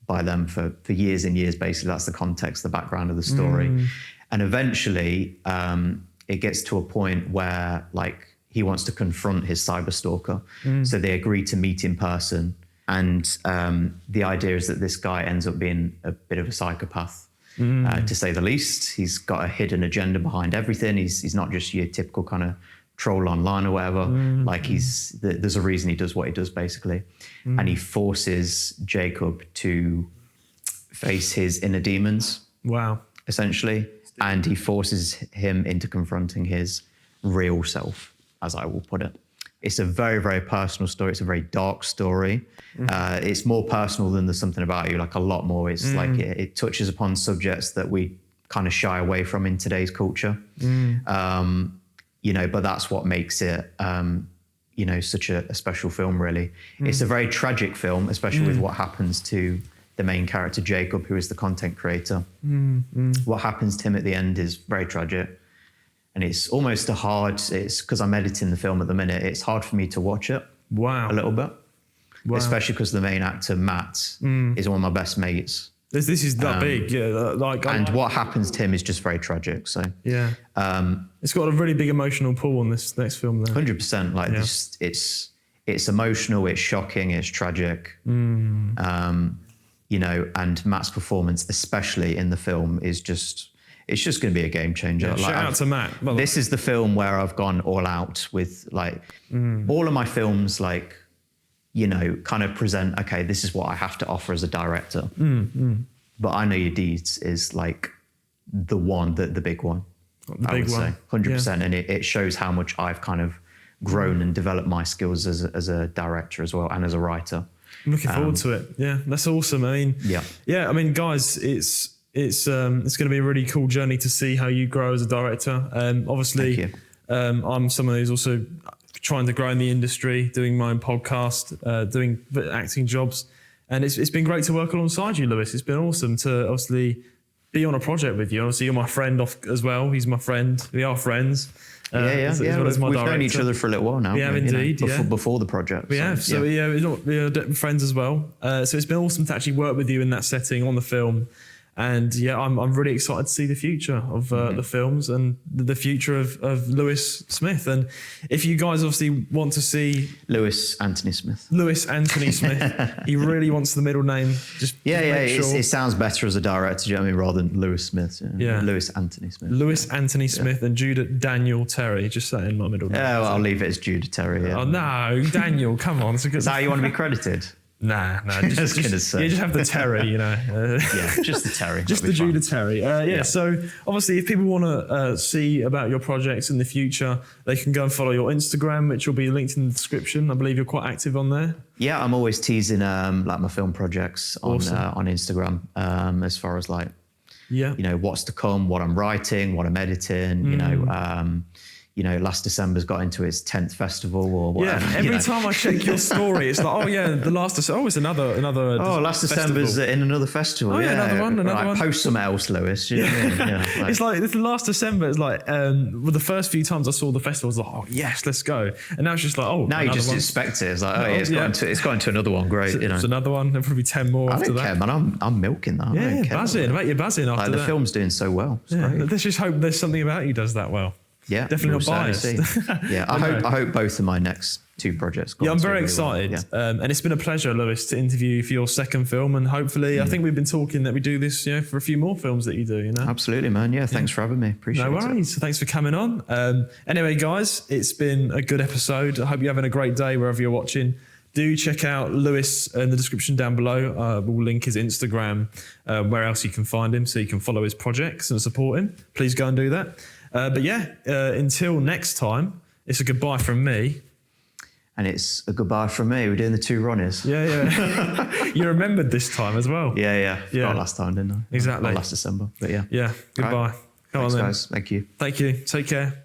Speaker 2: by them for years and years, basically. That's the context, the background of the story. And eventually it gets to a point where like he wants to confront his cyber stalker. So they agree to meet in person. And the idea is that this guy ends up being a bit of a psychopath, to say the least. He's got a hidden agenda behind everything. He's not just your typical kind of troll online or whatever. Like there's a reason he does what he does, basically. And he forces Jacob to face his inner demons.
Speaker 1: Wow.
Speaker 2: Essentially. And he forces him into confronting his real self, as I will put it. It's a very, very personal story. It's a very dark story. It's more personal than There's Something About You, like a lot more. It's like it touches upon subjects that we kind of shy away from in today's culture. You know, but that's what makes it, you know, such a special film, really. It's a very tragic film, especially with what happens to the main character, Jacob, who is the content creator. What happens to him at the end is very tragic. And it's almost it's because I'm editing the film at the minute, it's hard for me to watch it.
Speaker 1: Wow.
Speaker 2: A little bit. Wow. Especially because the main actor, Matt, is one of my best mates.
Speaker 1: This is that big, yeah.
Speaker 2: And what happens to him is just very tragic. So
Speaker 1: yeah, it's got a really big emotional pull on this next film.
Speaker 2: 100%. Like this, it's emotional, it's shocking, it's tragic. You know, and Matt's performance, especially in the film, is just. It's just going to be a game changer.
Speaker 1: Yeah, shout out to Matt.
Speaker 2: This is the film where I've gone all out with like all of my films, like, you know, kind of present, okay, this is what I have to offer as a director. But I Know Your Deeds is like the one, the big one.
Speaker 1: The big one.
Speaker 2: 100%. Yeah. And it shows how much I've kind of grown and developed my skills as a director as well and as a writer.
Speaker 1: I'm looking forward to it. Yeah, that's awesome. I mean, yeah. I mean, guys, it's going to be a really cool journey to see how you grow as a director. Obviously, I'm someone who's also trying to grow in the industry, doing my own podcast, doing acting jobs. And it's been great to work alongside you, Lewis. It's been awesome to obviously be on a project with you. Obviously, you're my friend as well. He's my friend. We are friends.
Speaker 2: We've known each other for a little while now.
Speaker 1: We have indeed,
Speaker 2: before the project.
Speaker 1: We have. So we're friends as well. So it's been awesome to actually work with you in that setting on the film. And yeah, I'm really excited to see the future of the films and the future of Lewis Smith. And if you guys obviously want to see
Speaker 2: Lewis Anthony Smith,
Speaker 1: he really wants the middle name. Just make sure.
Speaker 2: It sounds better as a director. Do you know what I mean? Rather than Lewis Smith. Yeah. Lewis Anthony Smith.
Speaker 1: Lewis Anthony Smith and Judah Daniel Terry. Just saying my middle name.
Speaker 2: Yeah, well, I'll leave it as Judah Terry. Yeah.
Speaker 1: Oh no, Daniel, come on.
Speaker 2: Is that how you want to be credited?
Speaker 1: Nah. Just have the Terry, you know.
Speaker 2: Just the Terry.
Speaker 1: Just the Judah Terry. So obviously, if people want to see about your projects in the future, they can go and follow your Instagram, which will be linked in the description. I believe you're quite active on there. Yeah,
Speaker 2: I'm always teasing like my film projects on Instagram. As far as like, you know, what's to come, what I'm writing, what I'm editing. You know, last December's got into its 10th festival or whatever.
Speaker 1: Yeah, every time I check your story, it's like, the last December. Oh, it's another.
Speaker 2: Last December's in another festival.
Speaker 1: Another one.
Speaker 2: Post some else, Lewis. You know what I mean?
Speaker 1: It's like the last December. It's like the first few times I saw the festival, I was like, oh yes, let's go. And now it's just like,
Speaker 2: now you just expect it. It's like, it's got into another one. Great, you know.
Speaker 1: It's another one. There'll probably 10 more after that.
Speaker 2: I don't care, man. I'm milking that.
Speaker 1: Yeah, buzzing. I bet you're buzzing after that.
Speaker 2: The film's doing so well.
Speaker 1: Let's just hope there's something about you does that well.
Speaker 2: Yeah,
Speaker 1: definitely not biased.
Speaker 2: I hope both of my next two projects go.
Speaker 1: Yeah, I'm very excited. Well. And it's been a pleasure, Lewis, to interview you for your second film. And hopefully, I think we've been talking that we do this, for a few more films that you do, you know?
Speaker 2: Absolutely, man. Yeah, thanks for having me. Appreciate it.
Speaker 1: No worries. Thanks for coming on. Anyway, guys, it's been a good episode. I hope you're having a great day wherever you're watching. Do check out Lewis in the description down below. We'll link his Instagram, where else you can find him so you can follow his projects and support him. Please go and do that. Until next time, it's a goodbye from me.
Speaker 2: And it's a goodbye from me. We're doing the two Ronnies.
Speaker 1: Yeah. You remembered this time as well.
Speaker 2: Yeah. Not last time, didn't I?
Speaker 1: Exactly.
Speaker 2: Not last December, but yeah.
Speaker 1: Yeah, goodbye.
Speaker 2: Right. Thanks, guys. Thank you.
Speaker 1: Thank you. Take care.